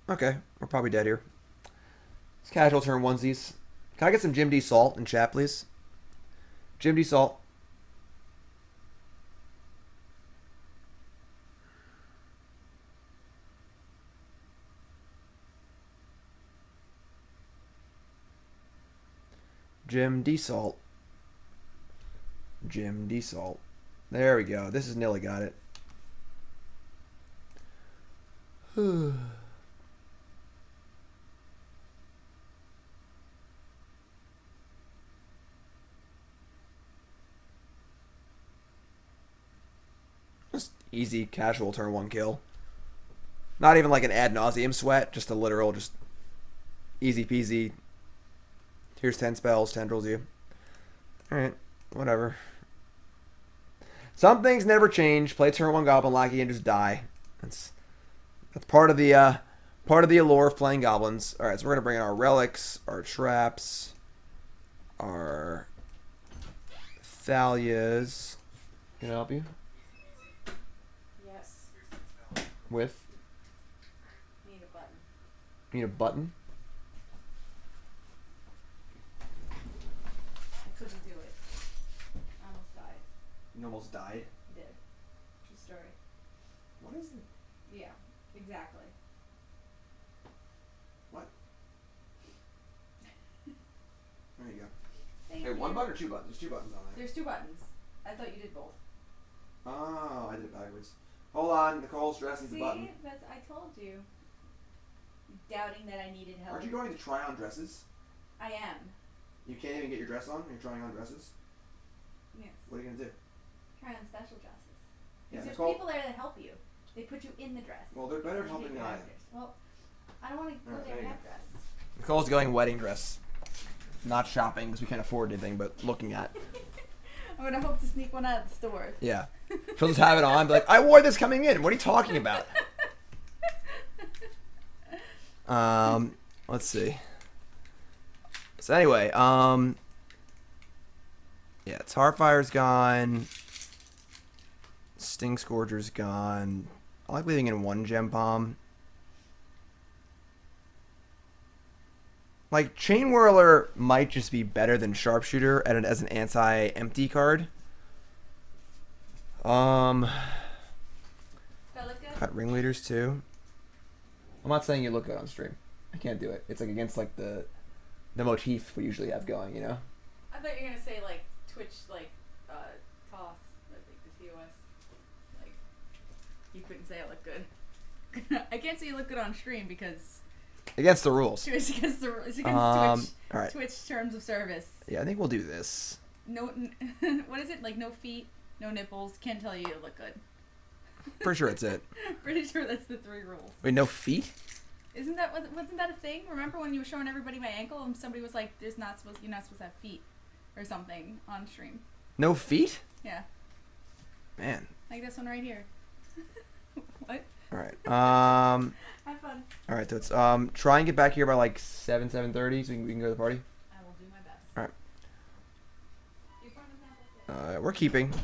Okay, we're probably dead here. It's casual turn onesies. Can I get some Jim D Salt in chat, please? Jim D Salt. Jim D Salt. Jim D Salt. There we go. This is Nilly got it. Just easy, casual turn 1 kill. Not even like an ad nauseum sweat, just a literal, just easy peasy. Here's 10 spells, tendrils you. Alright, whatever. Some things never change. Play turn 1 Goblin Lackey and just die. That's part of the allure of playing goblins. Alright, so we're gonna bring in our relics, our traps, our Thalias. Can I help you? Yes. With? Need a button. Need a button? I couldn't do it. I almost died. You almost died? I did. True story. What is it? Yeah, exactly. What? There you go. Thank Hey, you. one button or 2 buttons? There's 2 buttons on there. There's 2 buttons. I thought you did both. Oh, I did it backwards. Hold on, Nicole's dressing the See, button. that's I told you. Doubting that I needed help. Aren't you going to try on dresses? I am. You can't even get your dress on? You're trying on dresses? Yes. What are you going to do? Try on special dresses. Yeah, Because there's Nicole. people there that help you. They put you in the dress. Well, they're better at You helping take than I am. characters. Well, I don't want to go Alright, there there and you have dress. Nicole's going wedding dress. Not shopping because we can't afford anything, but looking at. I'm gonna hope to sneak one out of the store. Yeah. She'll just have it on, be like, I wore this coming in. What are you talking about? Let's see. So anyway, yeah, Tarfire's gone. Stingscourger's gone. I like leaving in 1 Gempalm. Like, Chain Whirler might just be better than Sharpshooter as an anti-empty card. Does that look good? Got Ringleaders too. I'm not saying you look good on stream. I can't do it. It's like against like the motif we usually have going, you know? I thought you were gonna say like Twitch, like toss, like the TOS. Like you couldn't say I look good. I can't say you look good on stream because Against the rules. it's against Twitch. All right. Twitch terms of service. Yeah, I think we'll do this. No, what is it? Like no feet, no nipples. Can't tell you look good. Pretty sure it's it. Pretty sure that's the 3 rules. Wait, no feet? Wasn't that a thing? Remember when you were showing everybody my ankle and somebody was like, you're not supposed to have feet or something on stream. No feet? Yeah. Man. Like this one right here. What? All right. Have fun. All right. So it's try and get back here by like 7:30 so we can go to the party. I will do my best. All right. You promise not to say. We're keeping.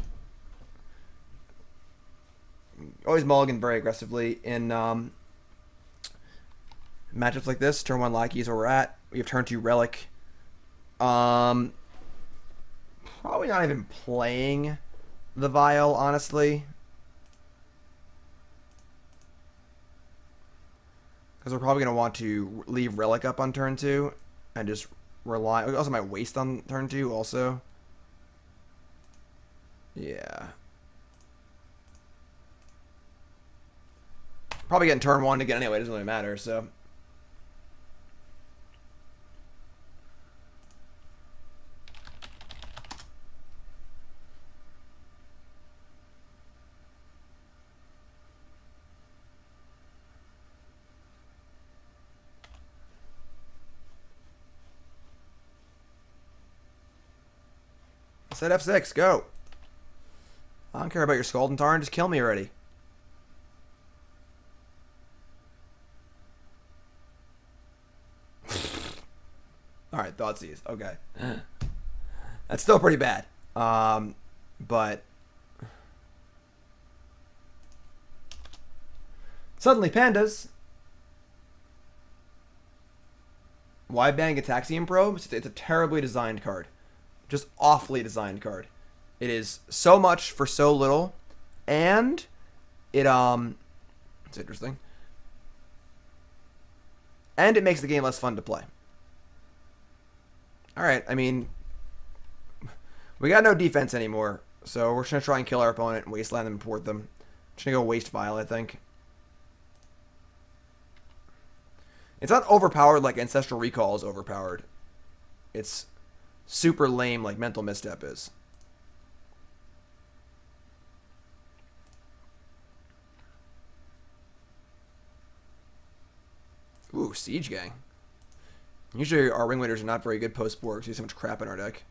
Always mulligan very aggressively in matchups like this. Turn 1 Lackey is where we're at. We have turn 2 Relic. Probably not even playing the Vial, honestly. Because we're probably going to want to leave Relic up on turn 2 and just rely. We also might waste on turn 2 also. Yeah. Probably getting turn 1 again anyway. It doesn't really matter, so. I said F6, go. I don't care about your Scald and Tarn, just kill me already. Alright, Thoughtseize. Okay. That's still pretty bad. But Suddenly pandas. Why ban Gitaxian Probe? It's a terribly designed card. Just awfully designed card. It is so much for so little, and it it's interesting. And it makes the game less fun to play. Alright, I mean, we got no defense anymore, so we're just going to try and kill our opponent and wasteland them and port them. Just going to go Waste Vial, I think. It's not overpowered like Ancestral Recall is overpowered. It's super lame like Mental Misstep is. Ooh, Siege Gang. Usually our Ringleaders are not very good post-board because we have so much crap in our deck.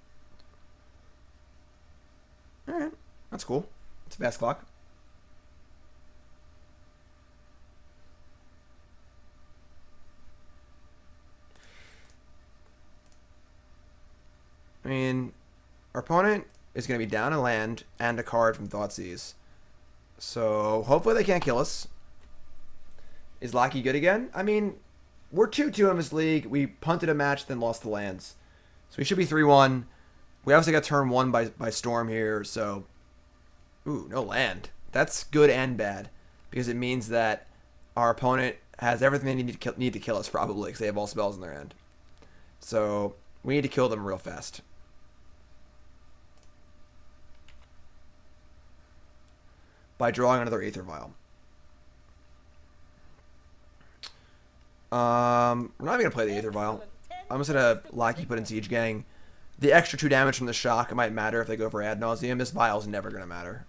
Alright, that's cool. It's a fast clock. I mean, our opponent is going to be down a land and a card from Thoughtseize. So, hopefully they can't kill us. Is Lackey good again? I mean, we're 2-2 in this league. We punted a match, then lost the lands. So we should be 3-1. We obviously got turn 1 by Storm here, so... Ooh, no land. That's good and bad. Because it means that our opponent has everything they need to kill us, probably, because they have all spells in their hand. So, we need to kill them real fast. By drawing another Aether Vial. We're not even going to play the Aether Vial. I'm just going to Lackey put in Siege Gang. The extra 2 damage from the shock, it might matter if they go for Ad Nauseam. This Vial is never going to matter.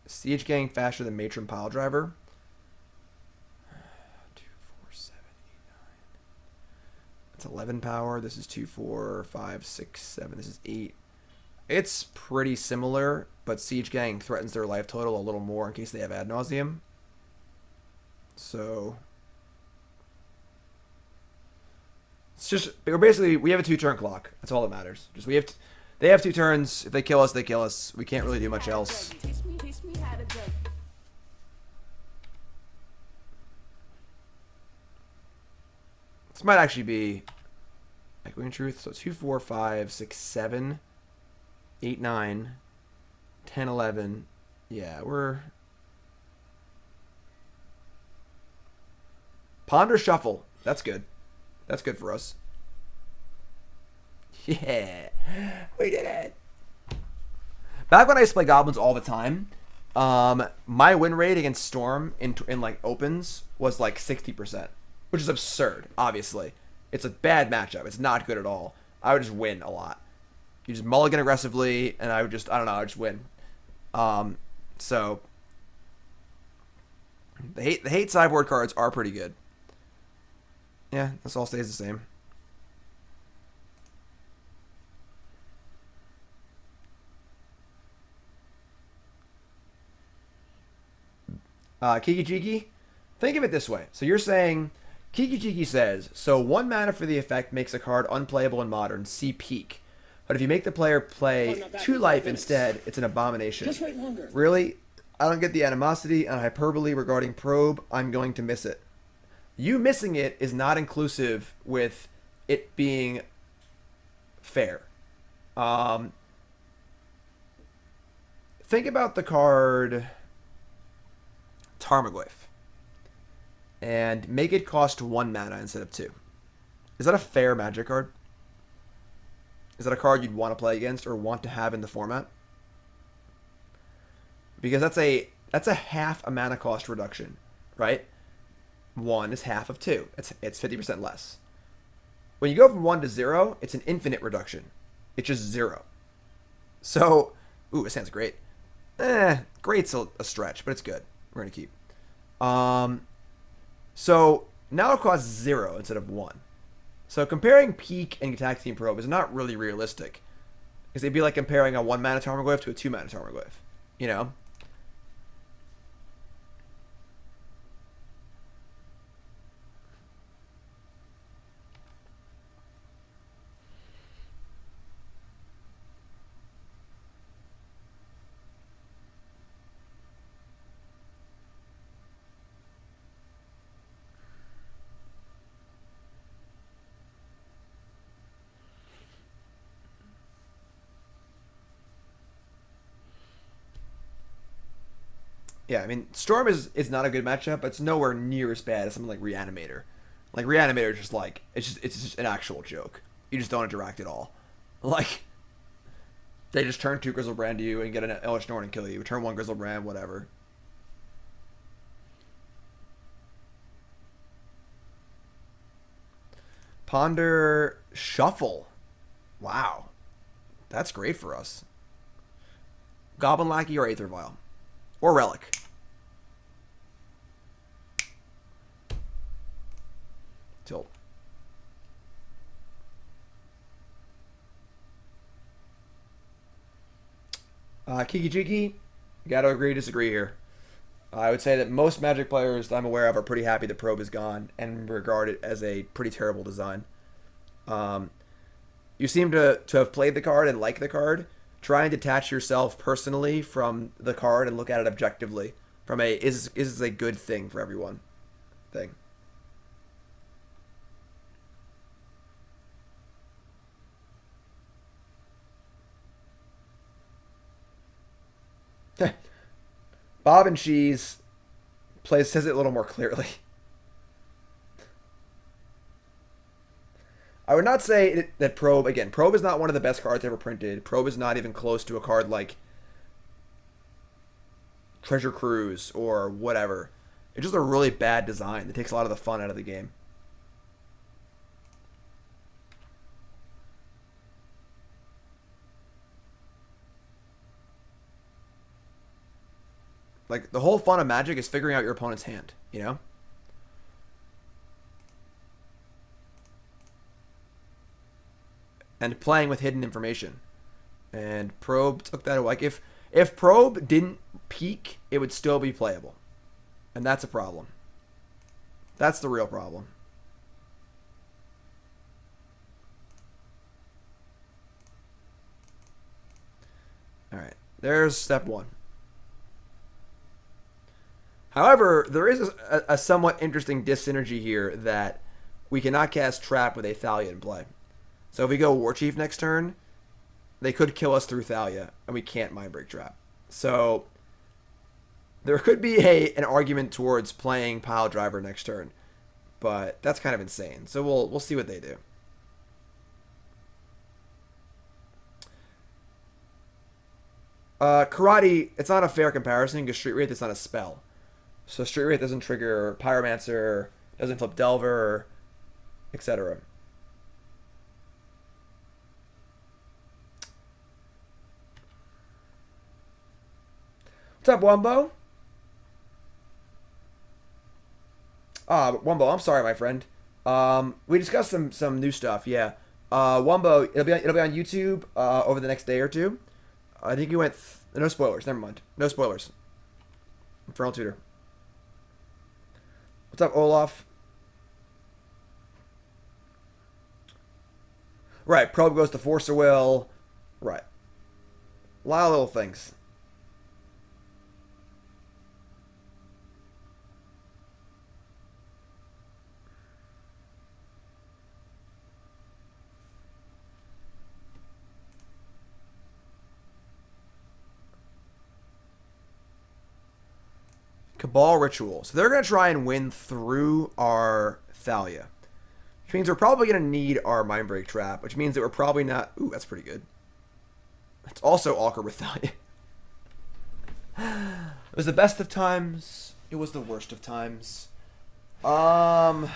Siege Gang faster than Matron Piledriver. 2, 4, 7, 8, 9. That's 11 power. This is 2, 4, 5, 6, 7. This is 8. It's pretty similar, but Siege Gang threatens their life total a little more in case they have Ad Nauseam. So it's just basically we have a 2-turn clock. That's all that matters. Just they have 2 turns. If they kill us, they kill us. We can't really do much else. This might actually be Echoing Truth. So 2, 4, 5, 6, 7, 8, 9, 10, 11. Yeah, we're... Ponder Shuffle. That's good. That's good for us. Yeah. We did it. Back when I used to play Goblins all the time, my win rate against Storm in like opens was like 60%. Which is absurd, obviously. It's a bad matchup. It's not good at all. I would just win a lot. You just mulligan aggressively, and I would just, I don't know, I would just win. So, the hate sideboard cards are pretty good. Yeah, this all stays the same. Kiki Jiki, think of it this way. So you're saying... Kiki Jiki says, so 1 mana for the effect makes a card unplayable in Modern, see Peak. But if you make the player play 2 life instead, it's an abomination. Just wait longer. Really? I don't get the animosity and hyperbole regarding Probe. I'm going to miss it. You missing it is not inclusive with it being fair. Think about the card Tarmogoyf. And make it cost 1 mana instead of 2. Is that a fair Magic card? Is that a card you'd want to play against or want to have in the format? Because that's a half a mana cost reduction, right? 1 is half of 2. It's 50% less. When you go from 1 to 0, it's an infinite reduction. It's just 0. So, ooh, it sounds great. Great's a stretch, but it's good. We're gonna keep. So now it costs 0 instead of 1. So comparing Peak and Gitaxian Probe is not really realistic. Because it'd be like comparing a 1 mana Tarmogoyf to a 2 mana Tarmogoyf. You know? Yeah, I mean, Storm is not a good matchup, but it's nowhere near as bad as something like Reanimator. Like, Reanimator is just like, it's just an actual joke. You just don't interact at all. Like, they just turn 2 Grizzlebrand to you and get an Eldritch Norn and kill you. Turn 1 Grizzlebrand, whatever. Ponder Shuffle. Wow. That's great for us. Goblin Lackey or Aether Vial. Or Relic. Tilt. Kiki Jiki, gotta agree, disagree here. I would say that most Magic players that I'm aware of are pretty happy the Probe is gone and regard it as a pretty terrible design. You seem to have played the card and like the card. Try and detach yourself personally from the card and look at it objectively from a is this a good thing for everyone thing. Bob and Cheese says it a little more clearly. I would not say that Probe, again, Probe is not one of the best cards ever printed. Probe is not even close to a card like Treasure Cruise or whatever. It's just a really bad design that takes a lot of the fun out of the game. Like, the whole fun of Magic is figuring out your opponent's hand, you know? And playing with hidden information. And Probe took that away. Like, if Probe didn't peak, it would still be playable. And that's a problem. That's the real problem. Alright, there's step 1. However, there is a somewhat interesting dyssynergy here that we cannot cast Trap with a Thalia in play. So if we go Warchief next turn, they could kill us through Thalia, and we can't Mindbreak Trap. So there could be an argument towards playing Piledriver next turn, but that's kind of insane. So we'll see what they do. Karate, it's not a fair comparison because Street Wraith is not a spell. So Street Wraith doesn't trigger Pyromancer, doesn't flip Delver, etc. What's up, Wumbo? Wumbo, I'm sorry, my friend. We discussed some new stuff, yeah. Wumbo, it'll be on YouTube over the next day or two. I think you went no spoilers, never mind. No spoilers. Infernal Tutor. What's up, Olaf? Right, Probe goes to Force of Will. Right. A lot of little things. Cabal Ritual. So they're going to try and win through our Thalia. Which means we're probably going to need our Mindbreak Trap. Which means that we're probably not... Ooh, that's pretty good. It's also awkward with Thalia. It was the best of times. It was the worst of times. Hi.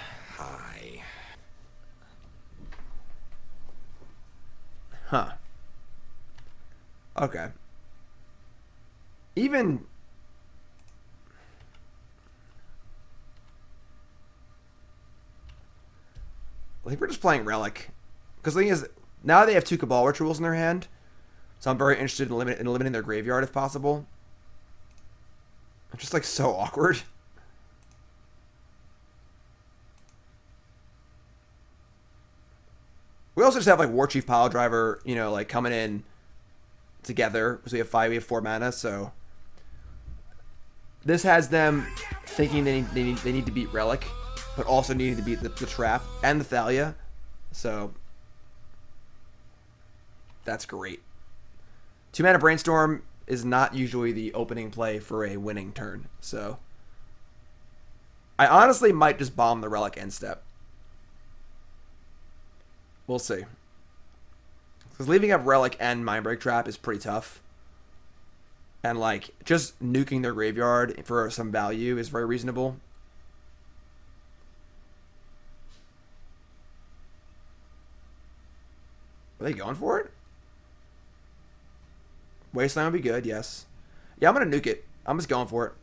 Huh. Okay. Even... I think we're just playing Relic. Because the thing is, now they have 2 Cabal Rituals in their hand. So I'm very interested in limiting their graveyard if possible. It's just like so awkward. We also just have like Warchief Piledriver, you know, like coming in together. Because we have 4 mana, so this has them thinking they need to beat Relic, but also needing to beat the Trap and the Thalia. So that's great. 2 mana Brainstorm is not usually the opening play for a winning turn. So I honestly might just bomb the Relic end step. We'll see. Because leaving up Relic and Mindbreak Trap is pretty tough. And, like, just nuking their graveyard for some value is very reasonable. Are they going for it? Wasteland would be good, yes. Yeah, I'm going to nuke it. I'm just going for it.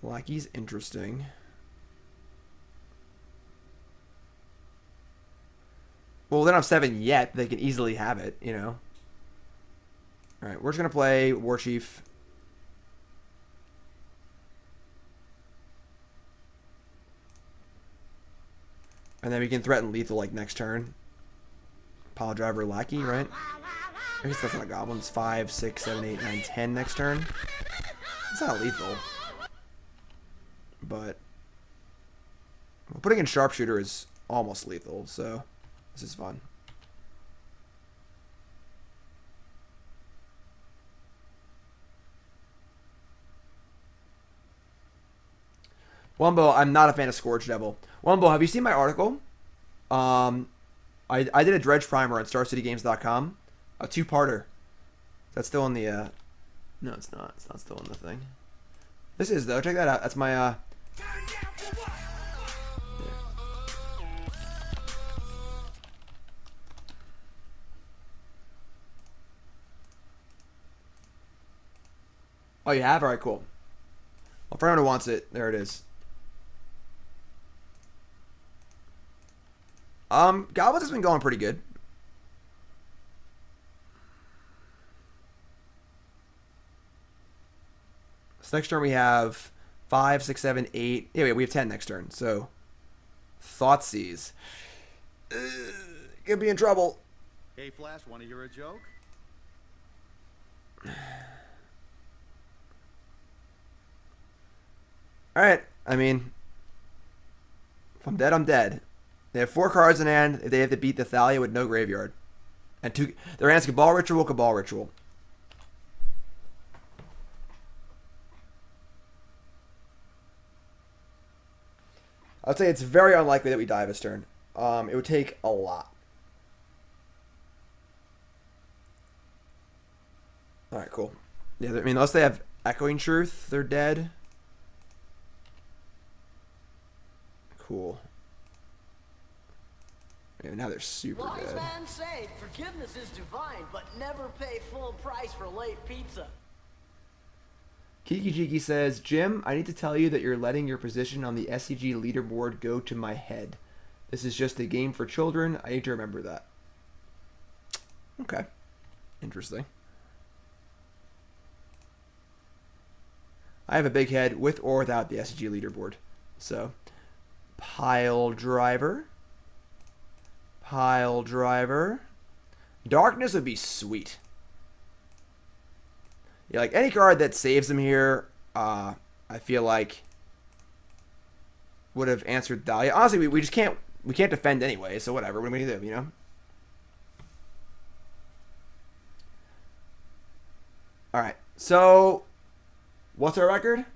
Lackey's interesting. Well, they don't have 7 yet. They can easily have it, you know. Alright, we're just going to play Warchief. And then we can threaten lethal, like, next turn. Piledriver Lackey, right? I guess that's not Goblins. 5, 6, 7, 8, 9, 10 next turn. It's not lethal. But putting in Sharpshooter is almost lethal, so this is fun. Wumbo, I'm not a fan of Scourge Devil. Wumbo, have you seen my article? I did a Dredge Primer on StarCityGames.com. A 2-parter. That's still in the... No, it's not. It's not still in the thing. This is, though. Check that out. That's my... Yeah. Oh, you have? Alright, cool. Well, for anyone who wants it, there it is. Goblins has been going pretty good. So next turn we have 5, 6, 7, 8. Yeah, wait, we have 10 next turn. So, Thoughtseize. Could be in trouble. Hey, Flash, wanna hear a joke? Alright, I mean, if I'm dead, I'm dead. They have 4 cards in hand. They have to beat the Thalia with no graveyard. And 2. Their hand's Cabal Ritual, Cabal Ritual. I'd say it's very unlikely that we die this turn. It would take a lot. Alright, cool. Yeah, I mean, unless they have Echoing Truth, they're dead. Cool. Yeah, now they're super Wise dead. man say forgiveness is divine, but never pay full price for late pizza. Kiki Jiki says, Jim, I need to tell you that you're letting your position on the SCG leaderboard go to my head. This is just a game for children. I need to remember that. Okay. Interesting. I have a big head with or without the SCG leaderboard. So, Piledriver. Piledriver. Darkness would be sweet. Yeah, like any card that saves him here, I feel like would have answered Thalia. Honestly, we just can't defend anyway, so whatever. What are we gonna do, you know? Alright, so what's our record?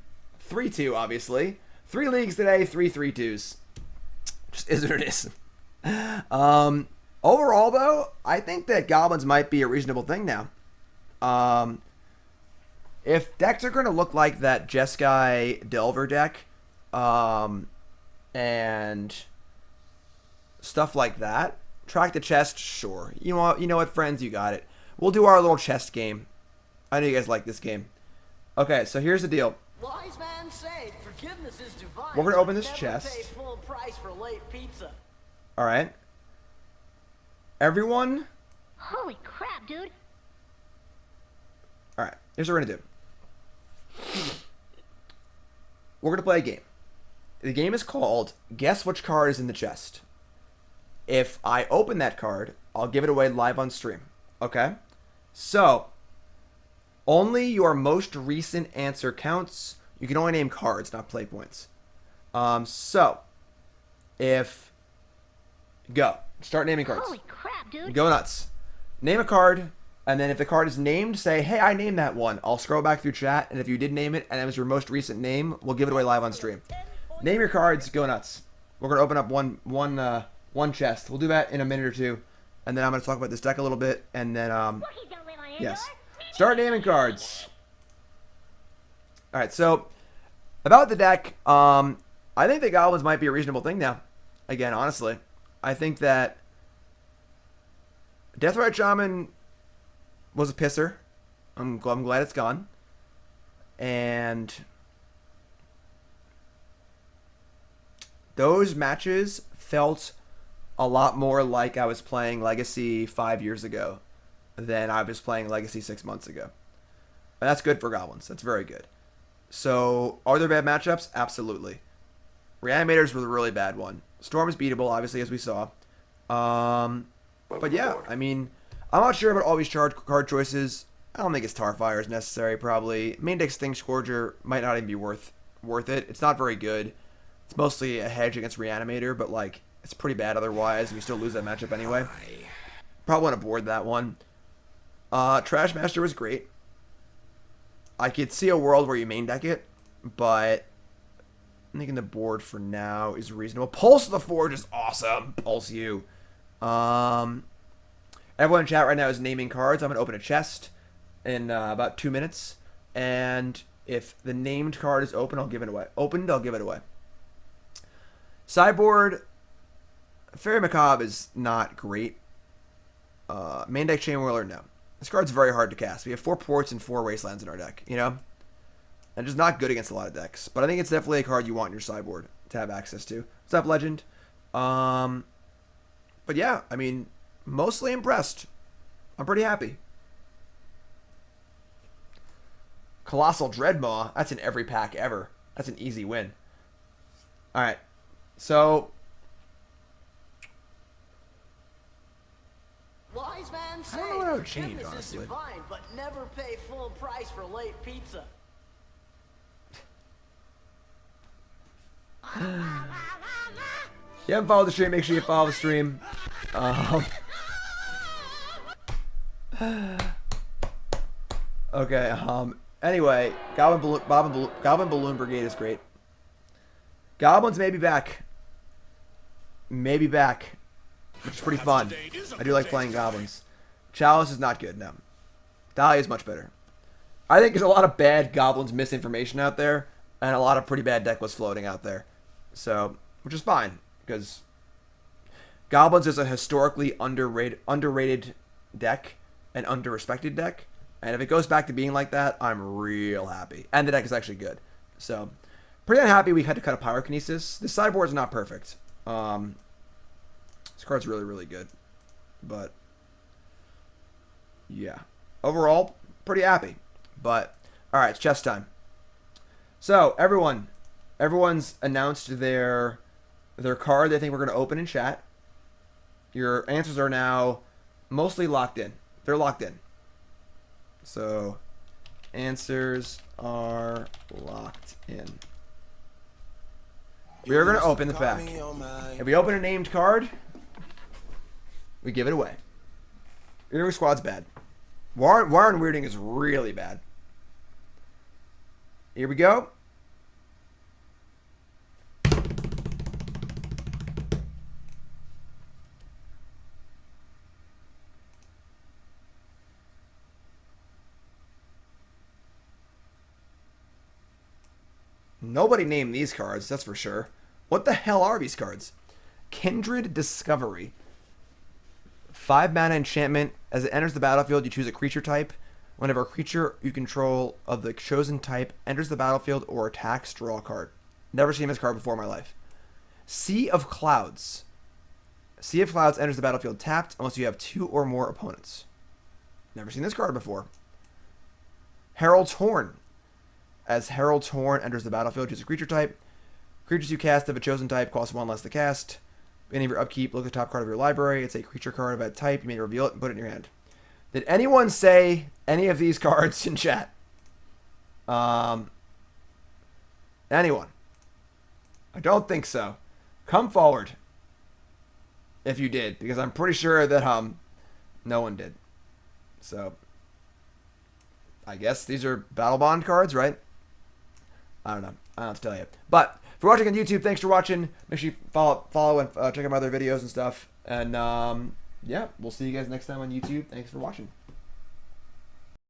3-2, obviously. 3 leagues today, 3 3-2s. Just is what it is. Overall, though, I think that Goblins might be a reasonable thing now. If decks are going to look like that Jeskai Delver deck, and stuff like that, Track the Chest, sure. You know what, friends, you got it. We'll do our little chest game. I know you guys like this game. Okay, so here's the deal. Wise man say forgiveness is divine. We're gonna open this never chest. Pay full price for late pizza. All right. Everyone. Holy crap, dude. All right. Here's what we're gonna do. We're gonna play a game. The game is called Guess Which Card is in the Chest. If I open that card, I'll give it away live on stream. Okay? So, Only your most recent answer counts. You can only name cards, not play points. So, if... Go. Start naming cards. Holy crap, dude. Go nuts. Name a card, and then if the card is named, say, hey, I named that one. I'll scroll back through chat, and if you did name it, and it was your most recent name, we'll give it away live on stream. Name your cards, go nuts. We're going to open up one chest. We'll do that in a minute or two, and then I'm going to talk about this deck a little bit, and then, Rookies don't live on Endor. yes. Start naming cards. Alright, so, about the deck, I think the Goblins might be a reasonable thing now. Again, honestly. I think that Deathrite Shaman was a pisser. I'm glad it's gone. And those matches felt a lot more like I was playing Legacy 5 years ago than I was playing Legacy 6 months ago. And that's good for Goblins. That's very good. So, are there bad matchups? Absolutely. Reanimators were the really bad one. Storm is beatable, obviously, as we saw. But yeah, I mean, I'm not sure about all these card choices. I don't think it's Tarfire is necessary, probably. Main deck Stingscourger might not even be worth it. It's not very good. It's mostly a hedge against Reanimator, but, like, it's pretty bad otherwise, and you still lose that matchup anyway. Probably want to board that one. Trashmaster was great. I could see a world where you main deck it, but I'm thinking the board for now is reasonable. Pulse of the Forge is awesome. Pulse you. Everyone in chat right now is naming cards. I'm going to open a chest in about 2 minutes. And if the named card is open, I'll give it away. Opened, I'll give it away. Sideboard, Faerie Macabre is not great. Main deck Chain Whirler, no. This card's very hard to cast. We have 4 ports and 4 wastelands in our deck, you know? And just not good against a lot of decks. But I think it's definitely a card you want in your sideboard to have access to. What's up, Legend? But yeah, I mean, mostly impressed. I'm pretty happy. Colossal Dreadmaw. That's in every pack ever. That's an easy win. Alright. So... Wise man I don't know what I would say, change, forgiveness honestly. is divine, but never pay full price for late pizza. You haven't followed the stream, make sure you follow the stream. Okay, anyway, Goblin Balloon Brigade is great. Goblins may be back. Maybe back. Which is pretty fun. I do like playing Goblins. Chalice is not good, no. Dahlia is much better. I think there's a lot of bad Goblins misinformation out there, and a lot of pretty bad deck lists floating out there. So, which is fine, because Goblins is a historically underrated deck, an underrespected deck, and if it goes back to being like that, I'm real happy. And the deck is actually good. So, pretty unhappy we had to cut a Pyrokinesis. This sideboard is not perfect. This card's really, really good. But, yeah. Overall, pretty happy. But, alright, it's chess time. So, everyone's announced their card they think we're going to open in chat. Your answers are now mostly locked in. They're locked in. So, answers are locked in. We are going to open the pack. If we open a named card, we give it away. Earring Squad's bad. Warren Weirding is really bad. Here we go. Nobody named these cards, that's for sure. What the hell are these cards? Kindred Discovery. 5 mana enchantment. As it enters the battlefield, you choose a creature type. Whenever a creature you control of the chosen type enters the battlefield or attacks, draw a card. Never seen this card before in my life. Sea of Clouds. Sea of Clouds enters the battlefield tapped unless you have 2 or more opponents. Never seen this card before. Herald's Horn. As Herald's Horn enters the battlefield, choose a creature type. Creatures you cast of a chosen type cost 1 less to cast. Beginning of your upkeep, look at the top card of your library. It's a creature card of that type. You may reveal it and put it in your hand. Did anyone say any of these cards in chat? Anyone? I don't think so. Come forward if you did, because I'm pretty sure that no one did. So I guess these are Battle Bond cards, right? I don't know. I don't have to tell you. But for watching on YouTube, thanks for watching. Make sure you follow and check out my other videos and stuff. And yeah, we'll see you guys next time on YouTube. Thanks for watching.